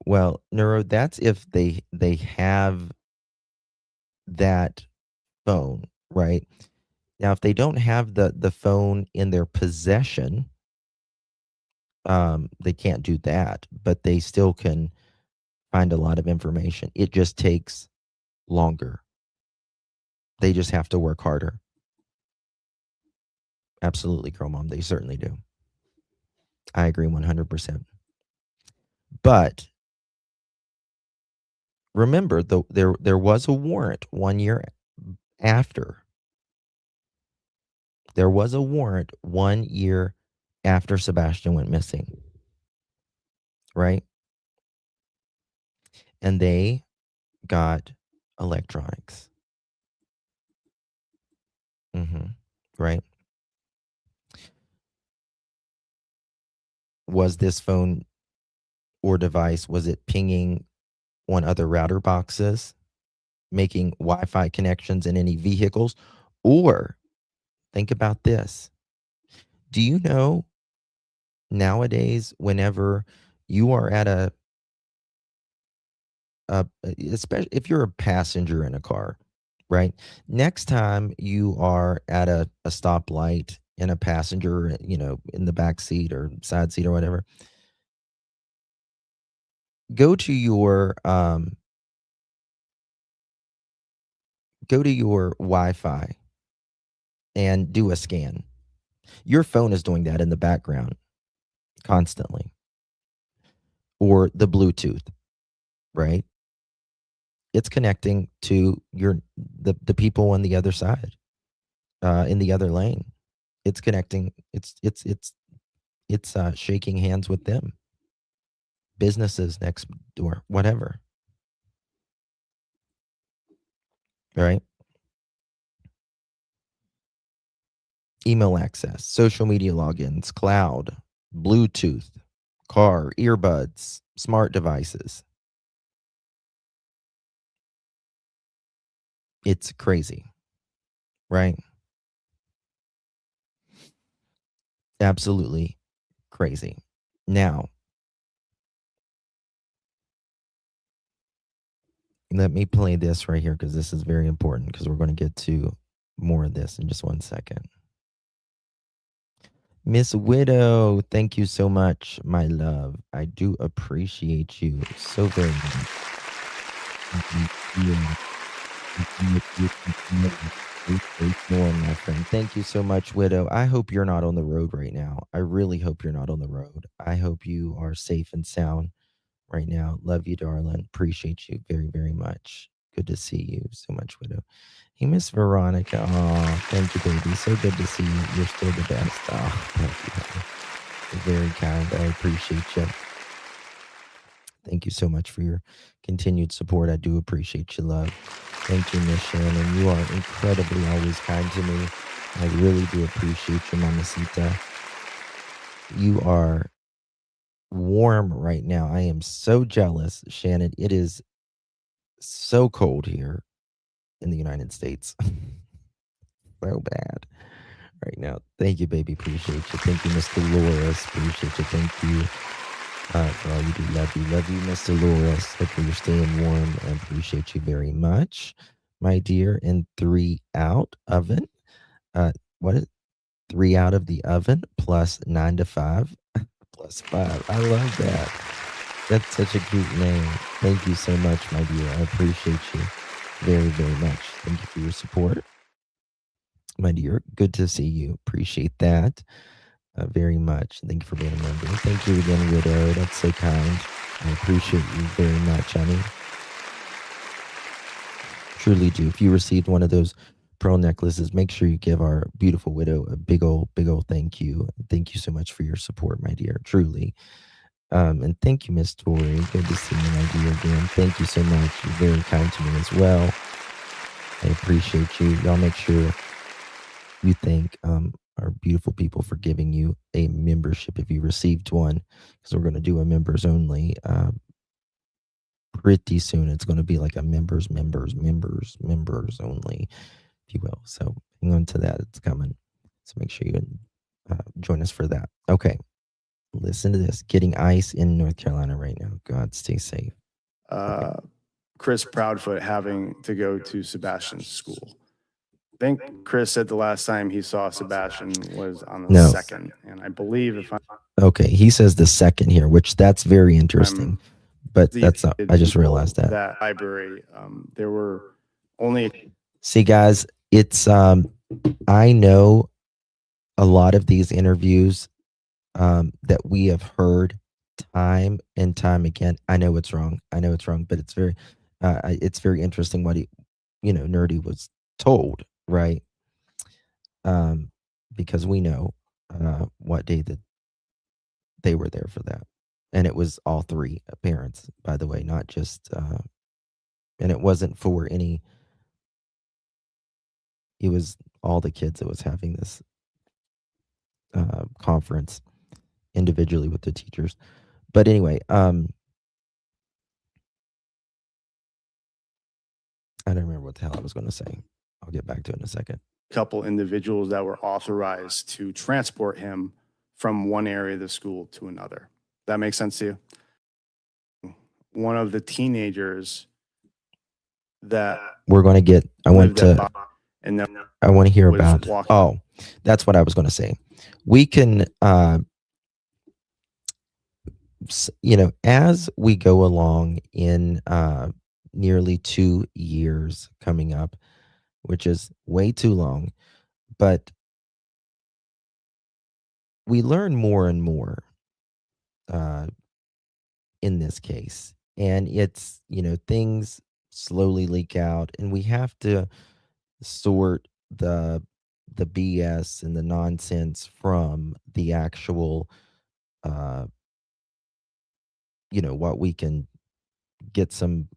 Well, Neuro, that's if they have that phone, right? Now, if they don't have the phone in their possession, they can't do that, but they still can find a lot of information. It just takes longer. They just have to work harder. Absolutely, Girl Mom. They certainly do. I agree 100%. But remember, there was a warrant 1 year after. There was a warrant 1 year after Sebastian went missing, right? And they got electronics. Right? Was this phone or device, was it pinging on other router boxes, making Wi-Fi connections in any vehicles? Or think about this. Do you know nowadays, whenever you are at especially if you're a passenger in a car, right? Next time you are at a stoplight and a passenger, in the back seat or side seat or whatever, go to your Wi-Fi and do a scan. Your phone is doing that in the background constantly. Or the Bluetooth, right? It's connecting to the people on the other side, in the other lane. It's connecting. It's it's shaking hands with them, businesses next door, whatever. Right? Email access, social media logins, cloud, Bluetooth, car, earbuds, smart devices. It's crazy, right? Absolutely crazy. Now, let me play this right here because this is very important because we're going to get to more of this in just 1 second. Miss Widow, thank you so much, my love. I do appreciate you so very much. My friend. Thank you so much, Widow. I hope you're not on the road right now. I really hope you're not on the road. I hope you are safe and sound right now. Love you, darling. Appreciate you very, very much. Good to see you so much, Widow. Hey, Miss Veronica. Oh, thank you, baby. So good to see you. You're still the best. Oh, thank you, honey. You're very kind. I appreciate you. Thank you so much for your continued support. I do appreciate your love. Thank you, Miss Shannon. You are incredibly always kind to me. I really do appreciate you, Mamacita. You are warm right now. I am so jealous, Shannon. It is so cold here in the United States. So bad right now. Thank you, baby. Appreciate you. Thank you, Miss Dolores. Appreciate you. Thank you for all you do. Love you. Love you, Miss Dolores. Hopefully you're staying warm. I appreciate you very much, my dear. And 3 out oven. What is 3 out of the oven plus 9 to 5 plus 5. I love that. That's such a cute name. Thank you so much, my dear. I appreciate you very, very much. Thank you for your support, my dear. Good to see you. Appreciate that very much. Thank you for being a member. Thank you again, Widow. That's so kind. I appreciate you very much, honey. Truly do. If you received one of those pearl necklaces, make sure you give our beautiful widow a big old thank you. Thank you so much for your support, my dear. Truly. And thank you, Miss Tori. Good to see you, my dear, again. Thank you so much. You're very kind to me as well. I appreciate you. Y'all make sure you thank our beautiful people for giving you a membership if you received one, because we're going to do a members only pretty soon. It's going to be like a members only, if you will. So hang on to that. It's coming. So make sure you join us for that. Okay. Listen to this. Getting ice in North Carolina right now. God, stay safe. Chris Proudfoot having to go to Sebastian's school. I think Chris said the last time he saw Sebastian was on the 2nd. And I believe if I'm... Okay, he says the 2nd here, which that's very interesting. But that's not, I just realized that. That library, there were only... See, guys, it's, I know a lot of these interviews that we have heard time and time again. I know it's wrong. But it's very interesting what he, Nerdy was told, right? Because we know what day that they were there for that. And it was all 3 parents, by the way, not just, and it wasn't for any, it was all the kids that was having this conference individually with the teachers. But anyway, I don't remember what the hell I was going to say. I'll get back to it in a second. Couple individuals that were authorized to transport him from one area of the school to another. That makes sense to you? One of the teenagers that we're going to get, I want to hear about. Walking. Oh, that's what I was going to say. We can, as we go along in nearly 2 years coming up, which is way too long, but we learn more and more in this case. And it's, things slowly leak out, and we have to sort the BS and the nonsense from the actual what we can get some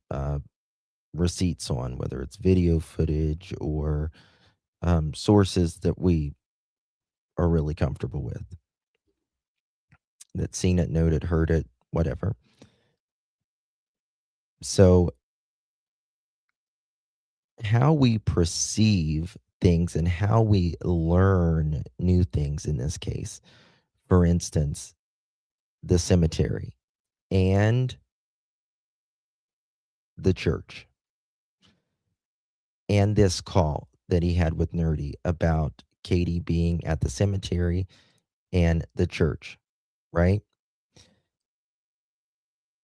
receipts on, whether it's video footage or sources that we are really comfortable with, that's seen it, noted, heard it, whatever. So how we perceive things and how we learn new things in this case, for instance, the cemetery and the church, and this call that he had with Nerdy about Katie being at the cemetery and the church, right?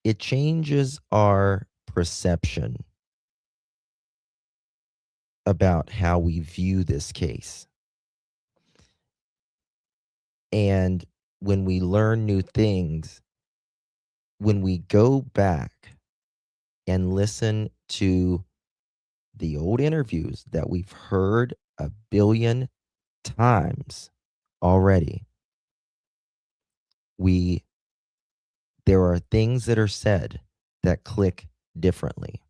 It changes our perception about how we view this case. And when we learn new things, when we go back and listen to the old interviews that we've heard a billion times already, there are things that are said that click differently.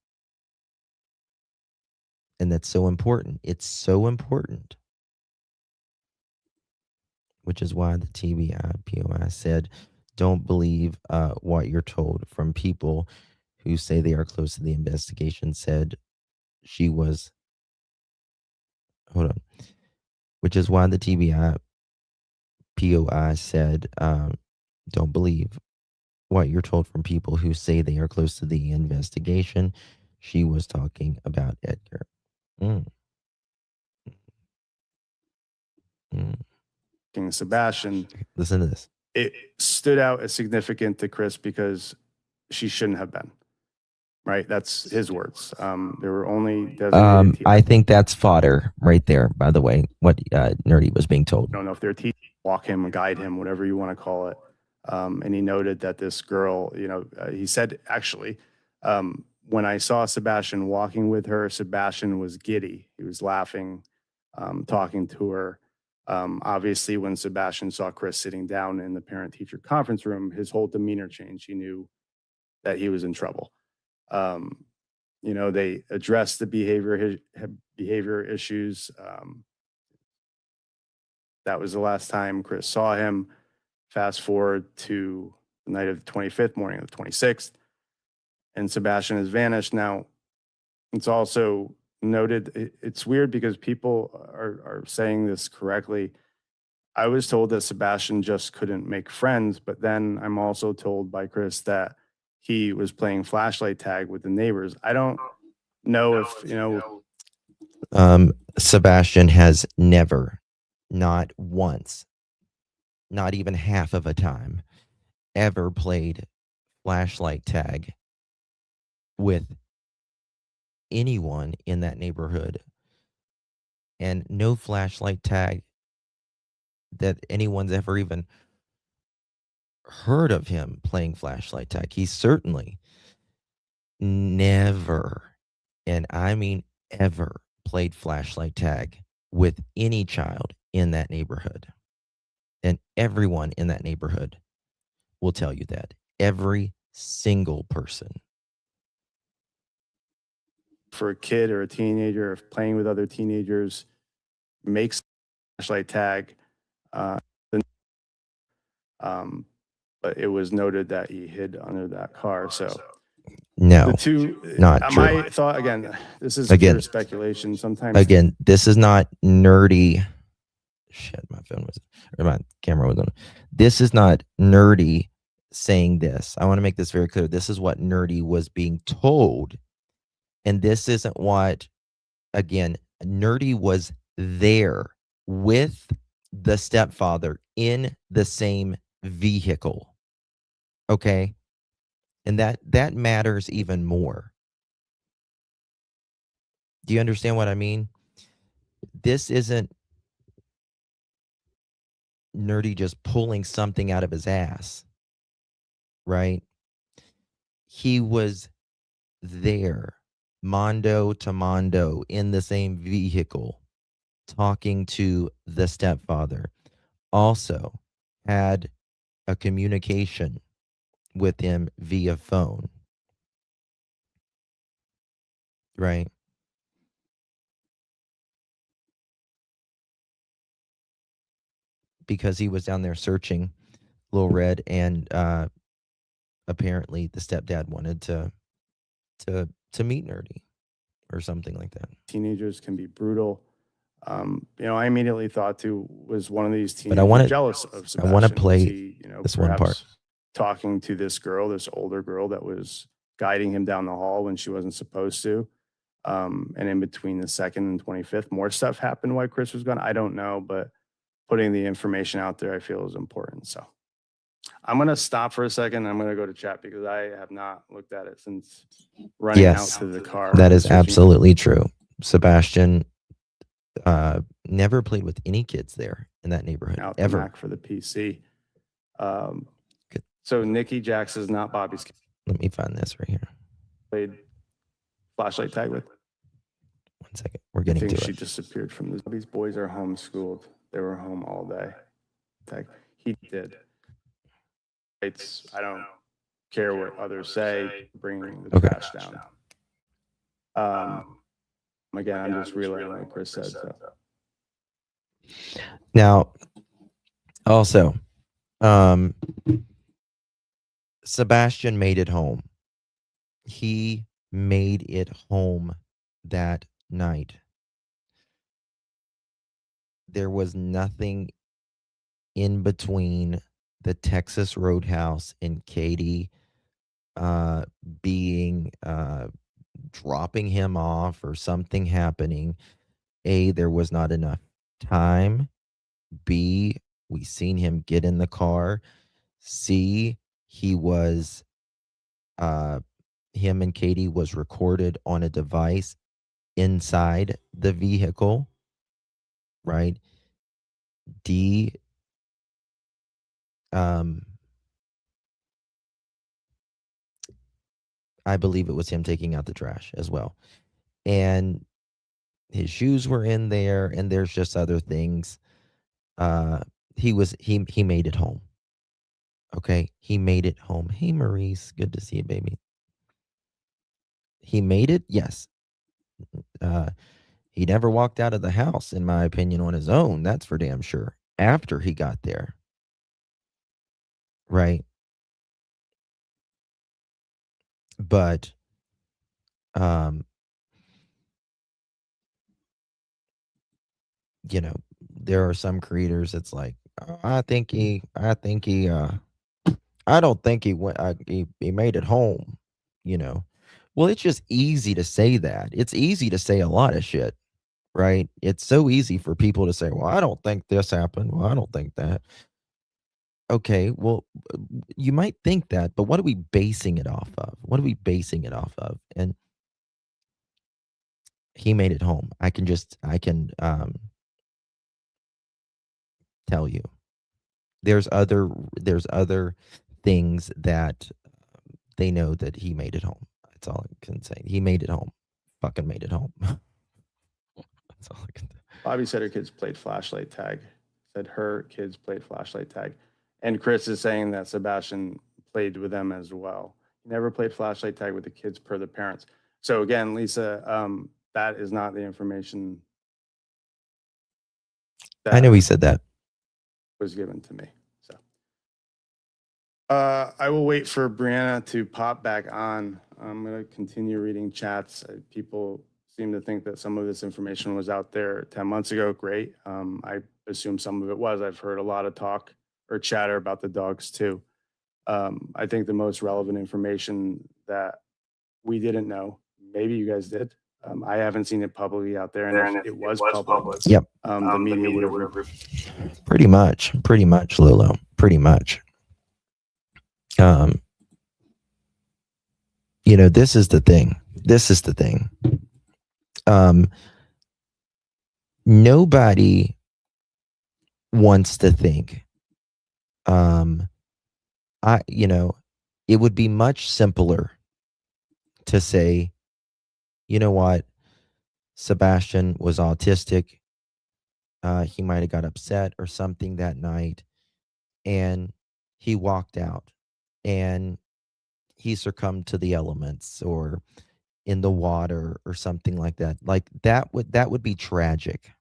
And that's so important. It's so important. Which is why the TBI POI said, don't believe what you're told from people who say they are close to the investigation. Said she was, hold on, which is why the TBI POI said, don't believe what you're told from people who say they are close to the investigation. She was talking about Edgar. King Sebastian, Listen to this. it stood out as significant to Chris because she shouldn't have been. Right, that's his words. There were only designated I think that's fodder right there. By the way, what Nerdy was being told. I don't know if they're teaching, walk him, guide him, whatever you want to call it. And he noted that this girl, he said actually, when I saw Sebastian walking with her, Sebastian was giddy. He was laughing, talking to her. Obviously, when Sebastian saw Chris sitting down in the parent-teacher conference room, his whole demeanor changed. He knew that he was in trouble. They addressed the behavior issues. That was the last time Chris saw him. Fast forward to the night of the 25th, morning of the 26th, and Sebastian has vanished. Now, it's also noted, it's weird because people are saying this correctly. I was told that Sebastian just couldn't make friends, but then I'm also told by Chris that he was playing flashlight tag with the neighbors. I don't know if, Sebastian has never, not once, not even half of a time, ever played flashlight tag with anyone in that neighborhood. And no flashlight tag that anyone's ever even heard of him playing flashlight tag. He certainly never, and I mean ever, played flashlight tag with any child in that neighborhood. And everyone in that neighborhood will tell you that. Every single person. For a kid or a teenager, if playing with other teenagers makes flashlight tag, but it was noted that he hid under that car. So no, the two, not true. My thought, again, this is pure speculation. Sometimes, again, this is not nerdy. Shit, my phone was, or my camera was on. This is not Nerdy saying this. I want to make this very clear. This is what Nerdy was being told. And this isn't what, again, Nerdy was there with the stepfather in the same vehicle. Okay? And that matters even more. Do you understand what I mean? This isn't Nerdy just pulling something out of his ass, right? He was there, mondo to mondo, in the same vehicle, talking to the stepfather. Also had a communication with him via phone, right? Because he was down there searching Lil Red, and apparently the stepdad wanted to meet Nerdy or something like that. Teenagers can be brutal. I immediately thought to was one of these teenagers But I want jealous of Sebastian. I want to Was play he, this one part. perhaps talking to this girl, this older girl that was guiding him down the hall when she wasn't supposed to. And in between the 2nd and 25th, more stuff happened while Chris was gone. I don't know, but putting the information out there, I feel is important. So I'm going to stop for a second. I'm going to go to chat because I have not looked at it since running out to the car. That is absolutely true. Sebastian never played with any kids there in that neighborhood out ever. Mac for the PC. So Nikki Jax is not Bobby's kid. Let me find this right here. Played flashlight tag with. 1 second. We're getting to She it. disappeared from this. These boys are homeschooled. They were home all day. Tag. He did. I don't care what others say. Bringing the trash down. Again, I'm just relaying what Chris said. So. Now, also, Sebastian made it home. He made it home that night. There was nothing in between the Texas Roadhouse and Katie being dropping him off or something happening. A, there was not enough time. B, we seen him get in the car. C, he was him and Katie was recorded on a device inside the vehicle, right? D, I believe it was him taking out the trash as well. And his shoes were in there, and there's just other things. He made it home. Okay, he made it home. Hey, Maurice, good to see you, baby. He made it, yes. He never walked out of the house, in my opinion, on his own. That's for damn sure. After he got there, right? But, there are some creators. It's like, I don't think he went. He made it home. Well, it's just easy to say that. It's easy to say a lot of shit, right? It's so easy for people to say, well, I don't think this happened. Well, I don't think that. Okay, well, you might think that, but what are we basing it off of? What are we basing it off of? And he made it home. I can tell you. There's other things that they know that he made it home. That's all I can say. He made it home. Fucking made it home. That's all I can say. Bobby said her kids played flashlight tag. Said her kids played flashlight tag. And Chris is saying that Sebastian played with them as well. He never played flashlight tag with the kids per the parents. So again, Lisa, that is not the information that I know he said that. was given to me. So I will wait for Brianna to pop back on. I'm going to continue reading chats. People seem to think that some of this information was out there 10 months ago. Great. I assume some of it was. I've heard a lot of talk or chatter about the dogs too. I think the most relevant information that we didn't know, maybe you guys did. I haven't seen it publicly out there, and if it was public, yep. The media would have. Pretty much, Lolo. Pretty much. This is the thing. Nobody wants to think. It would be much simpler to say, you know what, Sebastian was autistic. He might have got upset or something that night, and he walked out and he succumbed to the elements or in the water or something like that. Like that would be tragic,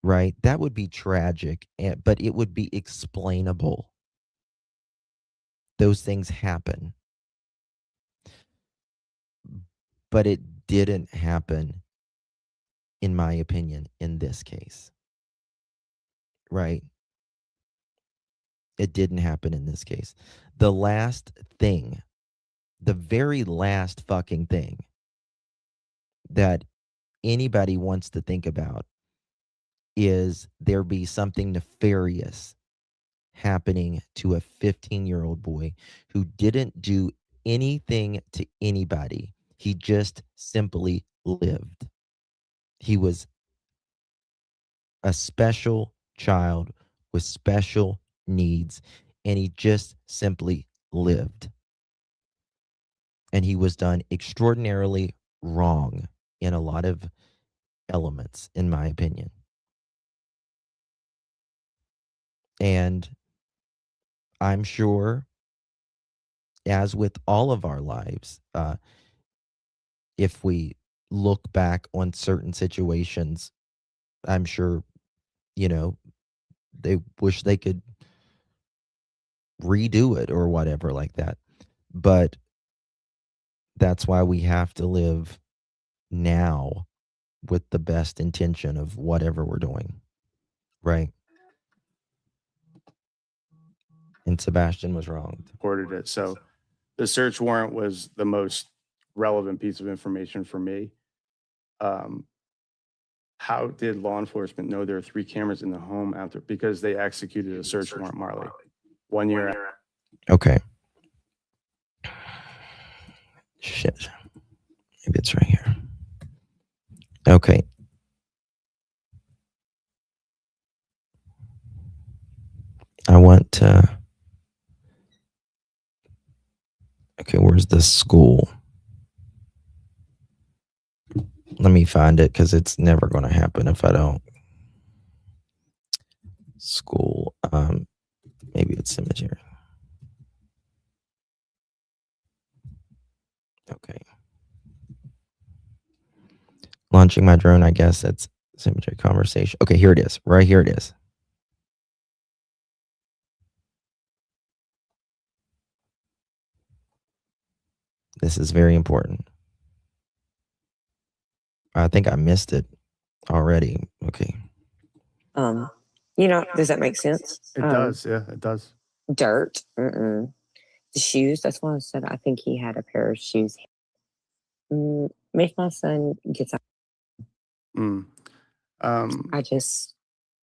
right? That would be tragic, but it would be explainable. Those things happen. But it didn't happen, in my opinion, in this case. Right? It didn't happen in this case. The last thing, the very last fucking thing that anybody wants to think about is there be something nefarious happening to a 15-year-old boy who didn't do anything to anybody. He just simply lived. He was a special child with special needs, and he just simply lived. And he was done extraordinarily wrong in a lot of elements, in my opinion. And I'm sure, as with all of our lives, if we look back on certain situations, I'm sure, they wish they could redo it or whatever like that. But that's why we have to live now with the best intention of whatever we're doing. Right? And Sebastian was wrong. Reported it. So the search warrant was the most relevant piece of information for me. How did law enforcement know there are 3 cameras in the home after? Because they executed a search warrant, Marley. 1 year. Okay. Shit. Maybe it's right here. Okay. I want to. Okay, where's the school? Let me find it because it's never going to happen if I don't. School. Maybe it's cemetery. Okay. Launching my drone, I guess that's cemetery conversation. Okay, here it is. Right here it is. This is very important. I think I missed it already. Okay. Does that make sense? It does. Yeah, it does. Dirt. The shoes. That's why I said I think he had a pair of shoes. If my son gets out, I just.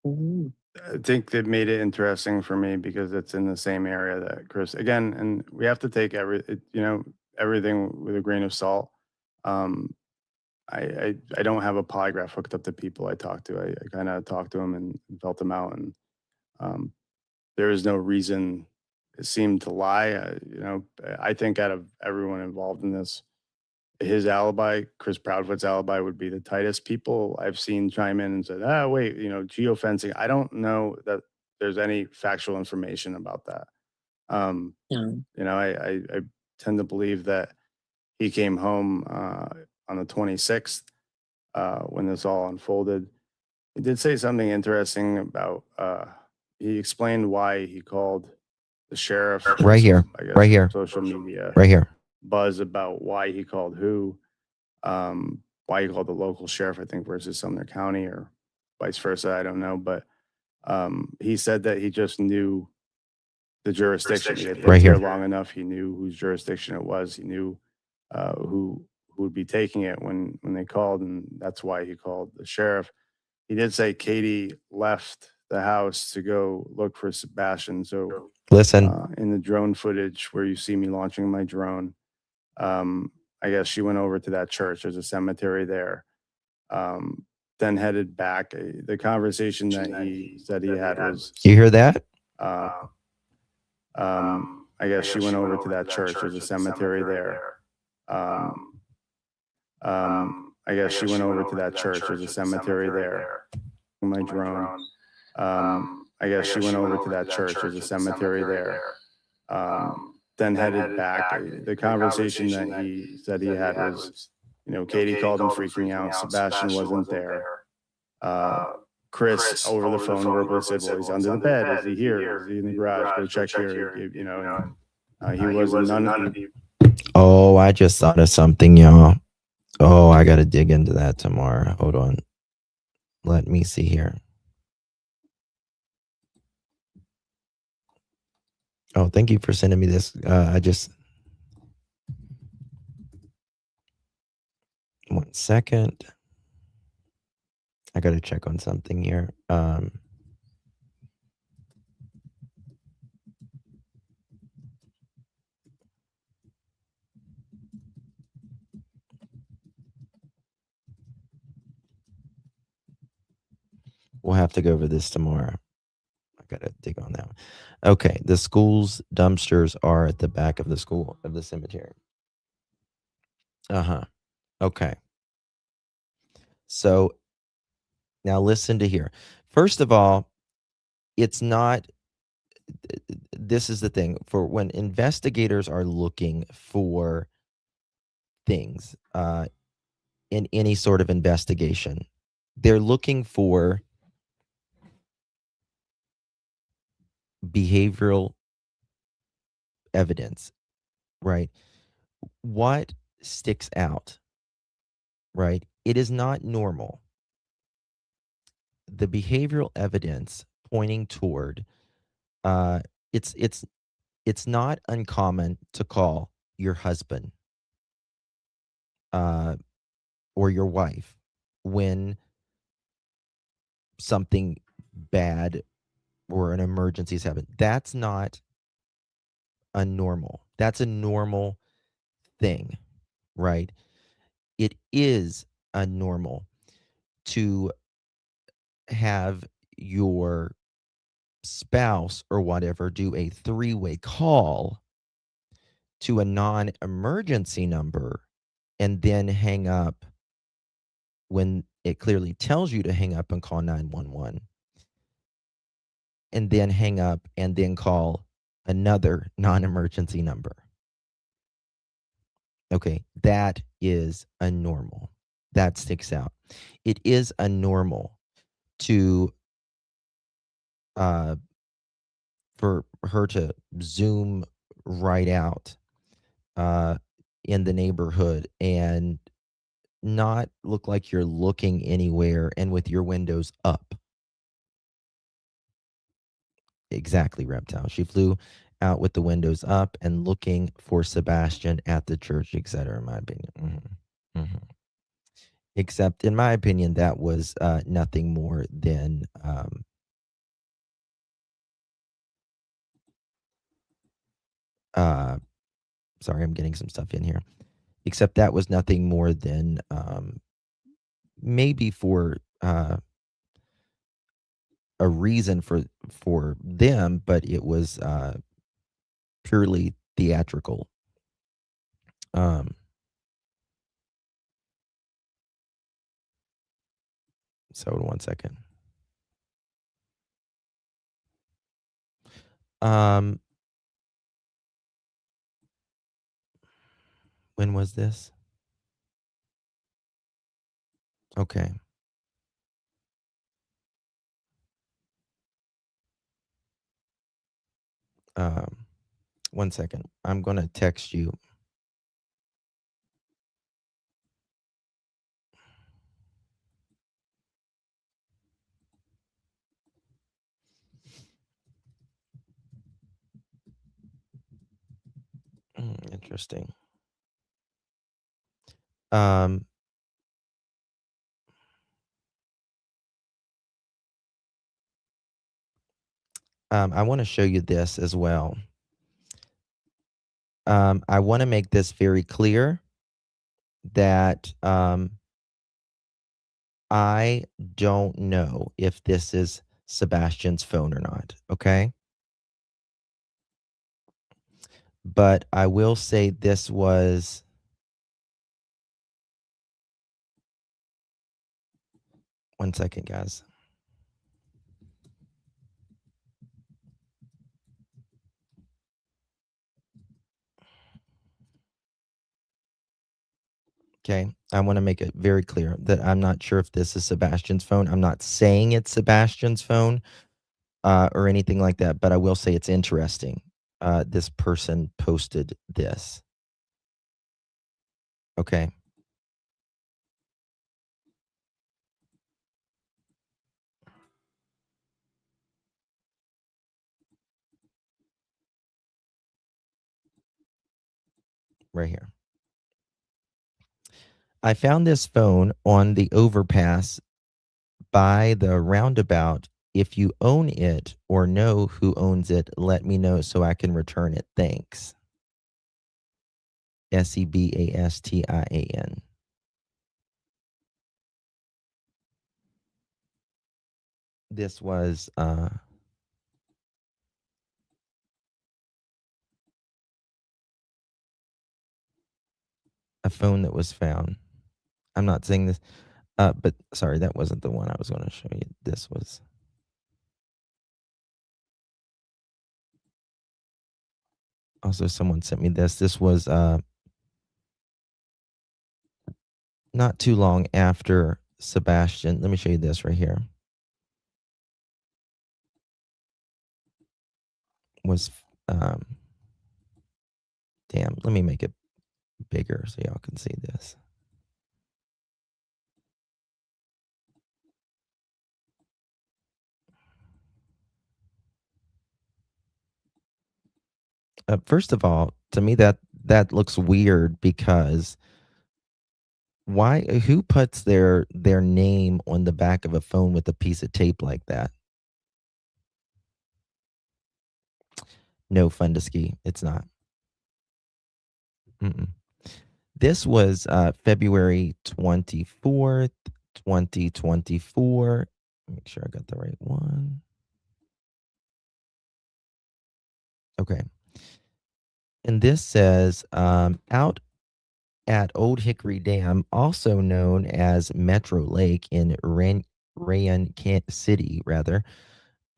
I think that made it interesting for me because it's in the same area that Chris, again, and we have to take everything with a grain of salt. I don't have a polygraph hooked up to people I talk to. I kind of talked to them and felt them out, and there is no reason it seemed to lie. I think out of everyone involved in this, his alibi, Chris Proudfoot's alibi, would be the tightest. People I've seen chime in and said, wait, geofencing. I don't know that there's any factual information about that. I tend to believe that he came home on the 26th when this all unfolded. He did say something interesting about, he explained why he called the sheriff. Right here. I guess, right here. Social media. Right here. Buzz about why he called who, why he called the local sheriff, I think, versus Sumner County or vice versa. I don't know. But he said that he just knew the jurisdiction. He had lived Right here. here long enough. He knew whose jurisdiction it was. He knew who would be taking it when they called, and that's why he called the sheriff. He did say Katie left the house to go look for Sebastian. So listen, in the drone footage where you see me launching my drone, I guess she went over to that church. There's a cemetery there. Then headed back. The conversation that he said he had was. You hear that? I guess she went over to that church. There's a cemetery there. I guess she went over to that church. There's a cemetery there. My drone. I guess she went over to that church. There's a cemetery there. Then headed back. The conversation that he said he had was, Katie called him freaking out. Sebastian wasn't there. Chris over the phone verbally said, well, he's under the bed. Is he here? Is he in the garage? Go check here. He wasn't none of the. Oh, I just thought of something, y'all. Oh, I got to dig into that tomorrow. Hold on. Let me see here. Oh, thank you for sending me this. One second. I got to check on something here. We'll have to go over this tomorrow. I got to dig on that one. Okay. The school's dumpsters are at the back of the cemetery. Uh-huh. Okay. So now listen to here. First of all, it's not, this is the thing, for when investigators are looking for things in any sort of investigation, they're looking for behavioral evidence, right? What sticks out, right? It is not normal. The behavioral evidence pointing toward it's not uncommon to call your husband or your wife when something bad or an emergency has happened. That's not unnormal. That's a normal thing, right? It is unnormal to have your spouse or whatever do a three-way call to a non-emergency number and then hang up when it clearly tells you to hang up and call 911, and then hang up and then call another non-emergency number. Okay, that is a normal. That sticks out. It is a normal to for her to zoom right out in the neighborhood and not look like you're looking anywhere and with your windows up. Exactly, Reptile. She flew out with the windows up and looking for Sebastian at the church, etc., in my opinion. Except, in my opinion, that was nothing more than sorry, I'm getting some stuff in here. Except that was nothing more than maybe for a reason for them, but it was purely theatrical. So 1 second. When was this? Okay. 1 second. I'm going to text you. Interesting. I want to show you this as well. I want to make this very clear that I don't know if this is Sebastian's phone or not, okay? But I will say this was 1 second, guys. Okay. I want to make it very clear that I'm not sure if this is Sebastian's phone. I'm not saying it's Sebastian's phone or anything like that, but I will say it's interesting. This person posted this. Okay. Right here. I found this phone on the overpass by the roundabout. If you own it or know who owns it, let me know so I can return it. Thanks. Sebastian. This was a phone that was found. I'm not saying this, but sorry, that wasn't the one I was going to show you. This was. Also, someone sent me this. This was not too long after Sebastian. Let me show you this right here. Was damn. Let me make it bigger so y'all can see this. First of all, to me that looks weird because why? Who puts their name on the back of a phone with a piece of tape like that? No, Fundaski, it's not. Mm-mm. This was February 24th, 2024. Make sure I got the right one. Okay. And this says out at Old Hickory Dam, also known as Metro Lake in Rayan City, rather.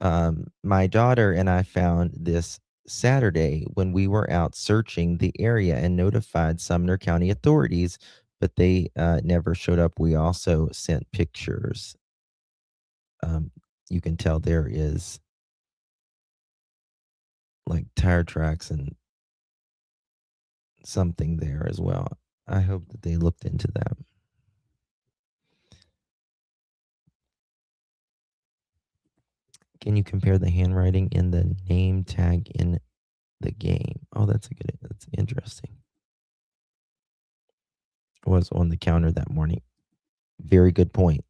My daughter and I found this Saturday when we were out searching the area and notified Sumner County authorities, but they never showed up. We also sent pictures. You can tell there is like tire tracks and something there as well. I hope that they looked into that. Can you compare the handwriting in the name tag in the game? Oh, that's interesting. Was on the counter that morning. Very good point.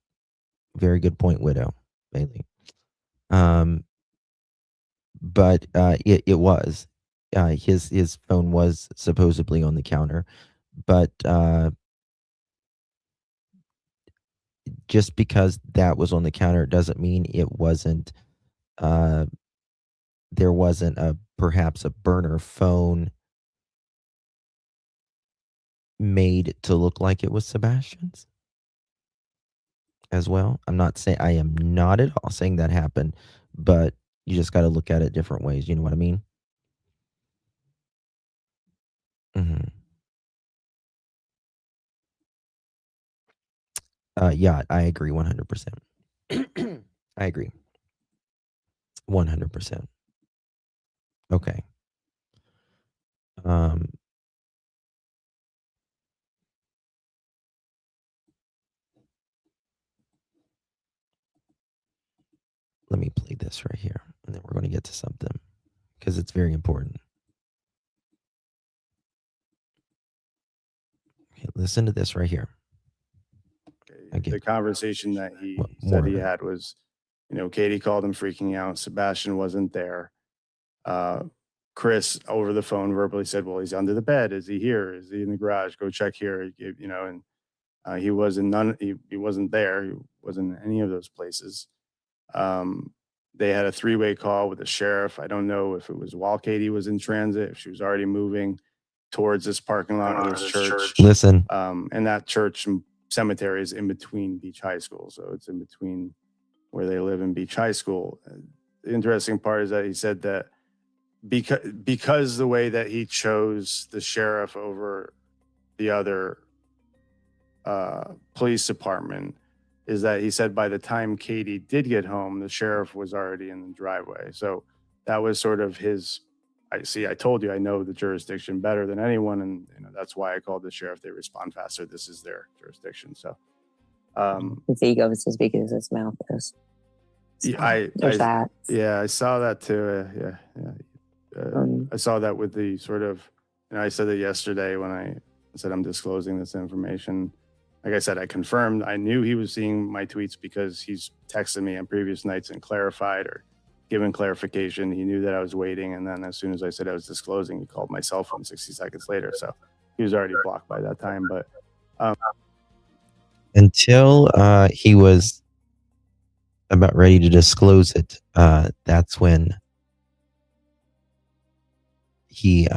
Very good point, Widow Bailey. But it was his phone was supposedly on the counter, but just because that was on the counter doesn't mean it wasn't. There wasn't perhaps a burner phone made to look like it was Sebastian's as well. I am not at all saying that happened, but you just got to look at it different ways. You know what I mean? Mm-hmm. Yeah, I agree 100%. I agree 100%. Okay. Let me play this right here, and then we're going to get to something because it's very important. Okay, listen to this right here. Okay. The conversation that he said he had was, Katie called him freaking out. Sebastian wasn't there. Chris over the phone verbally said, well, he's under the bed. Is he here? Is he in the garage? Go check here. And he wasn't he wasn't there. He wasn't in any of those places. They had a three-way call with the sheriff. I don't know if it was while Katie was in transit, if she was already moving towards this parking lot of this church. Listen. And that church and cemetery is in between Beach High School. So it's in between where they live in Beach High School. The interesting part is that he said that because the way that he chose the sheriff over the other police department is that he said by the time Katie did get home, the sheriff was already in the driveway. So that was sort of his. I told you I know the jurisdiction better than anyone, and that's why I called the sheriff. They respond faster. This is their jurisdiction. So his ego is as big as his mouth is. So there's that. Yeah, I saw that too. I saw that with the sort of, I said it yesterday when I said I'm disclosing this information. Like I said, I confirmed. I knew he was seeing my tweets because he's texted me on previous nights and clarified or given clarification. He knew that I was waiting. And then as soon as I said I was disclosing, he called my cell phone 60 seconds later. So he was already blocked by that time. But until he was about ready to disclose it, that's when he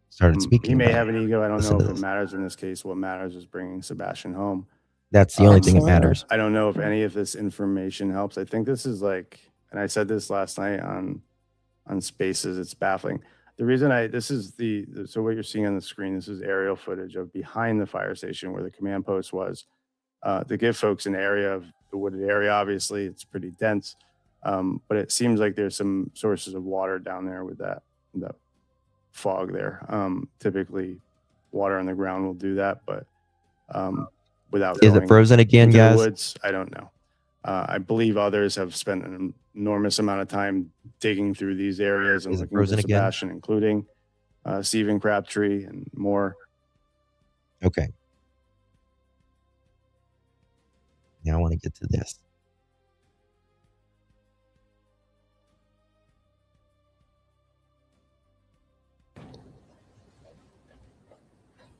started speaking. He may have an ego. I don't know if it matters in this case. What matters is bringing Sebastian home. That's the only thing that matters. I don't know if any of this information helps. I think this is like, and I said this last night on Spaces, it's baffling. The reason so what you're seeing on the screen, this is aerial footage of behind the fire station where the command post was, to give folks an area of the wooded area. Obviously, it's pretty dense, but it seems like there's some sources of water down there with that fog there. Typically, water on the ground will do that, but without is it frozen again, guys? Woods, I don't know. I believe others have spent an enormous amount of time digging through these areas and looking for Sebastian, including Stephen Crabtree and more. Okay. Now I want to get to this.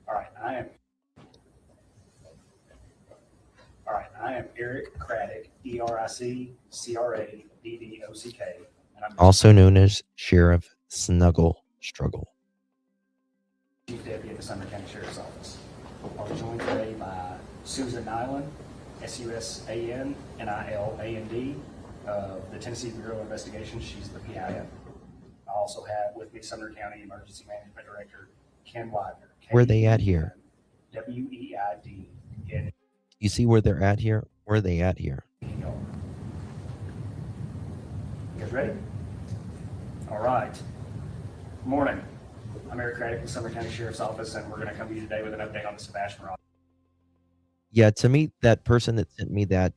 All right, I am Eric Craddock, ERICCRADDOCK. And I'm also known as Sheriff Snuggle Struggle. Chief Deputy at the Sumner County Sheriff's Office. I was joined today by Susan Nyland, SUSAN, NILAND, of the Tennessee Bureau of Investigation. She's the PIM. I also have with me Sumner County Emergency Management Director Ken Widener. Where are they at here? WEID. You see where they're at here? Where are they at here? You guys ready? All right. Good morning. I'm Eric Craddock with Sumner County Sheriff's Office, and we're going to come to you today with an update on the Sebastian Rogers. Yeah, to me, that person that sent me that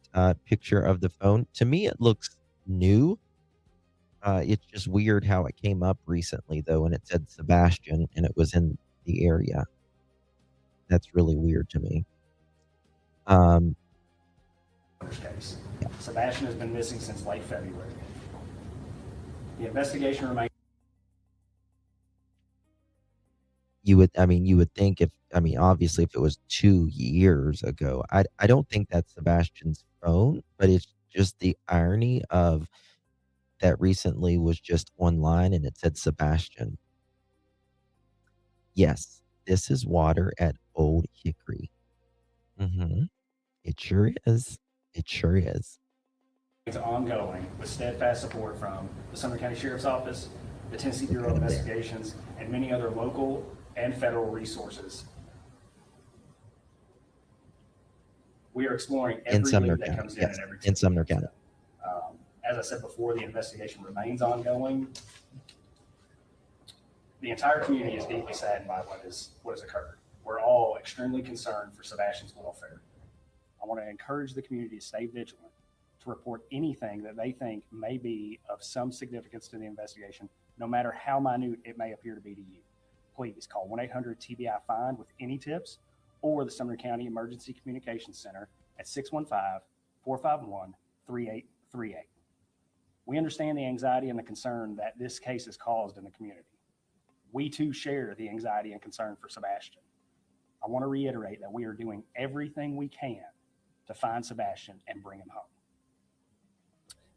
picture of the phone, to me, it looks new. It's just weird how it came up recently, though, and it said Sebastian, and it was in the area. That's really weird to me. Case. Sebastian has been missing since late February. The investigation remains. You would think obviously if it was 2 years ago, I don't think that's Sebastian's phone, but it's just the irony of that recently was just online and it said Sebastian. Yes, this is water at Old Hickory. It sure is. It sure is. It's ongoing with steadfast support from the Sumner County Sheriff's Office, the Tennessee Bureau of Investigations, and many other local and federal resources. We are exploring every lead that comes in at every in Sumner County. As I said before, the investigation remains ongoing. The entire community is deeply saddened by what has occurred. We're all extremely concerned for Sebastian's welfare. I want to encourage the community to stay vigilant, to report anything that they think may be of some significance to the investigation, no matter how minute it may appear to be to you. Please call 1-800-TBI-FIND with any tips, or the Sumner County Emergency Communications Center at 615-451-3838. We understand the anxiety and the concern that this case has caused in the community. We too share the anxiety and concern for Sebastian. I want to reiterate that we are doing everything we can to find Sebastian and bring him home.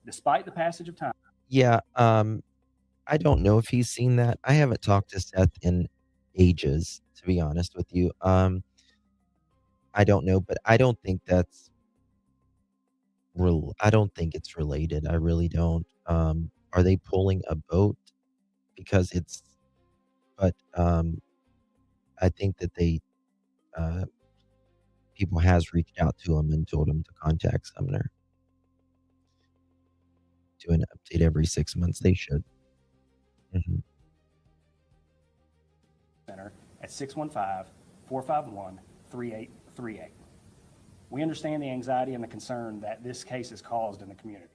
Despite the passage of time. Yeah, I don't know if he's seen that. I haven't talked to Seth in ages, to be honest with you. I don't know, but I don't think that's I don't think it's related. I really don't. Are they pulling a boat? Because I think that they people has reached out to him and told him to contact Sumner. Do an update every 6 months. They should. Mhm. Center at 615-451-3838. We understand the anxiety and the concern that this case has caused in the community.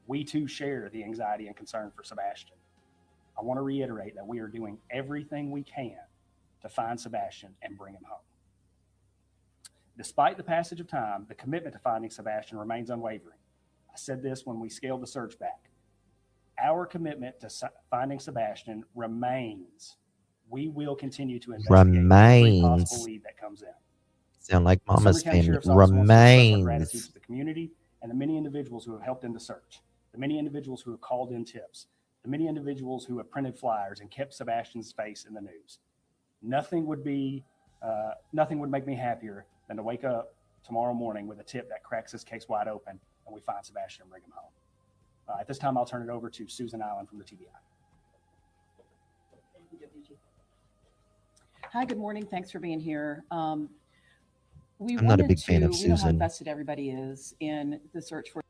We too share the anxiety and concern for Sebastian. I want to reiterate that we are doing everything we can to find Sebastian and bring him home. Despite the passage of time, the commitment to finding Sebastian remains unwavering. I said this when we scaled the search back. Our commitment to finding Sebastian remains. We will continue to investigate every possible lead that comes in. Sound like Mama's Sumner County family. Sheriff's Office wants to express our gratitude Remains. to the community and the many individuals who have helped in the search, the many individuals who have called in tips, the many individuals who have printed flyers and kept Sebastian's face in the news. Nothing would make me happier than to wake up tomorrow morning with a tip that cracks this case wide open and we find Sebastian and bring him home. At this time, I'll turn it over to Susan Allen from the TBI. Hi, good morning. Thanks for being here. I'm not a big fan of We know how Susan. invested everybody is in the search for.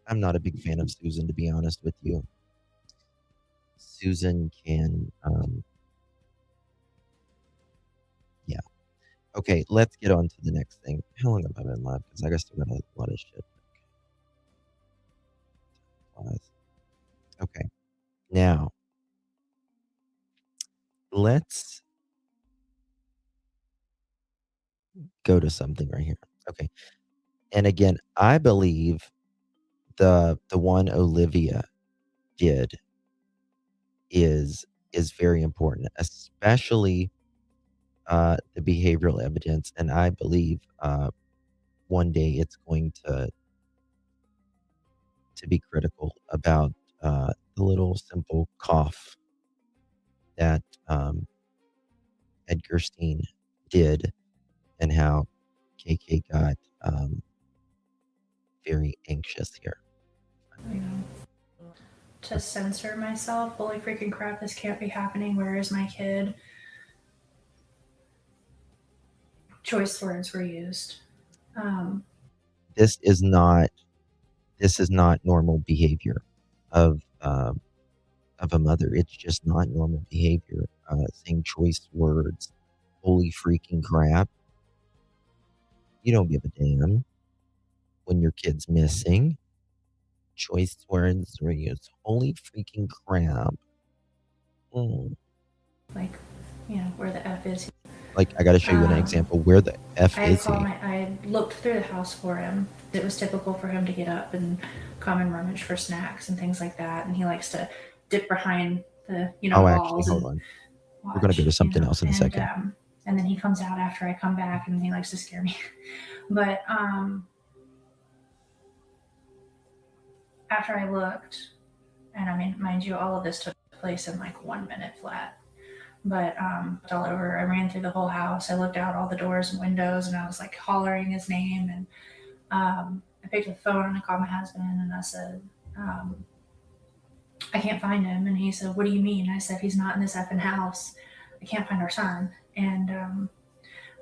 I'm not a big fan of Susan, to be honest with you. Susan can, yeah. Okay, let's get on to the next thing. How long have I been live? Because I guess I got a lot of shit. Okay, now let's go to something right here. Okay, and again, I believe the one Olivia did is very important, especially the behavioral evidence, and I believe one day it's going to be critical about the little simple cough that Edgar Steen did and how KK got very anxious here. You know, to censor myself. Holy freaking crap, this can't be happening. Where is my kid? Choice words were used. This is not normal behavior of a mother. It's just not normal behavior. Saying choice words, holy freaking crap. You don't give a damn when your kid's missing. Choice words were used. Holy freaking crap. Like, you know, where the F is. Like, I got to show you an example. Where the F is he? I looked through the house for him. It was typical for him to get up and come and rummage for snacks and things like that. And he likes to dip behind the, walls. Hold on. We're going to go to something else in a second. And then he comes out after I come back and he likes to scare me. But after I looked, and I mean, mind you, all of this took place in like 1 minute flat. But all over, I ran through the whole house. I looked out all the doors and windows, and I was like hollering his name. And I picked up the phone and I called my husband, and I said, I can't find him. And he said, what do you mean? I said, he's not in this effing house. I can't find our son. And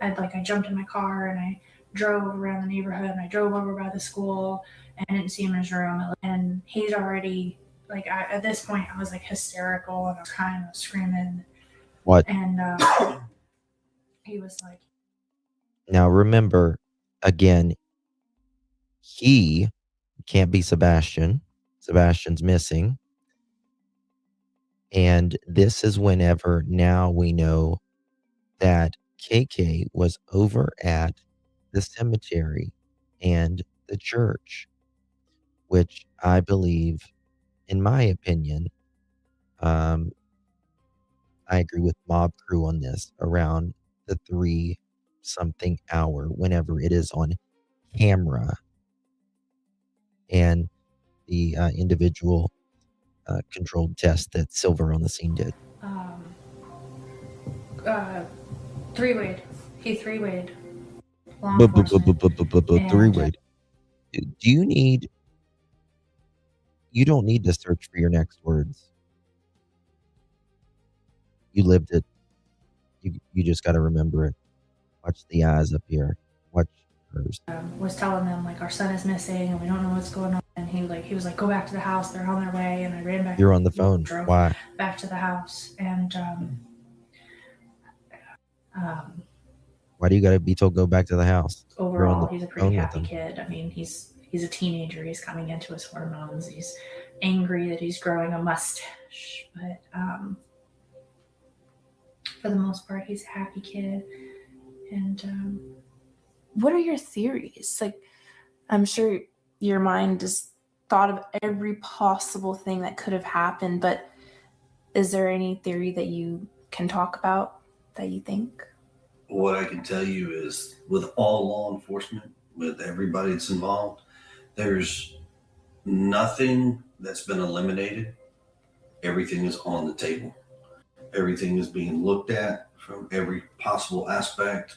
I jumped in my car and I drove around the neighborhood, and I drove over by the school, and I didn't see him in his room. And he's already at this point, I was like hysterical, and I was crying, I was screaming. What? And he was like, now remember, again, he can't be Sebastian. Sebastian's missing. And this is whenever now we know that KK was over at the cemetery and the church, which I believe, in my opinion, I agree with Mob Crew on this, around the 3-something hour, whenever it is on camera, and the individual controlled test that Silver on the Scene did. Three-wayed. He three-wayed. Three-wayed. You don't need to search for your next words. You lived it. You just got to remember it. Watch the eyes up here. Watch hers. Was telling them like our son is missing and we don't know what's going on. And he was like, go back to the house. They're on their way. And I ran back. You're on the phone. Drove Why? back to the house. And Why do you got to be told go back to the house? overall, he's a pretty phone with happy him. kid. I mean, he's a teenager. He's coming into his hormones. He's angry that he's growing a mustache, but for the most part, he's a happy kid. And what are your theories? Like, I'm sure your mind has thought of every possible thing that could have happened, but is there any theory that you can talk about that you think? What I can tell you is with all law enforcement, with everybody that's involved, there's nothing that's been eliminated. Everything is on the table. Everything is being looked at from every possible aspect.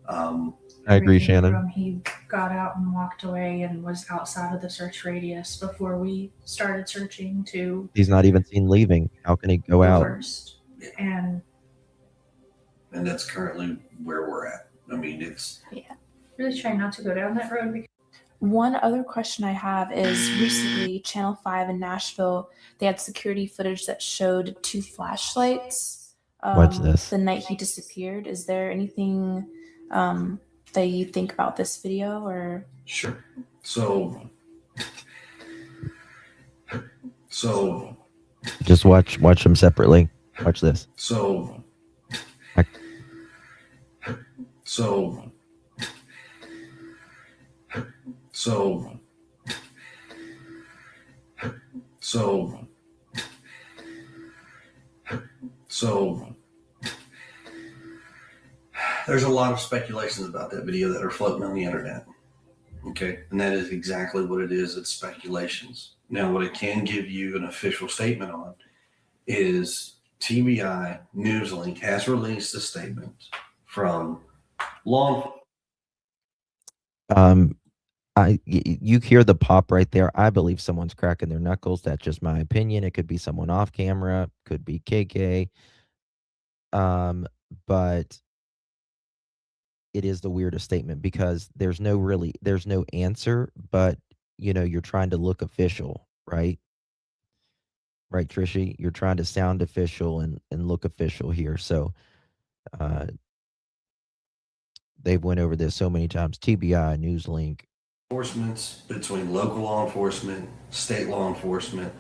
I agree, everything Shannon. from he got out and walked away and was outside of the search radius before we started searching to He's not even seen leaving. How can he go the out? first. And that's currently where we're at. I mean, it's really trying not to go down that road because One other question I have is recently Channel 5 in Nashville, they had security footage that showed 2 flashlights Watch this. the night he disappeared. Is there anything that you think about this video or? sure. So Just watch them separately. Watch this. So there's a lot of speculations about that video that are floating on the internet. Okay. And that is exactly what it is. It's speculations. Now, what I can give you an official statement on is TBI Newslink has released a statement from law. You hear the pop right there. I believe someone's cracking their knuckles. That's just my opinion. It could be someone off camera, could be KK. But it is the weirdest statement because there's no answer, but you're trying to look official, right? Right, Trishy? You're trying to sound official and look official here. So they've went over this so many times. TBI, Newslink. Enforcements between local law enforcement, state law enforcement,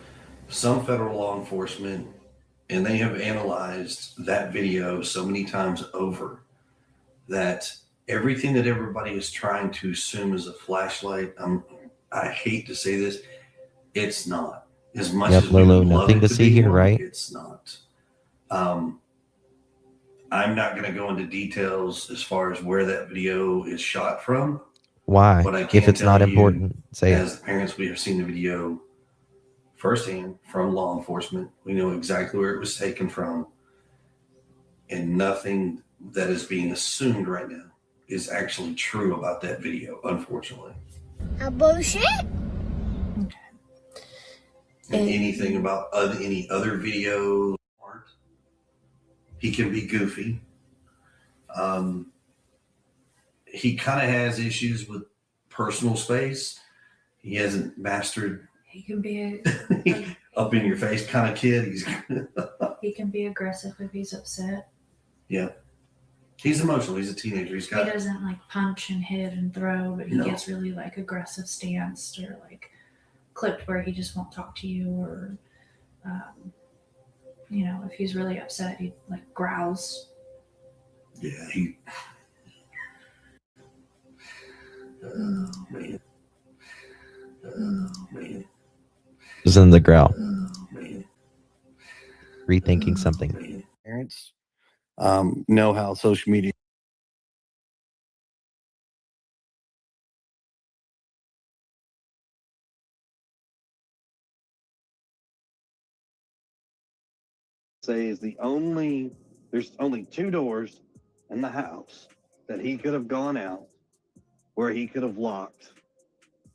some federal law enforcement, and they have analyzed that video so many times over that everything that everybody is trying to assume is a flashlight, I hate to say this, it's not. As much as we Lolo, would love nothing it to see be here, one, right? It's not. I'm not going to go into details as far as where that video is shot from. Why? But I If can it's not tell you, important, say as it. parents, we have seen the video firsthand from law enforcement. We know exactly where it was taken from, and nothing that is being assumed right now is actually true about that video, unfortunately. Bullshit. And anything about any other videos aren't. He can be goofy. He kind of has issues with personal space. He hasn't mastered he can be up in your face kind of kid. he can be aggressive if he's upset. Yeah. He's emotional. He's a teenager. He doesn't like punch and hit and throw, but he No. gets really like aggressive stanced or like clipped where he just won't talk to you or if he's really upset he like growls. Yeah, he. Oh man. Just in the growl. Man. Rethinking something. Parents know how social media say is there's only 2 doors in the house that he could have gone out where he could have locked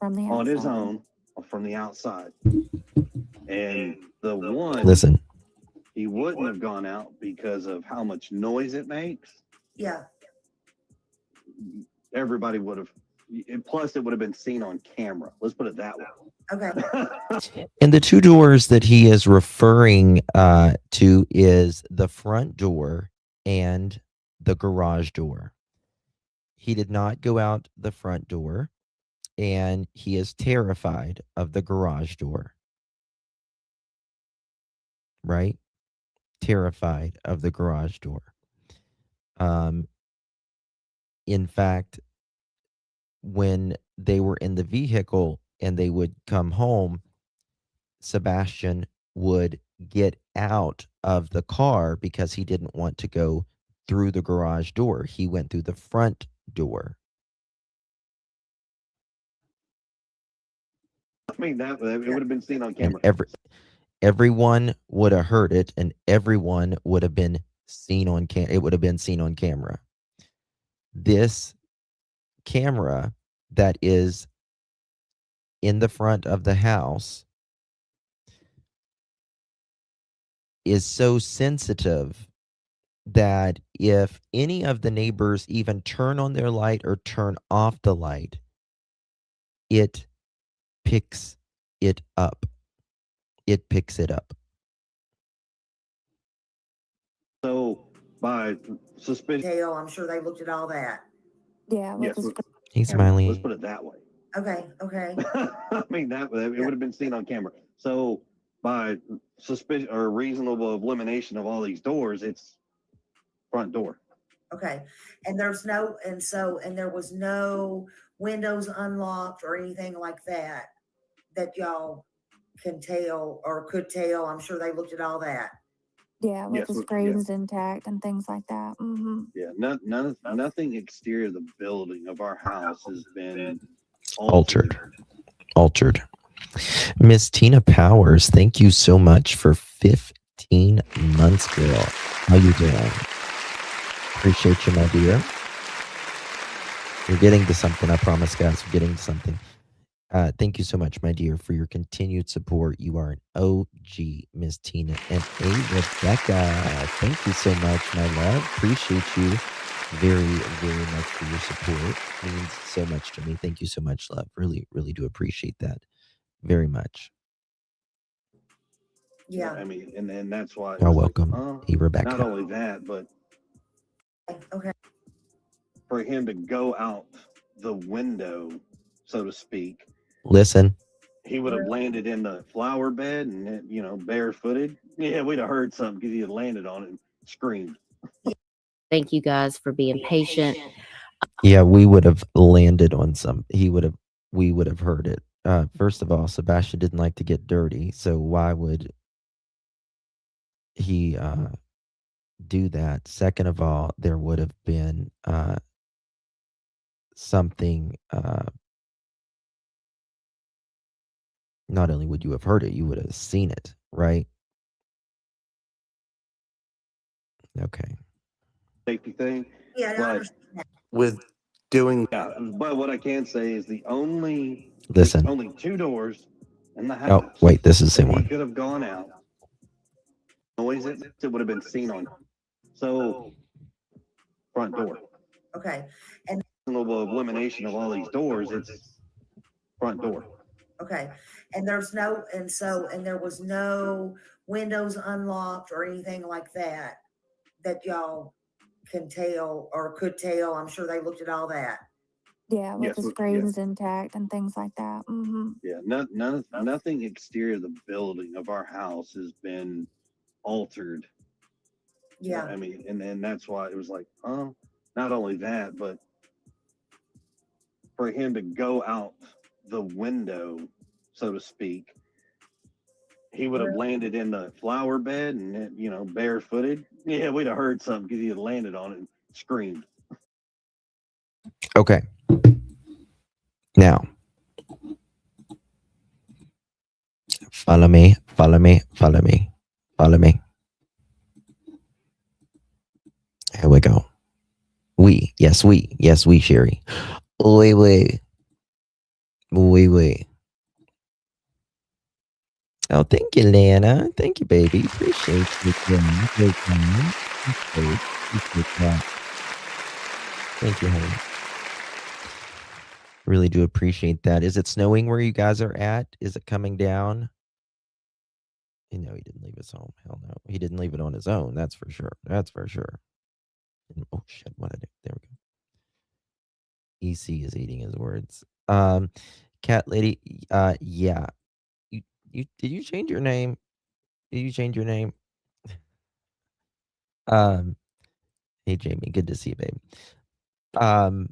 on his own or from the outside. And the one Listen. he wouldn't have gone out because of how much noise it makes. Yeah. everybody would have, plus it would have been seen on camera. Let's put it that way. Okay. And the two doors that he is referring to is the front door and the garage door. He did not go out the front door, and he is terrified of the garage door. Right? Terrified of the garage door. In fact, when they were in the vehicle and they would come home, Sebastian would get out of the car because he didn't want to go through the garage door. He went through the front door. I mean, that it would have been seen on camera. And everyone would have heard it, and everyone would have been seen on it would have been seen on camera. This camera that is in the front of the house is so sensitive that if any of the neighbors even turn on their light or turn off the light, it picks it up. It picks it up. So by suspicion, I'm sure they looked at all that. Yeah. yes, He's smiling. let's put it that way. Okay. Okay. I mean, that it would have been seen on camera. So by suspicion or reasonable elimination of all these doors, it's front door. Okay. And there was no windows unlocked or anything like that y'all can tell or could tell. I'm sure they looked at all that. Yeah, with Yes, the yeah. screens intact and things like that. Yeah, nothing exterior of the building of our house has been Altered. Miss Tina Powers, thank you so much for 15 months, girl. How you doing? Appreciate you, my dear. We're getting to something, I promise, guys. We're getting to something. Thank you so much, my dear, for your continued support. You are an OG, Miss Tina. And A. Rebecca, thank you so much, my love. Appreciate you very, very much for your support. It means so much to me. Thank you so much, love. Really, really do appreciate that very much. Yeah. I mean, and that's why. You're welcome, A. Rebecca. Not only that, but Okay. for him to go out the window, so to speak, Listen. he would have landed in the flower bed and, barefooted. Yeah, we'd have heard something because he had landed on it and screamed. Thank you guys for being patient. Yeah, we would have landed on some. We would have heard it. First of all, Sebastian didn't like to get dirty, so why would he do that? Second of all, there would have been something. Not only would you have heard it, you would have seen it, right? Okay. Safety thing. Yeah. I But understand that. With doing but what I can say is Listen. there's only two doors in the house. Oh, wait, this is the same He one. could have gone out. Noise it would have been seen on. So front door. Okay. And Reasonable elimination of all these doors, it's front door. okay. And there was no windows unlocked or anything like that y'all can tell or could tell. I'm sure they looked at all that. Yeah, with Yes, the yeah. screens intact and things like that. Yeah, nothing exterior of the building of our house has been altered. Yeah. I mean, and that's why it was like, not only that, but for him to go out the window, so to speak, he would have landed in the flower bed and, barefooted. Yeah, we'd have heard something because he had landed on it and screamed. Okay. Now, follow me. Here we go. Yes, we, Sherry. We. Oh, thank you, Lana. Thank you, baby. Appreciate you. Appreciate that. Thank you, honey. Really do appreciate that. Is it snowing where you guys are at? Is it coming down? He didn't leave his home. Hell no. He didn't leave it on his own. That's for sure. That's for sure. Oh shit! What did I do? There we go. EC is eating his words. Cat lady. Yeah. You did you change your name? Did you change your name? Um. Hey Jamie, good to see you, babe.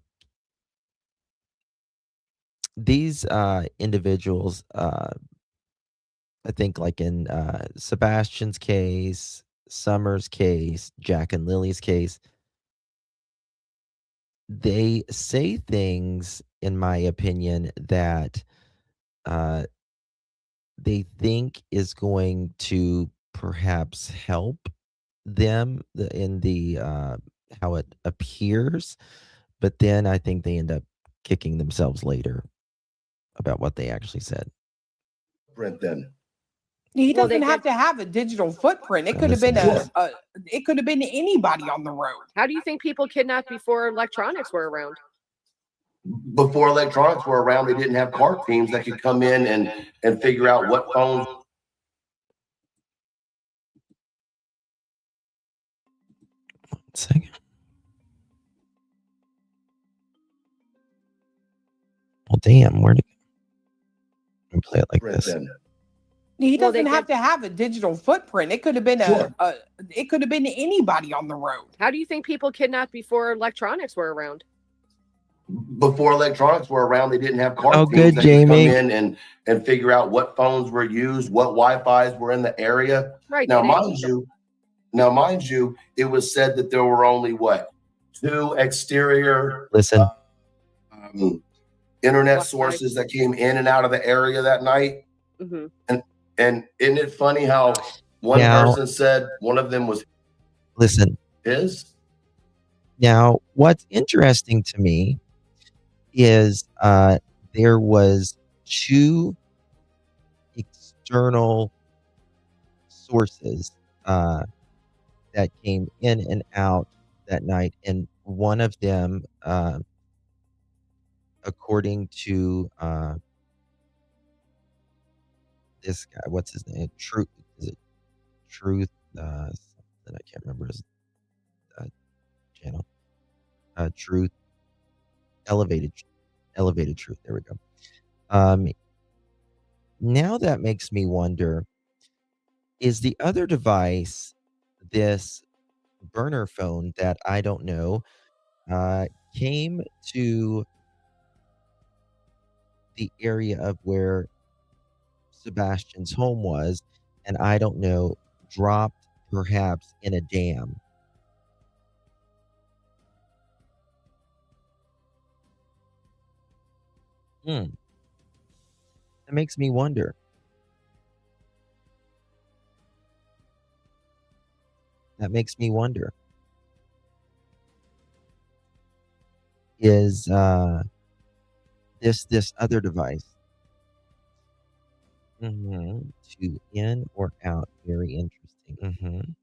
These individuals, I think, like in Sebastian's case, Summer's case, Jack and Lily's case, they say things, in my opinion, that they think is going to perhaps help them in the how it appears, but then I think they end up kicking themselves later about what they actually said. Brent, then He doesn't have to have a digital footprint. It could have been Sure. it could have been anybody on the road. How do you think people kidnapped before electronics were around? Before electronics were around, they didn't have car teams that could come in and figure out what phones. Second. Well, damn, where'd it go? Let me play it like Brent, this. then He doesn't have to have a digital footprint. It could have been Sure. it could have been anybody on the road. How do you think people kidnapped before electronics were around? Before electronics were around, they didn't have car Oh, teams good, that could come Jamie. in and figure out what phones were used, what Wi-Fi's were in the area. Right. Now, they didn't. mind you, it was said that there were only two exterior Listen, internet Wi-Fi. sources that came in and out of the area that night. Mhm. And isn't it funny how one Now- person said one of them was listen. his? Now, what's interesting to me is there was two external sources that came in and out that night, and one of them, according to this guy, what's his name? Truth? Is it Truth? Something I can't remember his channel. Truth, elevated truth. There we go. Now that makes me wonder: is the other device this burner phone that I don't know came to the area of where Sebastian's home was, and I don't know, dropped perhaps in a dam? That makes me wonder. That makes me wonder. Is this other device to in or out? Very interesting.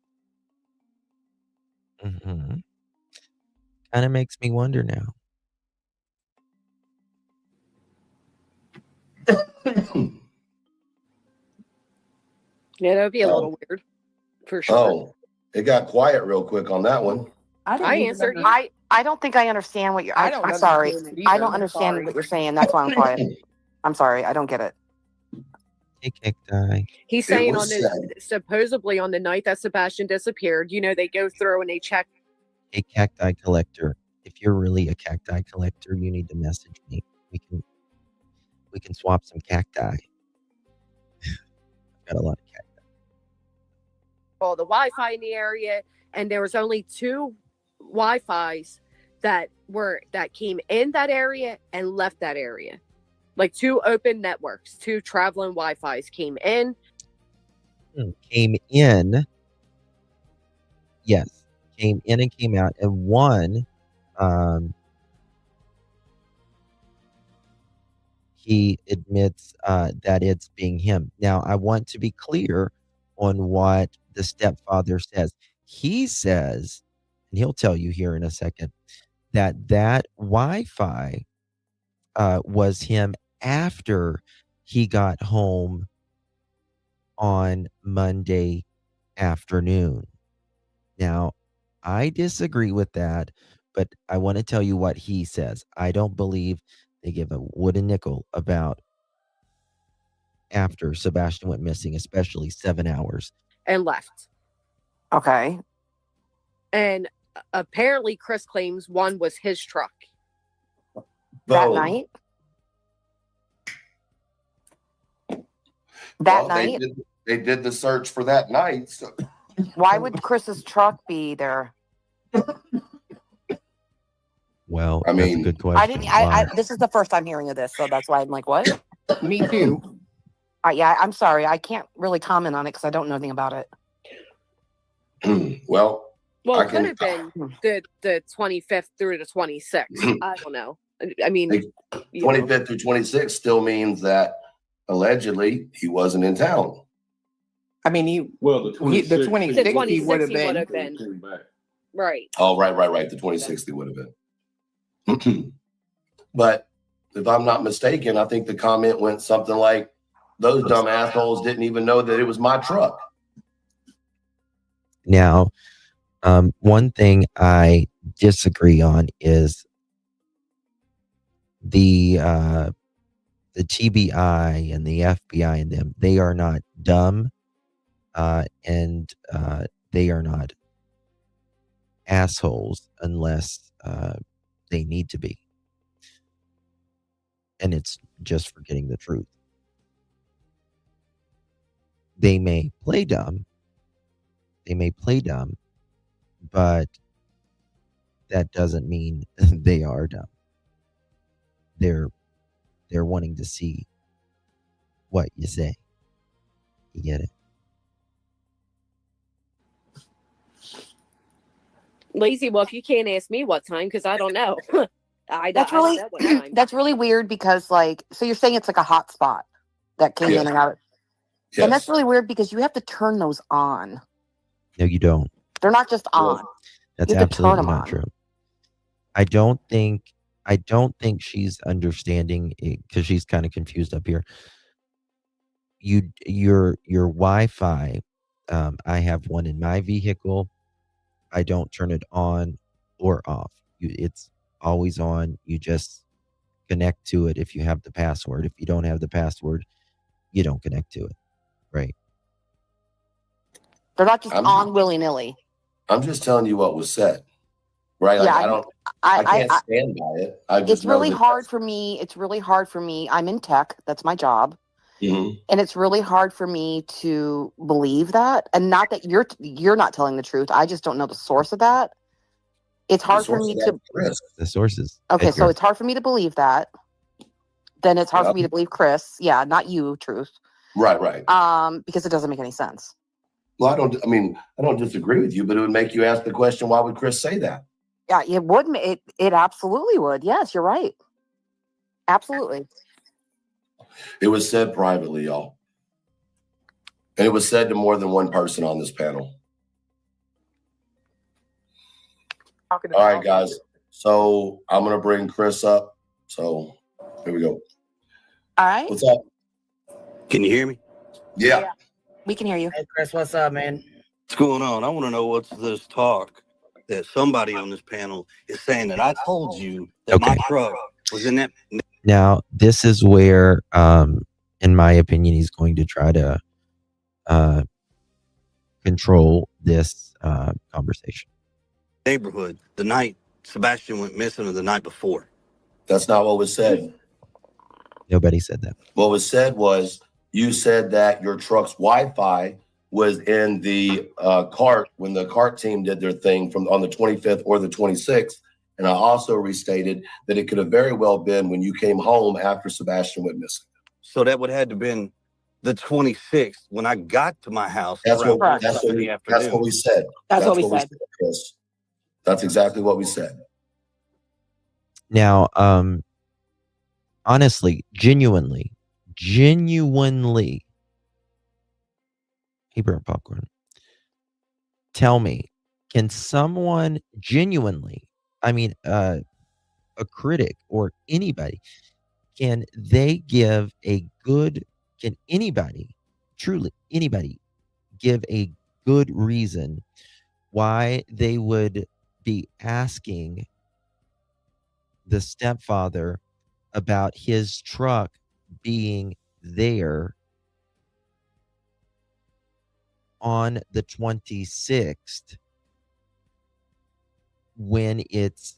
Kind of makes me wonder now. Yeah, that would be a little weird, for sure. Oh, it got quiet real quick on that one. I answered you. I don't think I understand what you're. I don't I'm sorry. understand it I either. don't understand Sorry. what you're saying. That's why I'm quiet. I'm sorry. I don't get it. Hey, cacti. He's It saying was supposedly on the night that Sebastian disappeared, they go through and they check. A cacti collector. If you're really a cacti collector, you need to message me. We can swap some cacti. I've got a lot of cacti. All the Wi-Fi in the area, and there was only two Wi-Fis that came in that area and left that area. Like two open networks, two traveling Wi-Fis came in. Came in. Yes. Came in and came out. And one, he admits that it's being him. Now, I want to be clear on what the stepfather says. He says, and he'll tell you here in a second, that Wi-Fi was him after he got home on Monday afternoon. Now, I disagree with that, but I want to tell you what he says. I don't believe they give a wooden nickel about after Sebastian went missing, especially 7 hours. And left. Okay. And apparently Chris claims one was his truck. That Boom. night? That Well, night? they did the search for that night. So. Why would Chris's truck be there? Well, I that's a mean, good question. This is the first time hearing of this, so that's why I'm like, what? Me too. Yeah, I'm sorry. I can't really comment on it because I don't know anything about it. Well, It could have been the 25th through the 26th. I don't know. I mean, 25th through 26th still means that allegedly he wasn't in town. I mean, the 26th he would have been. Right. Oh, right. The 26th he would have been. But if I'm not mistaken, I think the comment went something like, those dumb assholes didn't even know that it was my truck. Now, one thing I disagree on is the TBI and the FBI and them. They are not dumb, and they are not assholes unless they need to be. And it's just forgetting the truth. They may play dumb. But that doesn't mean they are dumb. They're wanting to see what you say. You get it? Lazy Wolf, you can't ask me what time because I don't know. That's really I don't know what time. that's really weird because so you're saying it's like a hot spot that came in and out. Yes. And that's really weird because you have to turn those on. No, you don't. They're not just on. That's You have to turn absolutely them not on. true. I don't think she's understanding it because she's kind of confused up here. Your Wi-Fi, I have one in my vehicle. I don't turn it on or off. It's always on. You just connect to it if you have the password. If you don't have the password, you don't connect to it. Right. They're not just on willy-nilly. I'm just telling you what was said. Right? Like, Yeah, I can't stand by it. I just It's know really that hard for me. It's really hard for me. I'm in tech. That's my job. Mhm. And it's really hard for me to believe that. And not that you're not telling the truth. I just don't know the source of that. It's hard for me to The sources. Okay, so Edgar. it's hard for me to believe that. Then it's hard for me to believe Chris. Yeah, not you, truth. Right. Because it doesn't make any sense. Well, I don't disagree with you, but it would make you ask the question, why would Chris say that? Yeah, it would. It absolutely would. Yes, you're right. Absolutely. It was said privately, y'all. And it was said to more than one person on this panel. All right, guys. So I'm going to bring Chris up. So here we go. All right. What's up? Can you hear me? Yeah. We can hear you. Hey, Chris, what's up, man? What's going on? I want to know what's this talk that somebody on this panel is saying that I told you that my truck was in that. Now, this is where, in my opinion, he's going to try to control this conversation. Neighborhood the night Sebastian went missing or the night before. That's not what was said. Nobody said that. What was said was you said that your truck's Wi-Fi was in the cart when the cart team did their thing on the 25th or the 26th. And I also restated that it could have very well been when you came home after Sebastian went missing. So that would have had to been the 26th when I got to my house. That's around what 1:00 in the that's afternoon. what we said. That's what we said. Chris. That's exactly what we said. Now, honestly, genuinely, he burnt popcorn. Tell me, can someone genuinely, I mean, a critic or anybody, can they give a good, can anybody, truly anybody, give a good reason why they would be asking the stepfather about his truck being there on the 26th when it's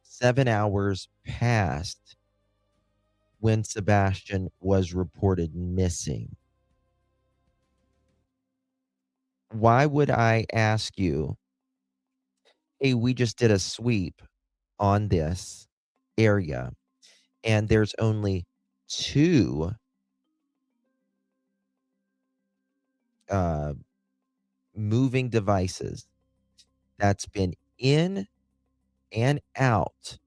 7 hours past when Sebastian was reported missing? Why would I ask you, hey, we just did a sweep on this area and there's only 2 moving devices that's been in and out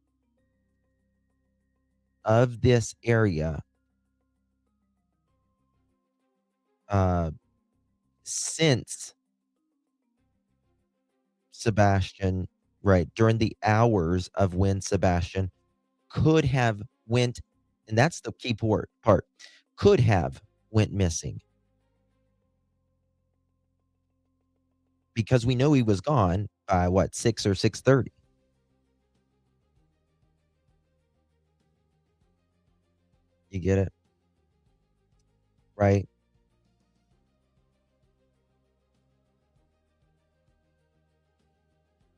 of this area since Sebastian, right, during the hours of when Sebastian could have went, and that's the key part, could have went missing. Because we know he was gone by what, 6 or 6:30. You get it? Right?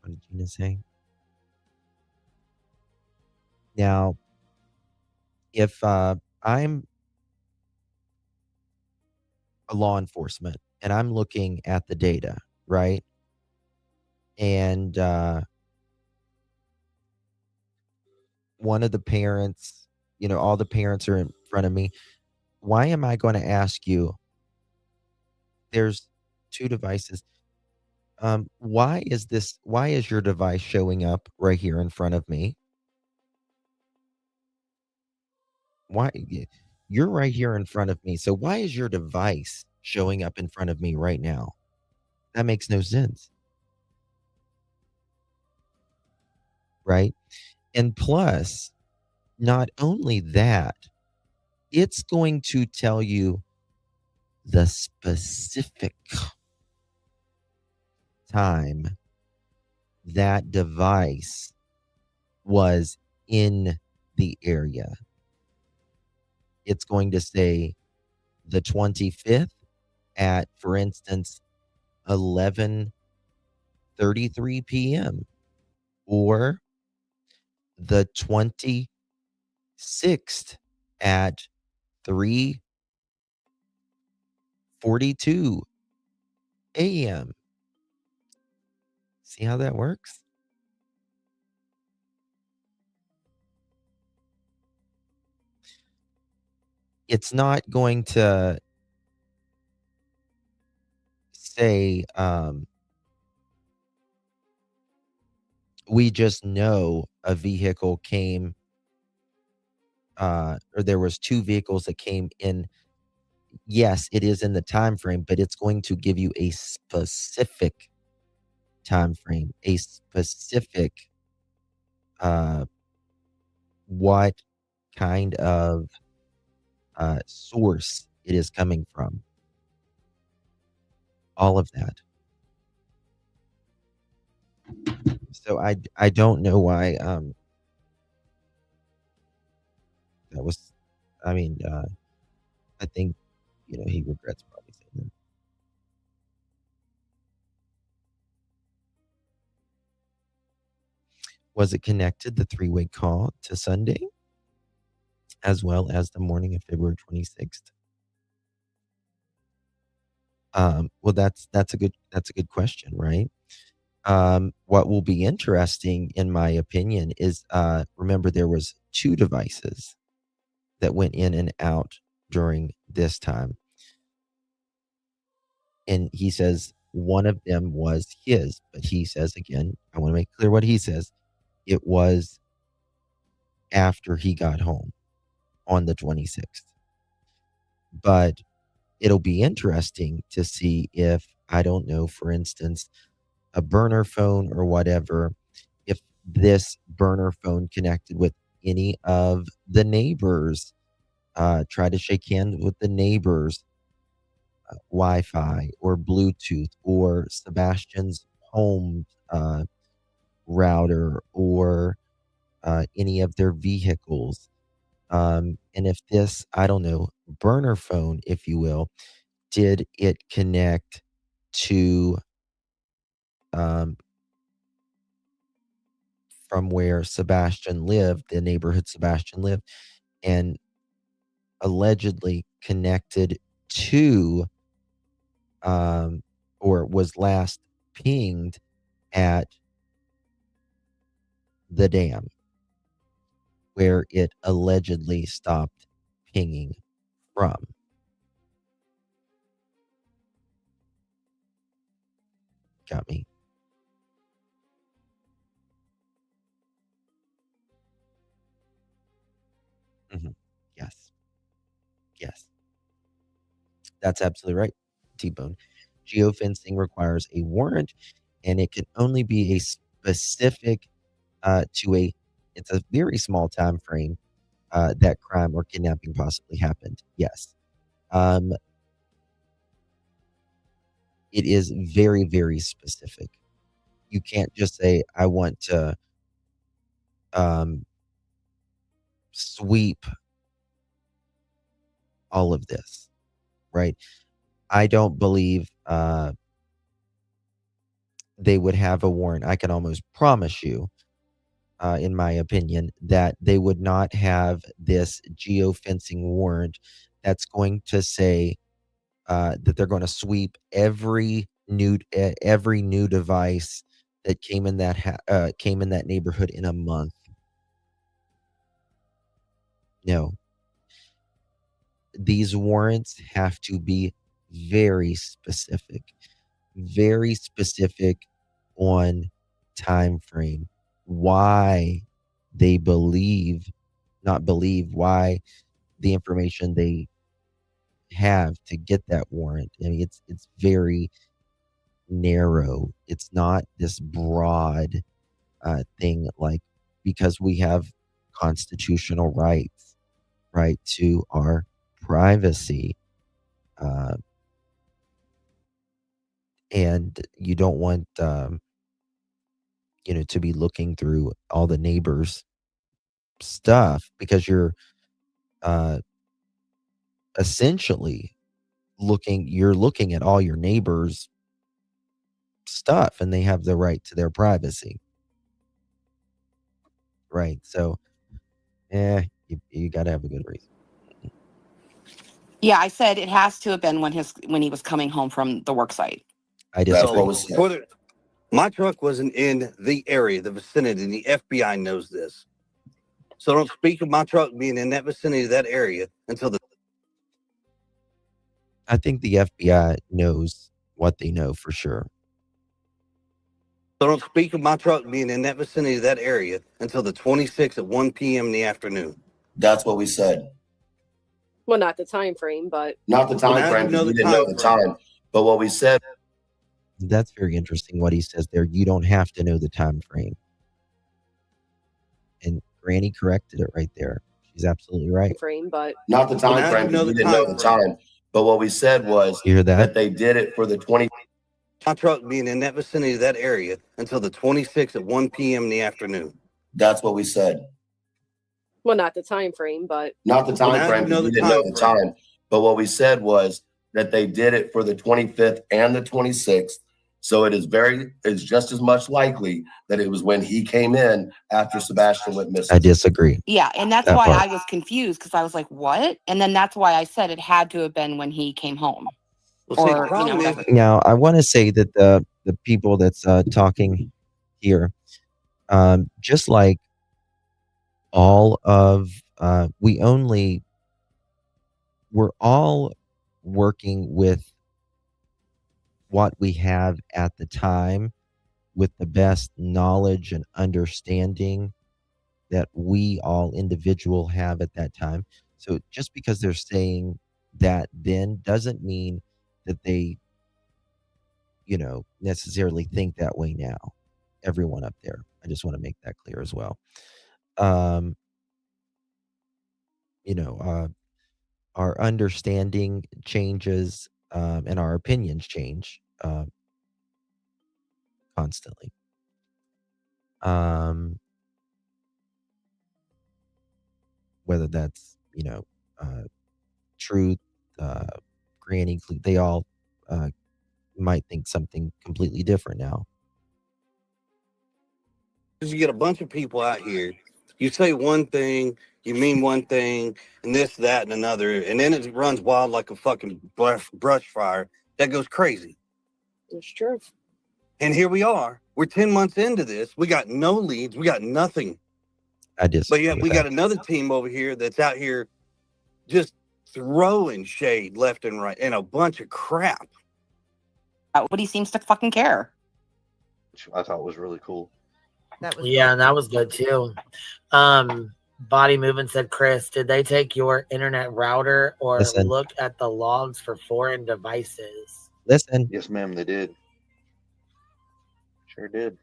What did Gina say? Now, if I'm a law enforcement and I'm looking at the data, right? And one of the parents, all the parents are in front of me. Why am I going to ask you? There's 2 devices. Why is your device showing up right here in front of me? Why you're right here in front of me. So why is your device showing up in front of me right now? That makes no sense. Right? And plus, not only that, it's going to tell you the specific time that device was in the area. It's going to say the 25th at, for instance, 11:33 p.m. or the 26th at 3:42 a.m. See how that works? It's not going to say, we just know a vehicle came, or there was 2 vehicles that came in. Yes, it is in the time frame, but it's going to give you a specific time frame, a specific what kind of source it is coming from. All of that. So I don't know why that was, I mean, I think, he regrets probably saying that. Was it connected, the 3-way call, to Sunday, as well as the morning of February 26th? Well, that's a good question, right? What will be interesting, in my opinion, is remember there was 2 devices that went in and out during this time. And he says one of them was his, but he says, again, I want to make clear what he says. It was after he got home on the 26th. But it'll be interesting to see if, I don't know, for instance, a burner phone or whatever, if this burner phone connected with any of the neighbors, try to shake hands with the neighbors' Wi-Fi or Bluetooth or Sebastian's home router or any of their vehicles. And if this, I don't know, burner phone, if you will, did it connect to from where Sebastian lived, the neighborhood Sebastian lived, and allegedly connected to or was last pinged at the dam where it allegedly stopped pinging from. Got me. Yes. Yes. That's absolutely right, T-Bone. Geofencing requires a warrant, and it can only be a specific to a. It's a very small time frame that crime or kidnapping possibly happened. Yes, it is very, very specific. You can't just say, "I want to sweep all of this," right? I don't believe they would have a warrant. I can almost promise you, in my opinion, that they would not have this geofencing warrant that's going to say that they're going to sweep every new device that came in that neighborhood in a month. No, these warrants have to be very specific on time frame, why they why the information they have to get that warrant. I mean, it's very narrow. It's not this broad thing, like, because we have constitutional rights, right, to our privacy. And you don't want, to be looking through all the neighbors' stuff because you're essentially looking at all your neighbors' stuff, and they have the right to their privacy. Right. So, you got to have a good reason. Yeah, I said it has to have been when he was coming home from the work site. I disagree. My truck wasn't in the area, the vicinity, and the FBI knows this. So don't speak of my truck being in that vicinity, that area, until the. I think the FBI knows what they know for sure. So don't speak of my truck being in that vicinity, that area, until the 26th at 1 p.m. in the afternoon. That's what we said. Well, not the time frame, but Not the time frame, because we didn't know the time. But what we said. That's very interesting what he says there. You don't have to know the time frame. And Granny corrected it right there. She's absolutely right. frame, but Not the time frame, because we didn't know the time. But what we said was You hear that? they did it for the 20. My truck being in that vicinity, that area, until the 26th at 1 p.m. in the afternoon. That's what we said. well, not the time frame, but Not the time frame, because we didn't know the time. But what we said was that they did it for the 25th and the 26th. So it's just as much likely that it was when he came in after Sebastian went missing. I disagree. Yeah, and that's why I was confused, because I was like, what? And then that's why I said it had to have been when he came home. Whatever. Now, I want to say that the people that's talking here, just like all of, we're all working with what we have at the time with the best knowledge and understanding that we all individual have at that time. So just because they're saying that then doesn't mean that they, necessarily think that way now. Everyone up there. I just want to make that clear as well. you know, our understanding changes, and our opinions change constantly. Whether that's, truth, granny, they all uh, might think something completely different now. Because you get a bunch of people out here, you say one thing, you mean one thing, and this, that, and another, and then it runs wild like a fucking brush fire that goes crazy. It's true. And here we are. We're 10 months into this. We got no leads. We got nothing. I disagree But yet with we got that. another team over here that's out here just throwing shade left and right and a bunch of crap. Nobody seems to fucking care. Which I thought was really cool. Yeah, and that was good too. Body Movement said, Chris, did they take your internet router or Listen. look at the logs for foreign devices? Listen. Yes, ma'am, they did. Sure did.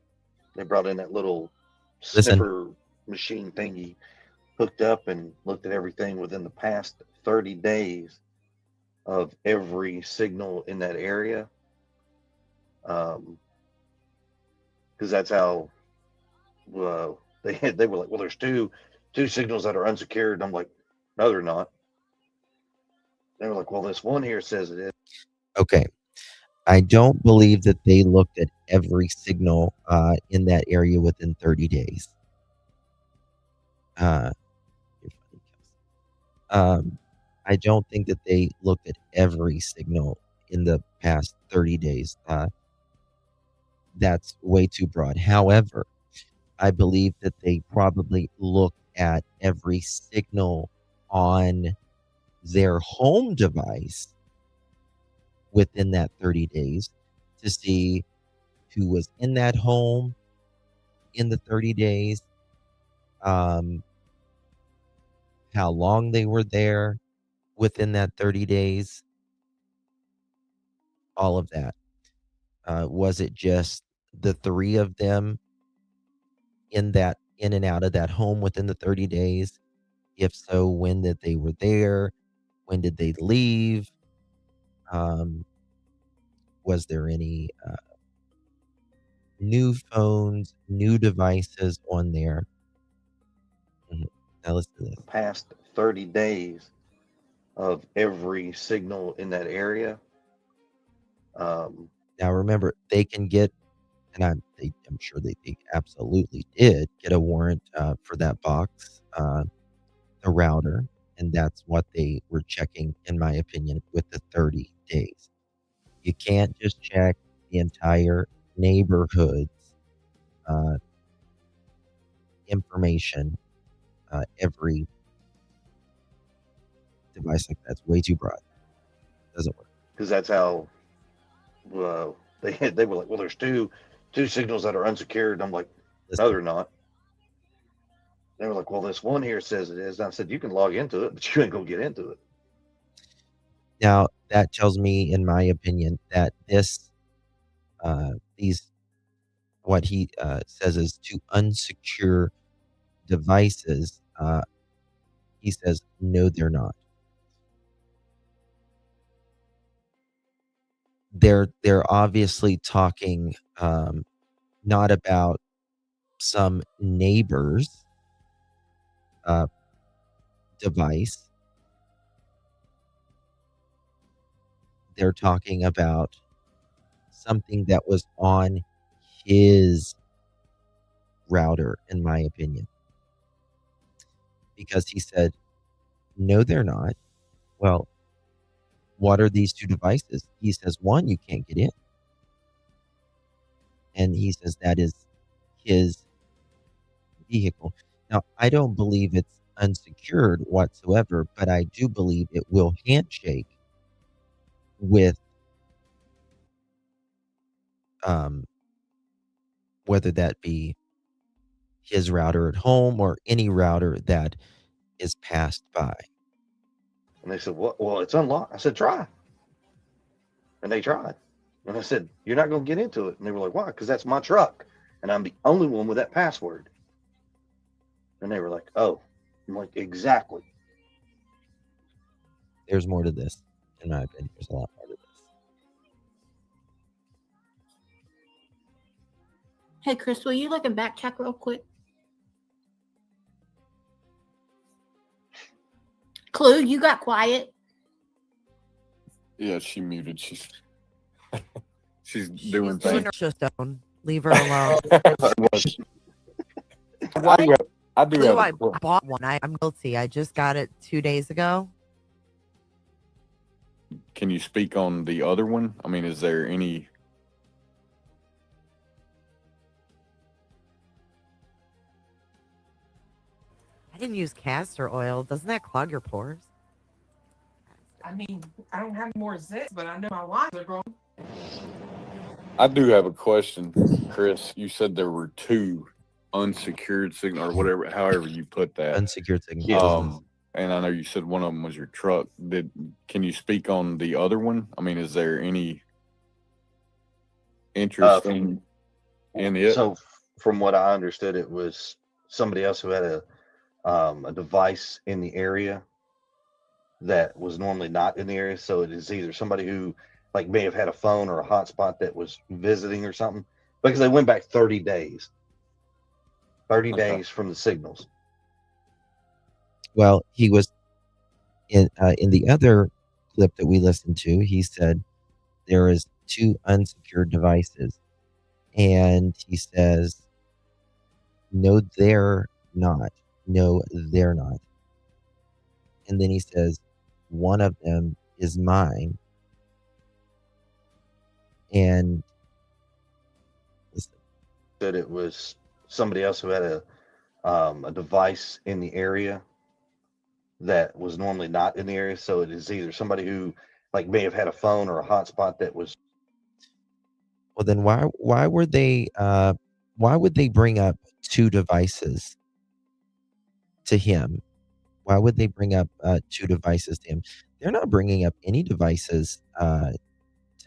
They brought in that little Listen. sniffer machine thingy, hooked up and looked at everything within the past 30 days of every signal in that area. Because that's how they were like, well, there's two signals that are unsecured. And I'm like, no, they're not. They were like, well, this one here says it is. Okay. I don't believe that they looked at every signal in that area within 30 days. I don't think that they looked at every signal in the past 30 days. That's way too broad. However, I believe that they probably looked at every signal on their home device within that 30 days to see who was in that home in the 30 days, how long they were there within that 30 days, all of that. Was it just the three of them in and out of that home within the 30 days? If so, when did they were there? When did they leave? Was there any new phones, new devices on there? Now listen to this. Past 30 days of every signal in that area. Now remember, they can get, and I'm sure they absolutely did get a warrant for that box, the router, and that's what they were checking, in my opinion, with the 30 days. You can't just check the entire neighborhood's information, every device like that's way too broad. Doesn't work. Because that's how they were like, well, there's two signals that are unsecured. And I'm like, no, they're not. They were like, well, this one here says it is. And I said, you can log into it, but you ain't gonna get into it. Now that tells me, in my opinion, that what he says is to unsecure devices. He says, no, they're not. They're obviously talking not about some neighbor's device. They're talking about something that was on his router, in my opinion. Because he said, no, they're not. Well, what are these two devices? He says, one, you can't get in. And he says that is his vehicle. Now, I don't believe it's unsecured whatsoever, but I do believe it will handshake with whether that be his router at home or any router that is passed by. And they said, well, it's unlocked. I said, try. And they tried. And I said, you're not going to get into it. And they were like, why? Because that's my truck. And I'm the only one with that password. And they were like, oh. I'm like, exactly. There's more to this, in my opinion. There's a lot more to this. Hey, Chris, will you look and back check real quick? Clue, you got quiet. Yeah, she muted. She's doing things. Just down. Leave her alone. I do Clue, have I a question. bought one. I'm guilty. I just got it 2 days ago. Can you speak on the other one? I mean, is there any? I didn't use castor oil. Doesn't that clog your pores? I mean, I don't have more zits, but I know my lines are growing. I do have a question, Chris. You said there were 2 unsecured signal or whatever, however you put that. Unsecured signals. And I know you said one of them was your truck. Can you speak on the other one? I mean, is there any interest in it? So from what I understood, it was somebody else who had a device in the area that was normally not in the area. So it is either somebody who like may have had a phone or a hotspot that was visiting or something, because they went back 30 days. 30 days from the signals. Well, he was in the other clip that we listened to. He said there is 2 unsecured devices, and he says, "No, they're not. No, they're not." And then he says, "One of them is mine." And That it was somebody else who had a device in the area that was normally not in the area. So it is either somebody who like may have had a phone or a hotspot that was. well, then why would they bring up 2 devices to him? Why would they bring up 2 devices to him? They're not bringing up any devices to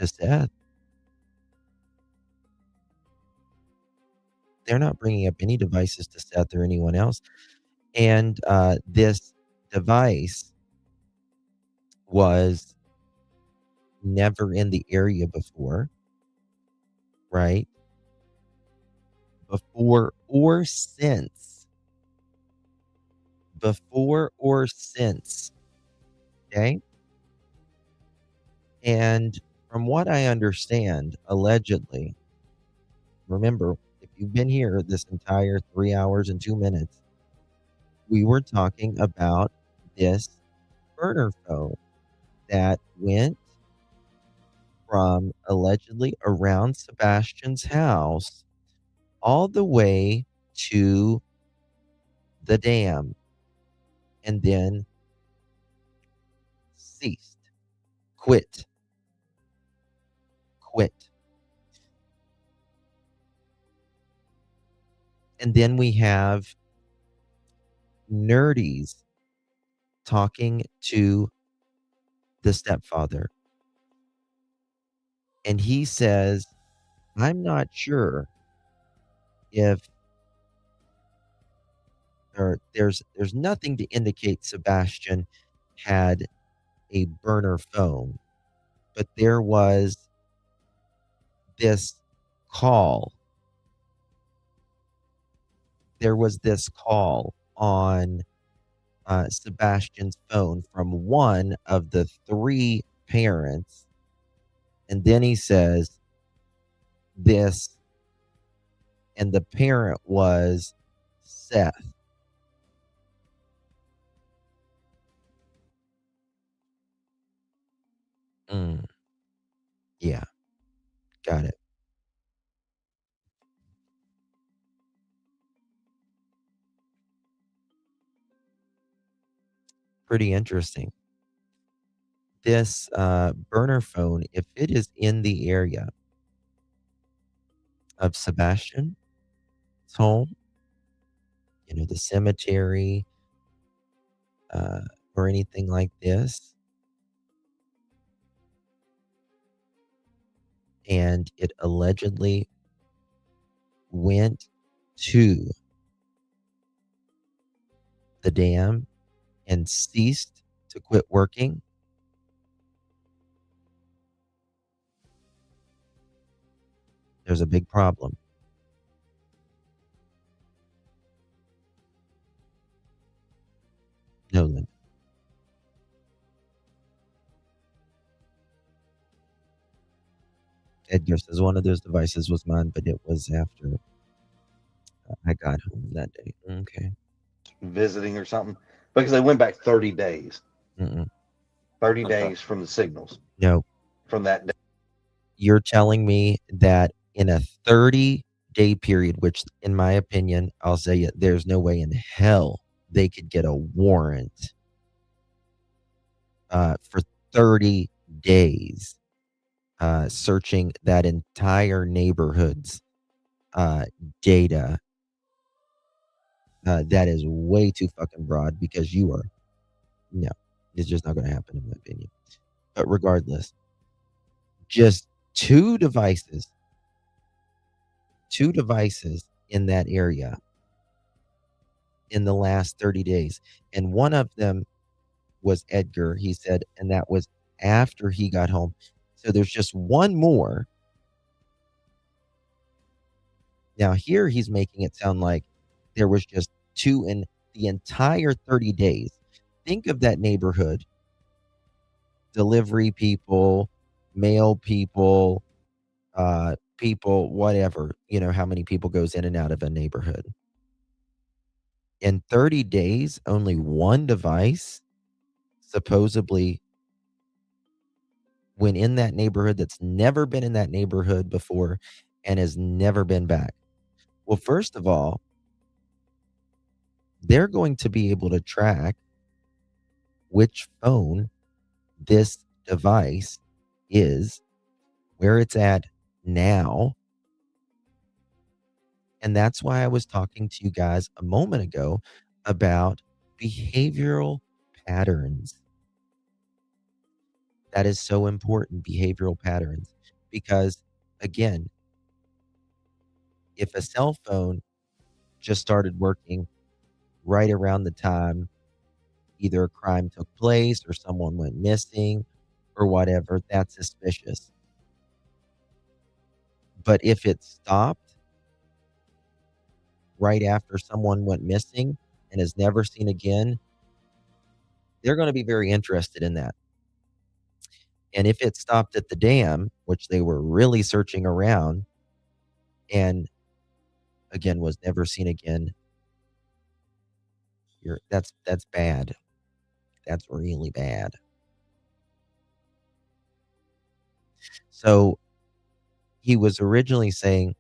Seth. They're not bringing up any devices to Seth or anyone else. And this device was never in the area before, right? Before or since. Before or since. Okay? And from what I understand, allegedly, remember, if you've been here this entire 3 hours and 2 minutes, we were talking about this burner phone that went from allegedly around Sebastian's house all the way to the dam and then ceased, quit. And then we have nerdies talking to the stepfather. And he says, I'm not sure if or there's nothing to indicate Sebastian had a burner phone, but there was this call. There was this call on Sebastian's phone from one of the 3 parents. And then he says this, and the parent was Seth. Yeah, got it. Pretty interesting. This burner phone, if it is in the area of Sebastian's home, the cemetery, or anything like this, and it allegedly went to the dam and ceased to quit working, There's a big problem. No limit. Edgar says one of those devices was mine, but it was after I got home that day. Okay. Visiting or something, because they went back 30 days. Mm-mm. 30 days from the signals No. from that day. You're telling me that in a 30-day period, which in my opinion, I'll say it, there's no way in hell they could get a warrant for 30 days searching that entire neighborhood's data. That is way too fucking broad because no, it's just not going to happen in my opinion. But regardless, just two devices in that area in the last 30 days. And one of them was Edgar, he said, and that was after he got home. So there's just one more. Now here he's making it sound like there was just two in the entire 30 days. Think of that neighborhood. Delivery people, mail people, people, whatever, how many people goes in and out of a neighborhood. In 30 days, only one device supposedly went in that neighborhood that's never been in that neighborhood before and has never been back. Well, first of all, they're going to be able to track which phone this device is, where it's at now. And that's why I was talking to you guys a moment ago about behavioral patterns. That is so important, behavioral patterns, because again, if a cell phone just started working right around the time either a crime took place or someone went missing or whatever, that's suspicious. But if it stopped right after someone went missing and is never seen again, they're going to be very interested in that. And if it stopped at the dam, which they were really searching around and again was never seen again, that's bad. That's really bad. So he was originally saying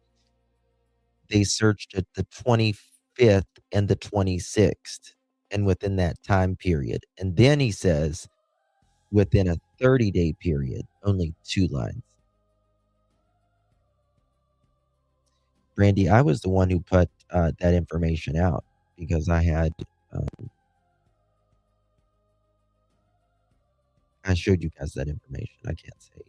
they searched at the 25th and the 26th and within that time period. And then he says within a 30-day period, only 2 lines. Brandy, I was the one who put that information out because I had I showed you guys that information. I can't say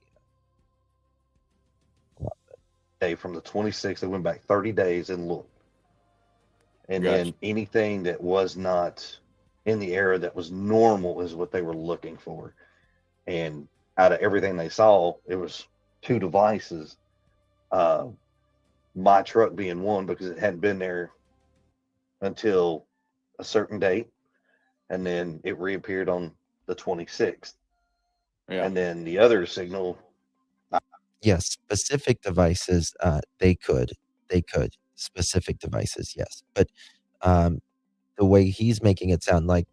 a lot, but Day from the 26th, they went back 30 days and looked. And then anything that was not in the area that was normal is what they were looking for. And out of everything they saw, it was 2 devices. My truck being one because it hadn't been there until a certain date. And then it reappeared on the 26th. Yeah. And then the other signal. yes, specific devices, they could specific devices, yes. But the way he's making it sound like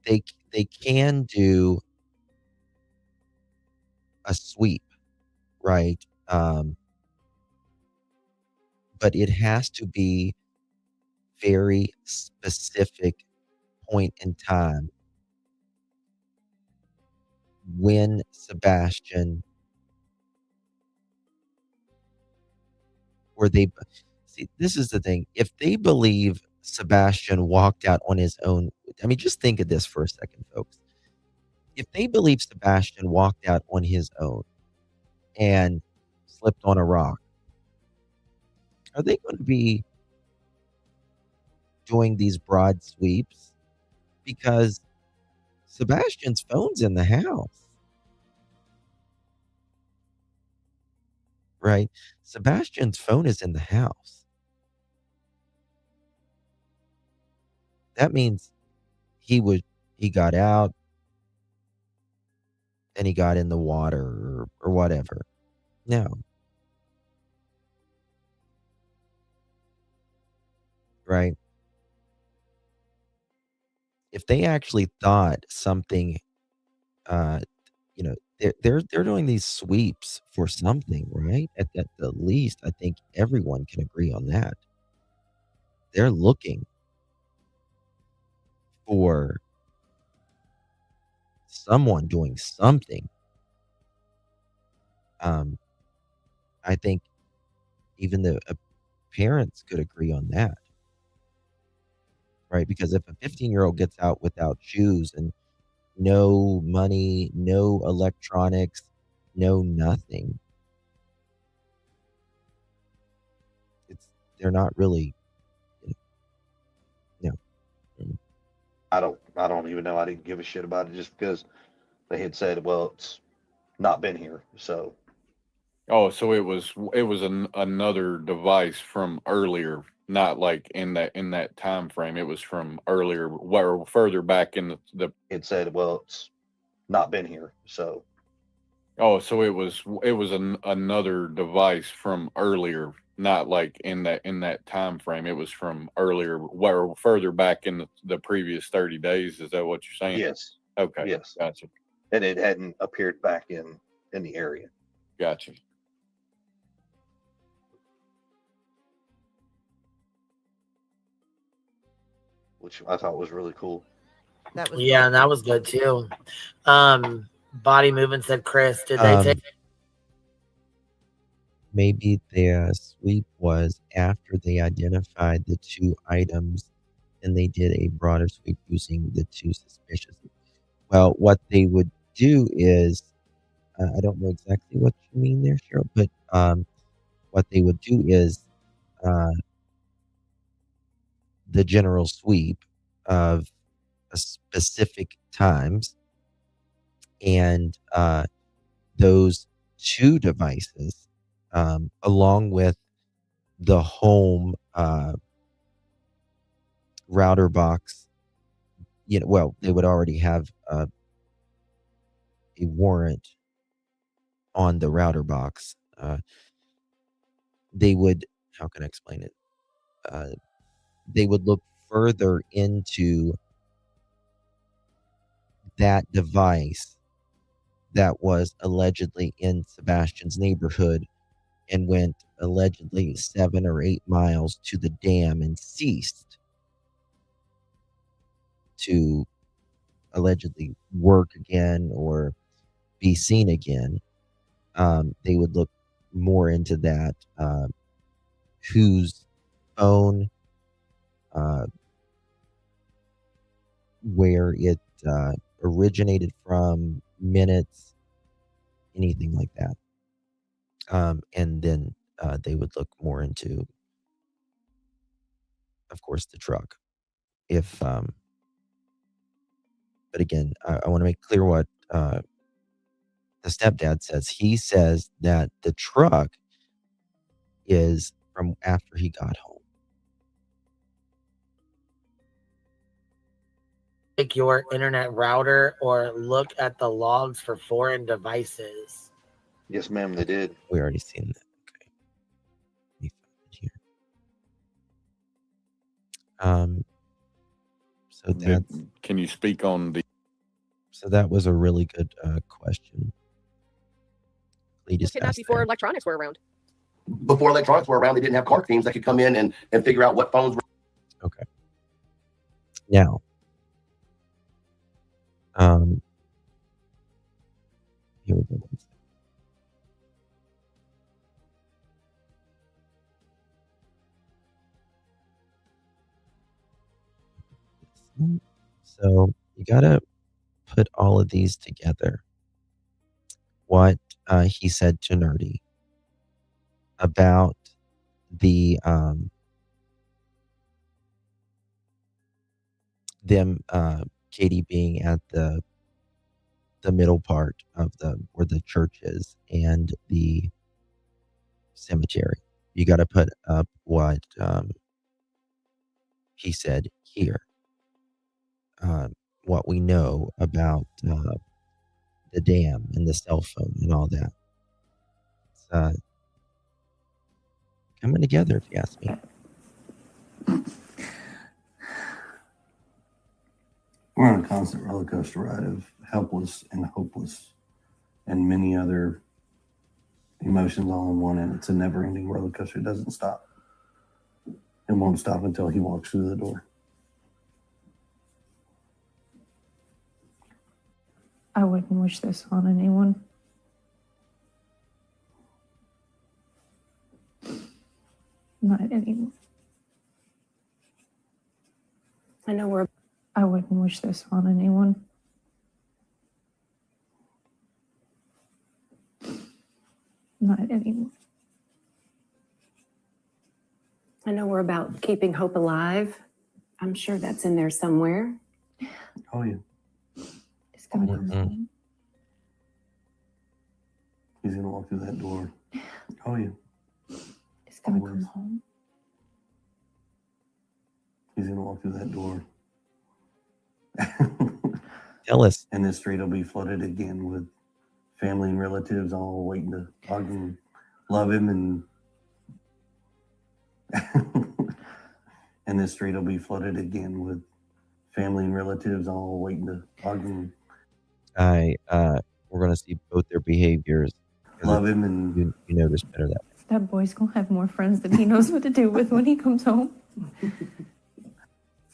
they can do a sweep, right? But it has to be very specific point in time when Sebastian see, this is the thing. If they believe Sebastian walked out on his own, I mean, just think of this for a second, folks. If they believe Sebastian walked out on his own and slipped on a rock, are they going to be doing these broad sweeps? Because Sebastian's phone's in the house. right? Sebastian's phone is in the house. That means he got out and he got in the water or whatever. No. Right? If they actually thought something, they're doing these sweeps for something, right? At the least, I think everyone can agree on that. They're looking for someone doing something. I think even the parents could agree on that, right? Because if a 15-year-old gets out without shoes and no money, no electronics, no nothing, they're not really, no. I don't even know. I didn't give a shit about it just because they had said, well, it's not been here. So Oh, so it was another device from earlier, not like in that time frame. It was from earlier, where further back in the. it said, well, it's not been here. So Oh, so it was another device from earlier, not like in that time frame. It was from earlier, where further back in the previous 30 days. Is that what you're saying? yes, Okay. yes, Gotcha. and it hadn't appeared back in the area. Gotcha. Which I thought was really cool. That was Yeah, and that was good too. Body movement said, Chris, did they take? Maybe the sweep was after they identified the two items and they did a broader sweep using the two suspicious. Well, what they would do is, I don't know exactly what you mean there, Cheryl, but what they would do is the general sweep of a specific times, and those two devices, along with the home router box, well, they would already have a warrant on the router box. They would, how can I explain it? They would look further into that device that was allegedly in Sebastian's neighborhood and went allegedly 7 or 8 miles to the dam and ceased to allegedly work again or be seen again. They would look more into that, whose phone, where it originated from, minutes, anything like that. And then they would look more into, of course, the truck. If, but again, I want to make clear what the stepdad says. He says that the truck is from after he got home. Take your internet router or look at the logs for foreign devices. Yes, ma'am, they did. We already seen that. Okay. Let me find it here. So that's. Can you speak on the? So that was a really good question. Look at that before electronics were around. Before electronics were around, they didn't have car teams that could come in and figure out what phones were. Okay. Now, here we go. So you gotta put all of these together. What he said to Nerdy about the them Katie being at the middle part of where the church is, and the cemetery. You got to put up what he said here, what we know about the dam and the cell phone and all that. It's coming together, if you ask me. We're on a constant roller coaster ride of helpless and hopeless and many other emotions all in one, and it's a never-ending roller coaster. It doesn't stop. It won't stop until he walks through the door. I wouldn't wish this on anyone. Not anyone. I know we're. I wouldn't wish this on anyone. Not anyone. I know we're about keeping hope alive. I'm sure that's in there somewhere. Oh, yeah. It's gonna come home. He's going to walk through that door. Oh, yeah. It's gonna come home. He's going to walk through that door. Tell us. And this street will be flooded again with family and relatives all waiting to hug him, love him, and this street will be flooded again with family and relatives all waiting to hug him. We're gonna see both their behaviors. Love him, and you notice better that. That boy's gonna have more friends than he knows what to do with when he comes home.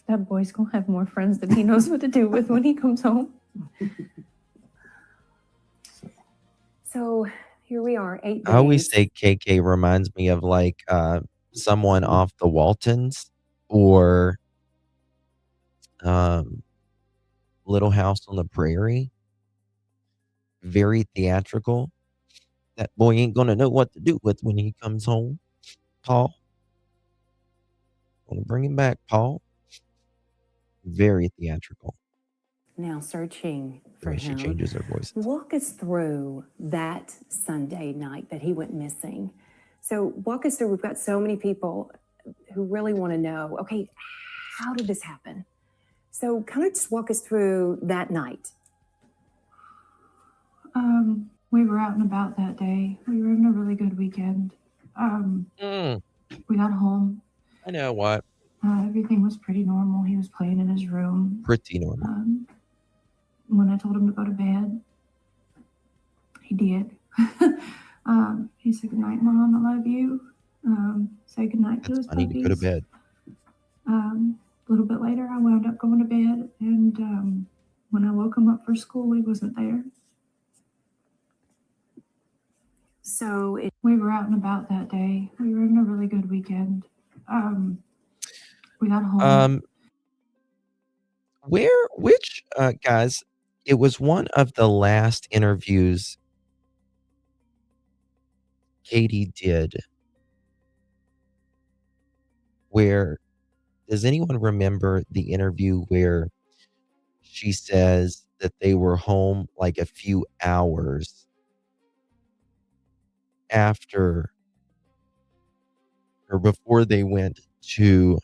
That boy's gonna have more friends than he knows what to do with when he comes home. So here we are, 8 days. I always say KK reminds me of like someone off the Waltons or Little House on the Prairie. Very theatrical. That boy ain't gonna know what to do with when he comes home. Paul. Gonna bring him back, Paul. Very theatrical. Now searching The for way she him. changes her voice. Walk us through that Sunday night that he went missing. So walk us through. We've got so many people who really want to know, okay, how did this happen? So kind of just walk us through that night. We were out and about that day. We were having a really good weekend. We got home. I know what. Everything was pretty normal. He was playing in his room. Pretty normal. When I told him to go to bed, he did. He said, "Good night, Mom. I love you." Say goodnight to his I need to go to puppies. bed. A little bit later, I wound up going to bed, and when I woke him up for school, he wasn't there. So we were out and about that day. We were having a really good weekend. We got home. Which guys, it was one of the last interviews Katie did where, does anyone remember the interview where she says that they were home like a few hours after or before they went to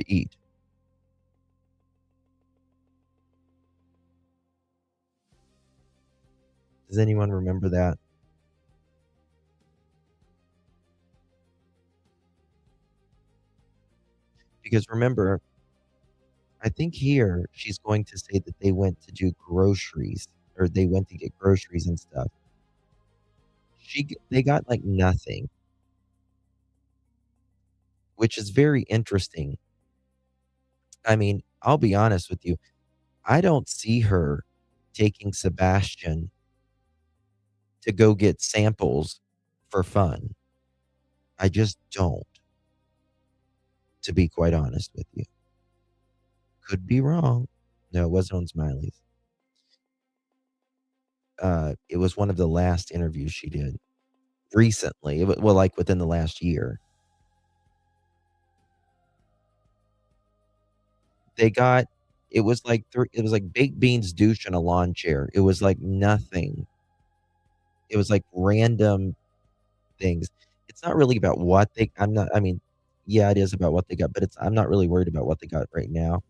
eat? Does anyone remember that? Because remember, I think here she's going to say that they went to do groceries or they went to get groceries and stuff. They got like nothing, which is very interesting. I mean, I'll be honest with you. I don't see her taking Sebastian to go get samples for fun. I just don't, to be quite honest with you. Could be wrong. No, it wasn't on Smiley's. It was one of the last interviews she did recently. Well, like within the last year. They got, it was like baked beans, douche, and a lawn chair. It was like nothing. It was like random things. It's not really about what they I'm not I mean, yeah, it is about what they got, but I'm not really worried about what they got right now.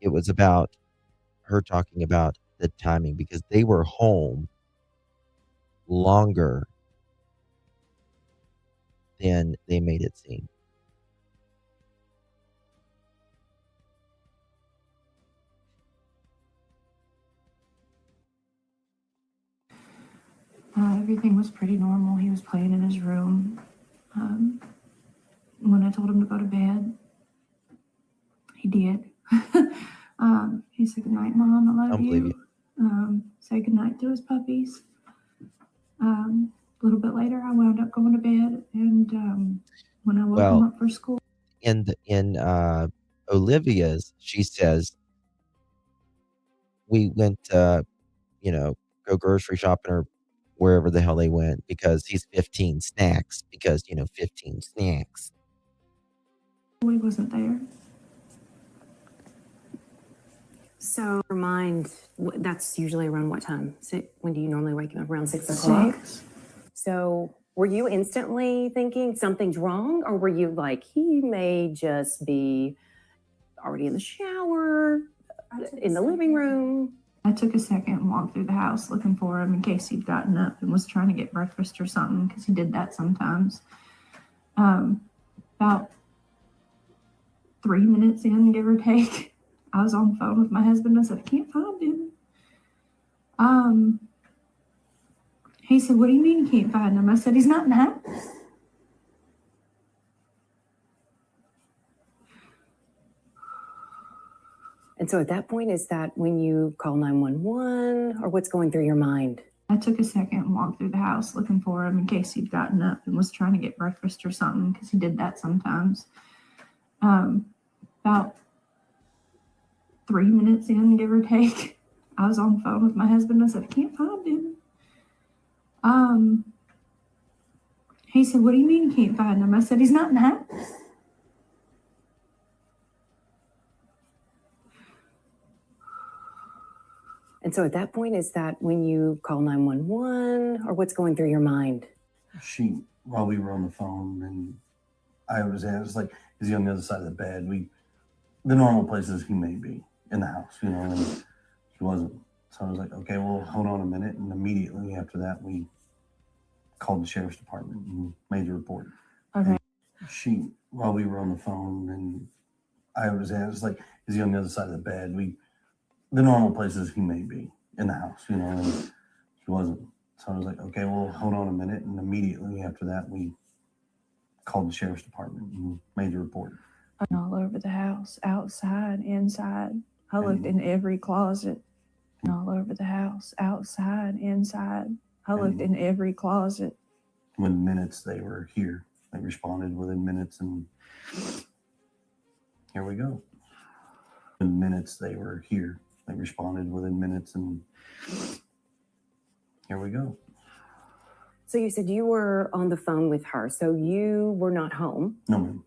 It was about her talking about the timing because they were home longer than they made it seem. Everything was pretty normal. He was playing in his room. When I told him to go to bed, he did. He said, "Good night, Mom. I I love don't believe you. you." Say goodnight to his puppies. A little bit later, I wound up going to bed, and when I woke him Well, up for school, in Olivia's, she says, we went you know, go grocery shopping or wherever the hell they went because he's 15 snacks because, 15 snacks. he wasn't there. So your mind, that's usually around what time? So when do you normally wake up? Around 6 o'clock? 6. So were you instantly thinking something's wrong? Or were you like, he may just be already in the shower, in the living room? I took a second and walked through the house looking for him in case he'd gotten up and was trying to get breakfast or something, because he did that sometimes. About 3 minutes in, give or take, I was on the phone with my husband. I said, "I can't find him." He said, "What do you mean you can't find him?" I said, "He's not in the house." And so at that point, is that when you call 911 or what's going through your mind? I took a second and walked through the house looking for him in case he'd gotten up and was trying to get breakfast or something, because he did that sometimes. About 3 minutes in, give or take, I was on the phone with my husband. I said, "I can't find him." He said, "What do you mean you can't find him?" I said, "He's not in the house." And so at that point, is that when you call 911 or what's going through your mind? While we were on the phone, and I was like, is he on the other side of the bed? The normal places he may be in the house, and he wasn't. So I was like, okay, well, hold on a minute. And immediately after that, we called the sheriff's department and made the report. Okay. While we were on the phone, and I was like, is he on the other side of the bed? The normal places he may be in the house, and he wasn't. So I was like, okay, well, hold on a minute. And immediately after that, we called the sheriff's department and made the report. All over the house, outside, inside. I looked in every closet. All over the house, outside, inside. I looked in every closet. Within minutes, they were here. They responded within minutes, and here we go. In minutes, they were here. They responded within minutes, and here we go. So you said you were on the phone with her, so you were not home. No, ma'am.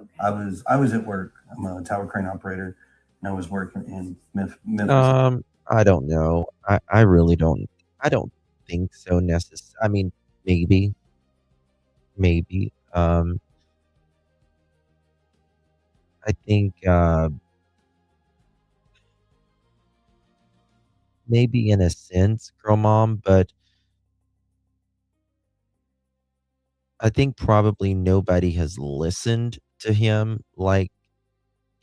Okay. I was at work. I'm a tower crane operator, and I was working in Memphis. I don't know. I really don't. I don't think so necessarily. I mean, maybe. I think maybe in a sense, girl mom, but I think probably nobody has listened to him like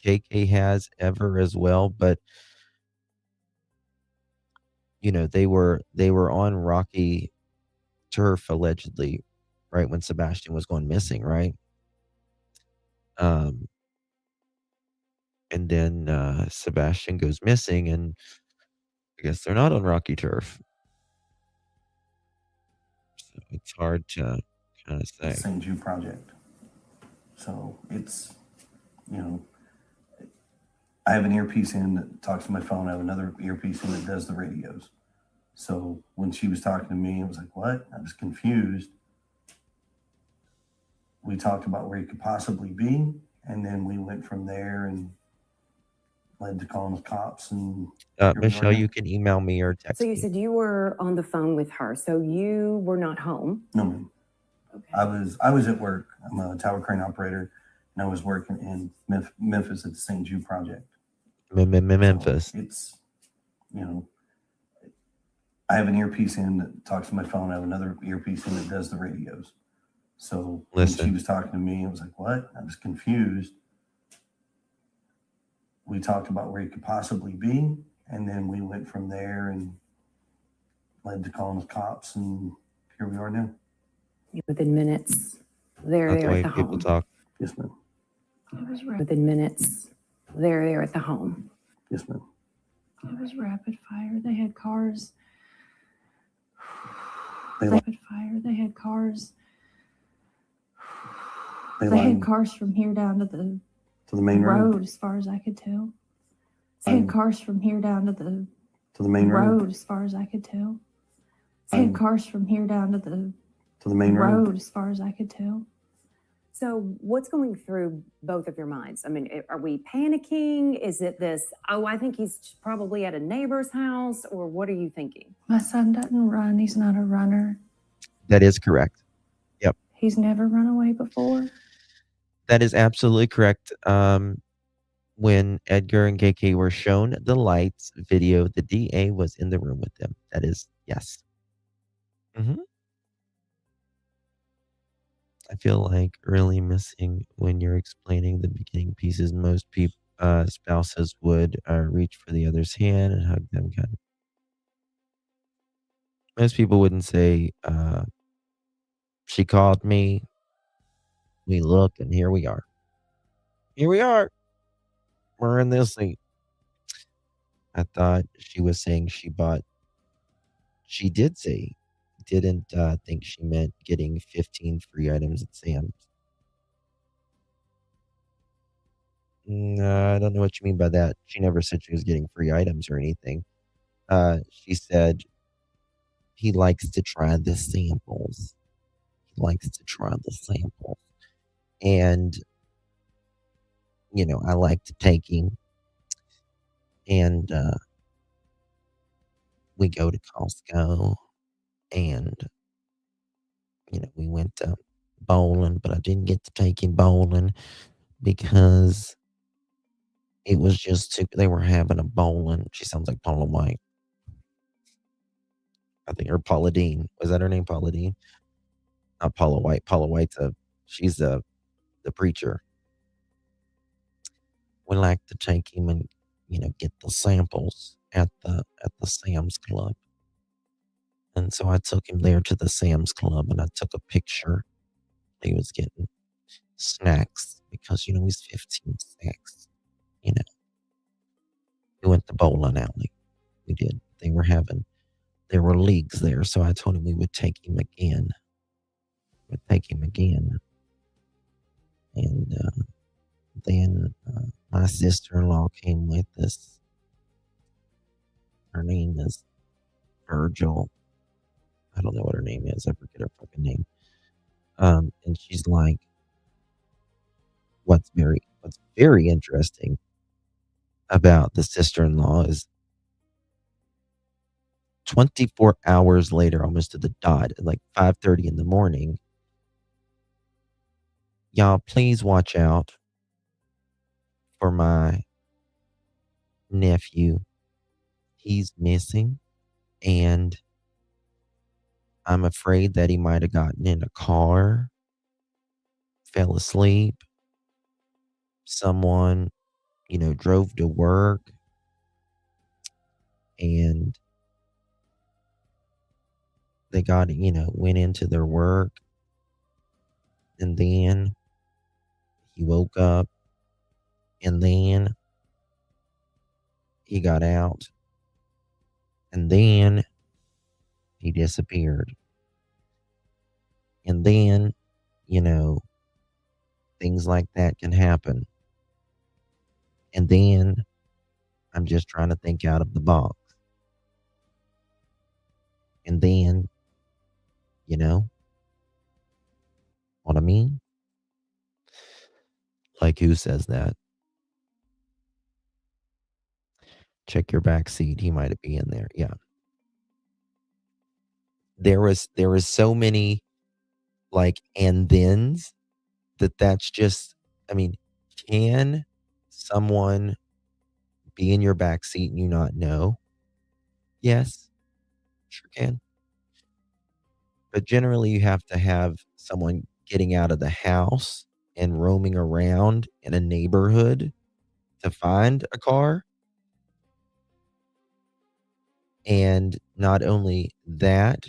KK has ever as well. But they were on rocky turf allegedly, right when Sebastian was going missing, right? And then Sebastian goes missing, and I guess they're not on rocky turf. So it's hard to kind of say. St. Jude project. So it's, I have an earpiece in that talks to my phone. I have another earpiece in that does the radios. So when she was talking to me, it was like, what? I was confused. We talked about where he could possibly be, and then we went from there, and led to calling the cops, and here we are Michelle, now. you can email me or text So you me. said you were on the phone with her, so you were not home. No, ma'am. I was at work. I'm a tower crane operator, and I was working in Memphis at the St. Jude project. Memphis. So it's, I have an earpiece in that talks to my phone. I have another earpiece in that does the radios. So when she was talking to me, I was like, what? I was confused. We talked about where he could possibly be, and then we went from there and led to calling the cops, and here we are now. Within minutes, they're That's the there way at the people home. talk. Yes, ma'am. It was Within minutes, they're there at the home. Yes, ma'am. It was rapid fire. They had cars. They Rapid fire. They had cars. They They had lined cars from here down to the main road, as far as I could tell. They had cars from here down to the main road. as far as I could tell. They had cars from here down to the main road. as far as I could tell. So what's going through both of your minds? I mean, are we panicking? Is it this, oh, I think he's probably at a neighbor's house, or what are you thinking? My son doesn't run. He's not a runner. That is correct. Yep. He's never run away before. That is absolutely correct. When Edgar and KK were shown the lights video, the DA was in the room with them. That is, yes. I feel like really missing when you're explaining the beginning pieces. Most people, spouses would reach for the other's hand and hug them. Most people wouldn't say, she called me. We look, and here we are. Here we are. We're in this seat. I thought she was saying she did say, didn't think she meant getting 15 free items at Sam's. No, I don't know what you mean by that. She never said she was getting free items or anything. She said he likes to try the samples. He likes to try the samples. And, I like to take him. And we go to Costco. And, we went to bowling, but I didn't get to take him bowling because it was just they were having a bowling. She sounds like Paula White. I think, or Paula Dean. Was that her name, Paula Dean? Not Paula White. Paula White's she's the preacher. We like to take him and, get the samples at the Sam's Club. And so I took him there to the Sam's Club and I took a picture. He was getting snacks because, he's 15 snacks. We went to bowling alley. We did. There were leagues there. So I told him we would take him again. And then my sister-in-law came with us. Her name is Virgil. I don't know what her name is. I forget her fucking name. And she's like, what's very interesting about the sister-in-law is 24 hours later, almost to the dot, at like 5:30 in the morning. Y'all, please watch out for my nephew. He's missing, and I'm afraid that he might have gotten in a car, fell asleep. Someone, drove to work, and they went into their work, and then he woke up, and then he got out, and then he disappeared. And then, things like that can happen. And then I'm just trying to think out of the box. And then, what I mean? Like, who says that? Check your back seat. He might be in there. Yeah. There was so many like and thens that's just, I mean, can someone be in your back seat and you not know? Yes, sure can. But generally you have to have someone getting out of the house and roaming around in a neighborhood to find a car. And not only that,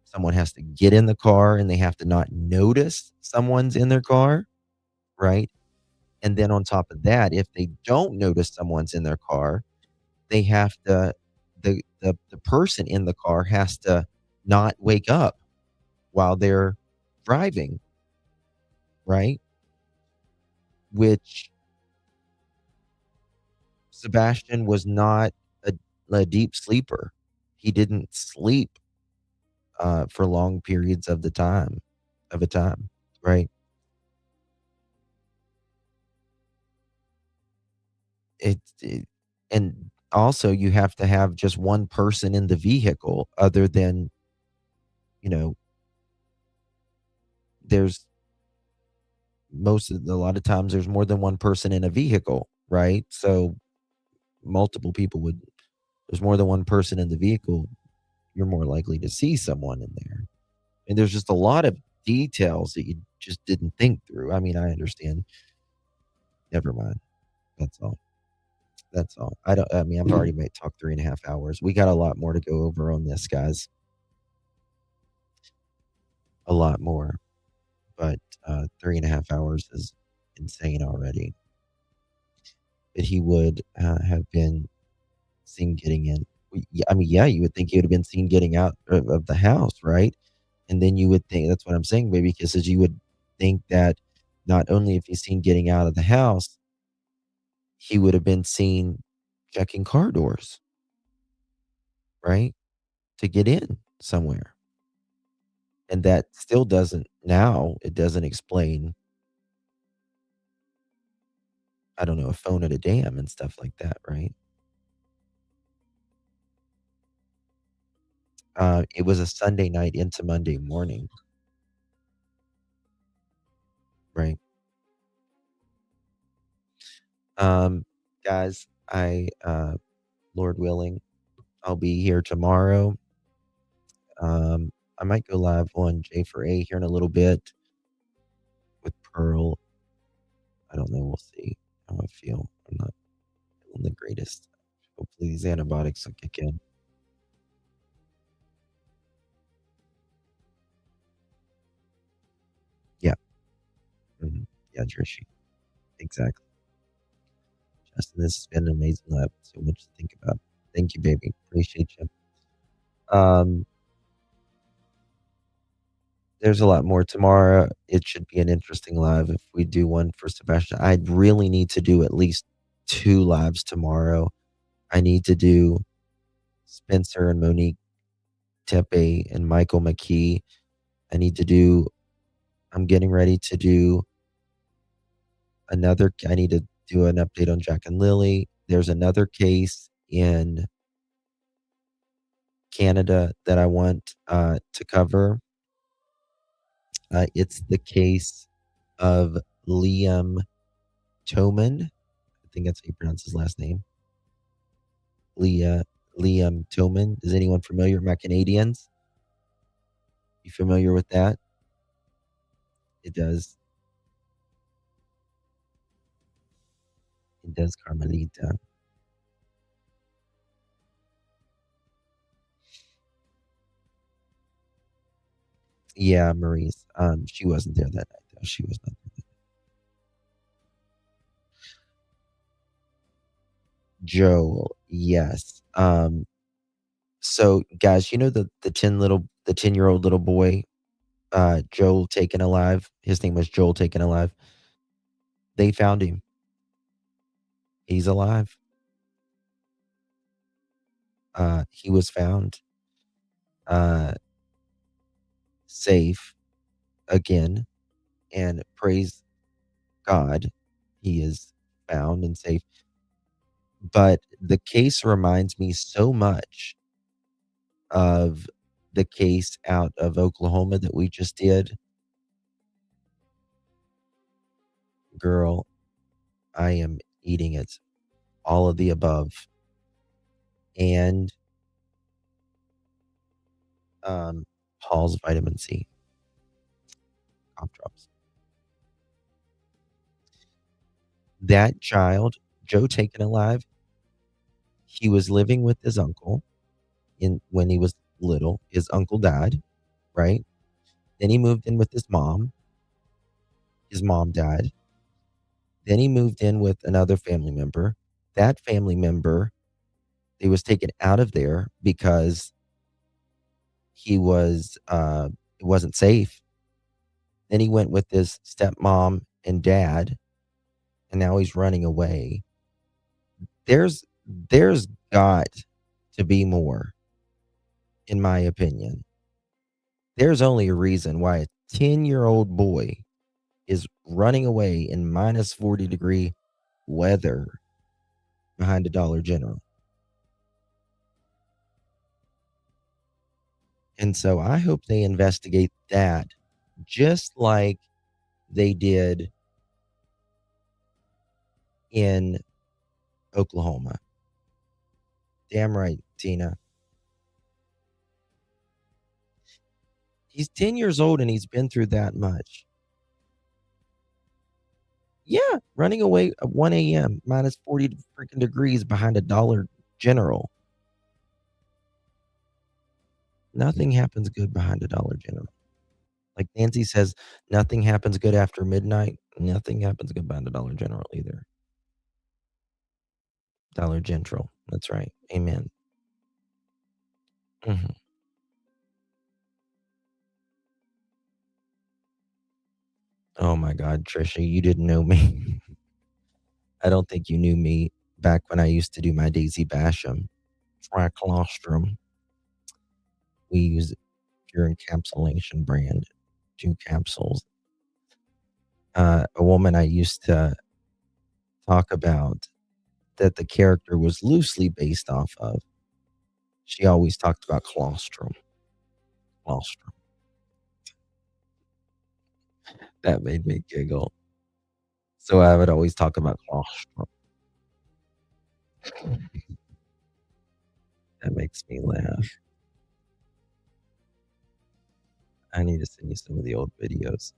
someone has to get in the car and they have to not notice someone's in their car, right? And then on top of that, if they don't notice someone's in their car, they have to, the person in the car has to not wake up while they're driving, right? Which Sebastian was not a deep sleeper. He didn't sleep for long periods of a time, right? And also you have to have just one person in the vehicle other than, you know, there's a lot of times there's more than one person in a vehicle, right? So there's more than one person in the vehicle, you're more likely to see someone in there. And there's just a lot of details that you just didn't think through. I mean, I understand. Never mind. That's all. I've already talked 3.5 hours. We got a lot more to go over on this, guys. A lot more. But 3.5 hours is insane already. But he would have been seen getting in. I mean, yeah, you would think he would have been seen getting out of the house, right? And then you would think, that's what I'm saying, baby, kisses. You would think that not only if he's seen getting out of the house, he would have been seen checking car doors, right? To get in somewhere. And that still doesn't explain, I don't know, a phone at a dam and stuff like that, right? It was a Sunday night into Monday morning. Right. Guys, Lord willing, I'll be here tomorrow. I might go live on J for A here in a little bit with Pearl. I don't know. We'll see how I feel. I'm not feeling the greatest. Hopefully these antibiotics will kick in. Yeah. Yeah, Drishy. Exactly. Justin, this has been an amazing lab. So much to think about. Thank you, baby. Appreciate you. There's a lot more tomorrow. It should be an interesting live if we do one for Sebastian. I really need to do at least 2 lives tomorrow. I need to do Spencer and Monique Tepe and Michael McKee. I'm getting ready to do I need to do an update on Jack and Lily. There's another case in Canada that I want to cover. It's the case of Liam Toman. I think that's how you pronounce his last name. Liam Toman. Is anyone familiar? My Canadians? You familiar with that? It does. It does, Carmelita. Yeah, Maurice. She wasn't there that night, though. She was not there. Joel, yes. So guys, you know the 10-year-old little boy, Joel taken alive. His name was Joel taken alive. They found him. He's alive. He was found safe again, and praise God, he is found and safe. But the case reminds me so much of the case out of Oklahoma that we just did. Girl, I am eating it. All of the above. And Paul's vitamin C. Cough drops. That child, Joe Taken Alive, he was living with his uncle when he was little. His uncle died, right? Then he moved in with his mom. His mom died. Then he moved in with another family member. That family member, he was taken out of there because he was it wasn't safe. Then he went with his stepmom and dad, and now he's running away. There's got to be more, in my opinion. There's only a reason why a 10-year-old boy is running away in minus 40-degree weather behind a Dollar General. And so I hope they investigate that just like they did in Oklahoma. Damn right, Tina. He's 10 years old and he's been through that much. Yeah, running away at 1 a.m., minus 40 freaking degrees behind a Dollar General. Nothing happens good behind a Dollar General. Like Nancy says, nothing happens good after midnight. Nothing happens good behind a Dollar General either. Dollar General. That's right. Amen. Mhm. Oh my God, Trisha, you didn't know me. I don't think you knew me back when I used to do my Daisy Basham tricolostrum. We use pure encapsulation brand, 2 capsules. A woman I used to talk about that the character was loosely based off of, she always talked about colostrum. Colostrum. That made me giggle. So I would always talk about colostrum. That makes me laugh. I need to send you some of the old videos.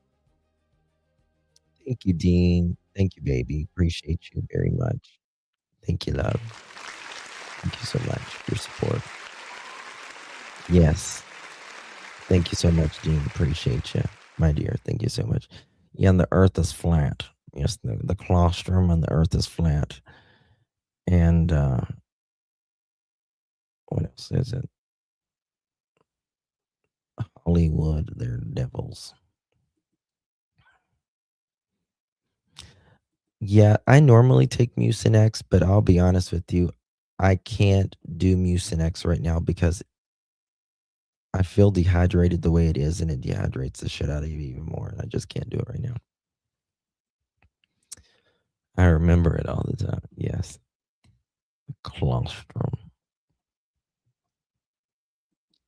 Thank you, Dean. Thank you, baby. Appreciate you very much. Thank you, love. Thank you so much for your support. Yes. Thank you so much, Dean. Appreciate you, my dear. Thank you so much. Yeah, and the earth is flat. Yes, the colostrum on the earth is flat. And what else is it? Hollywood, they're devils. Yeah, I normally take Mucinex, but I'll be honest with you, I can't do Mucinex right now because I feel dehydrated the way it is, and it dehydrates the shit out of you even more, and I just can't do it right now. I remember it all the time. Yes. Colostrum.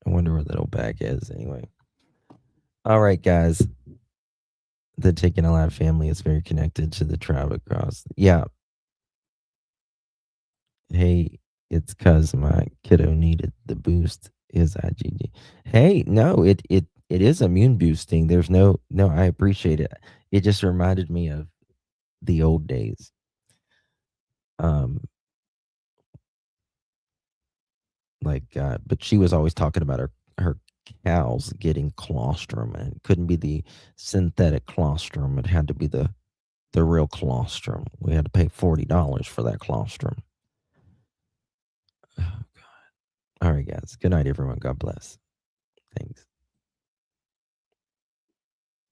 I wonder where that little bag is anyway. All right, guys. The Taken Alive family is very connected to the tribe across. Yeah. Hey, it's cause my kiddo needed the boost. Is IgG. Hey, no, it is immune boosting. There's no, I appreciate it. It just reminded me of the old days. But she was always talking about her cows getting colostrum, and it couldn't be the synthetic colostrum. It had to be the real colostrum. We had to pay $40 for that colostrum. Oh, God. All right, guys. Good night, everyone. God bless. Thanks.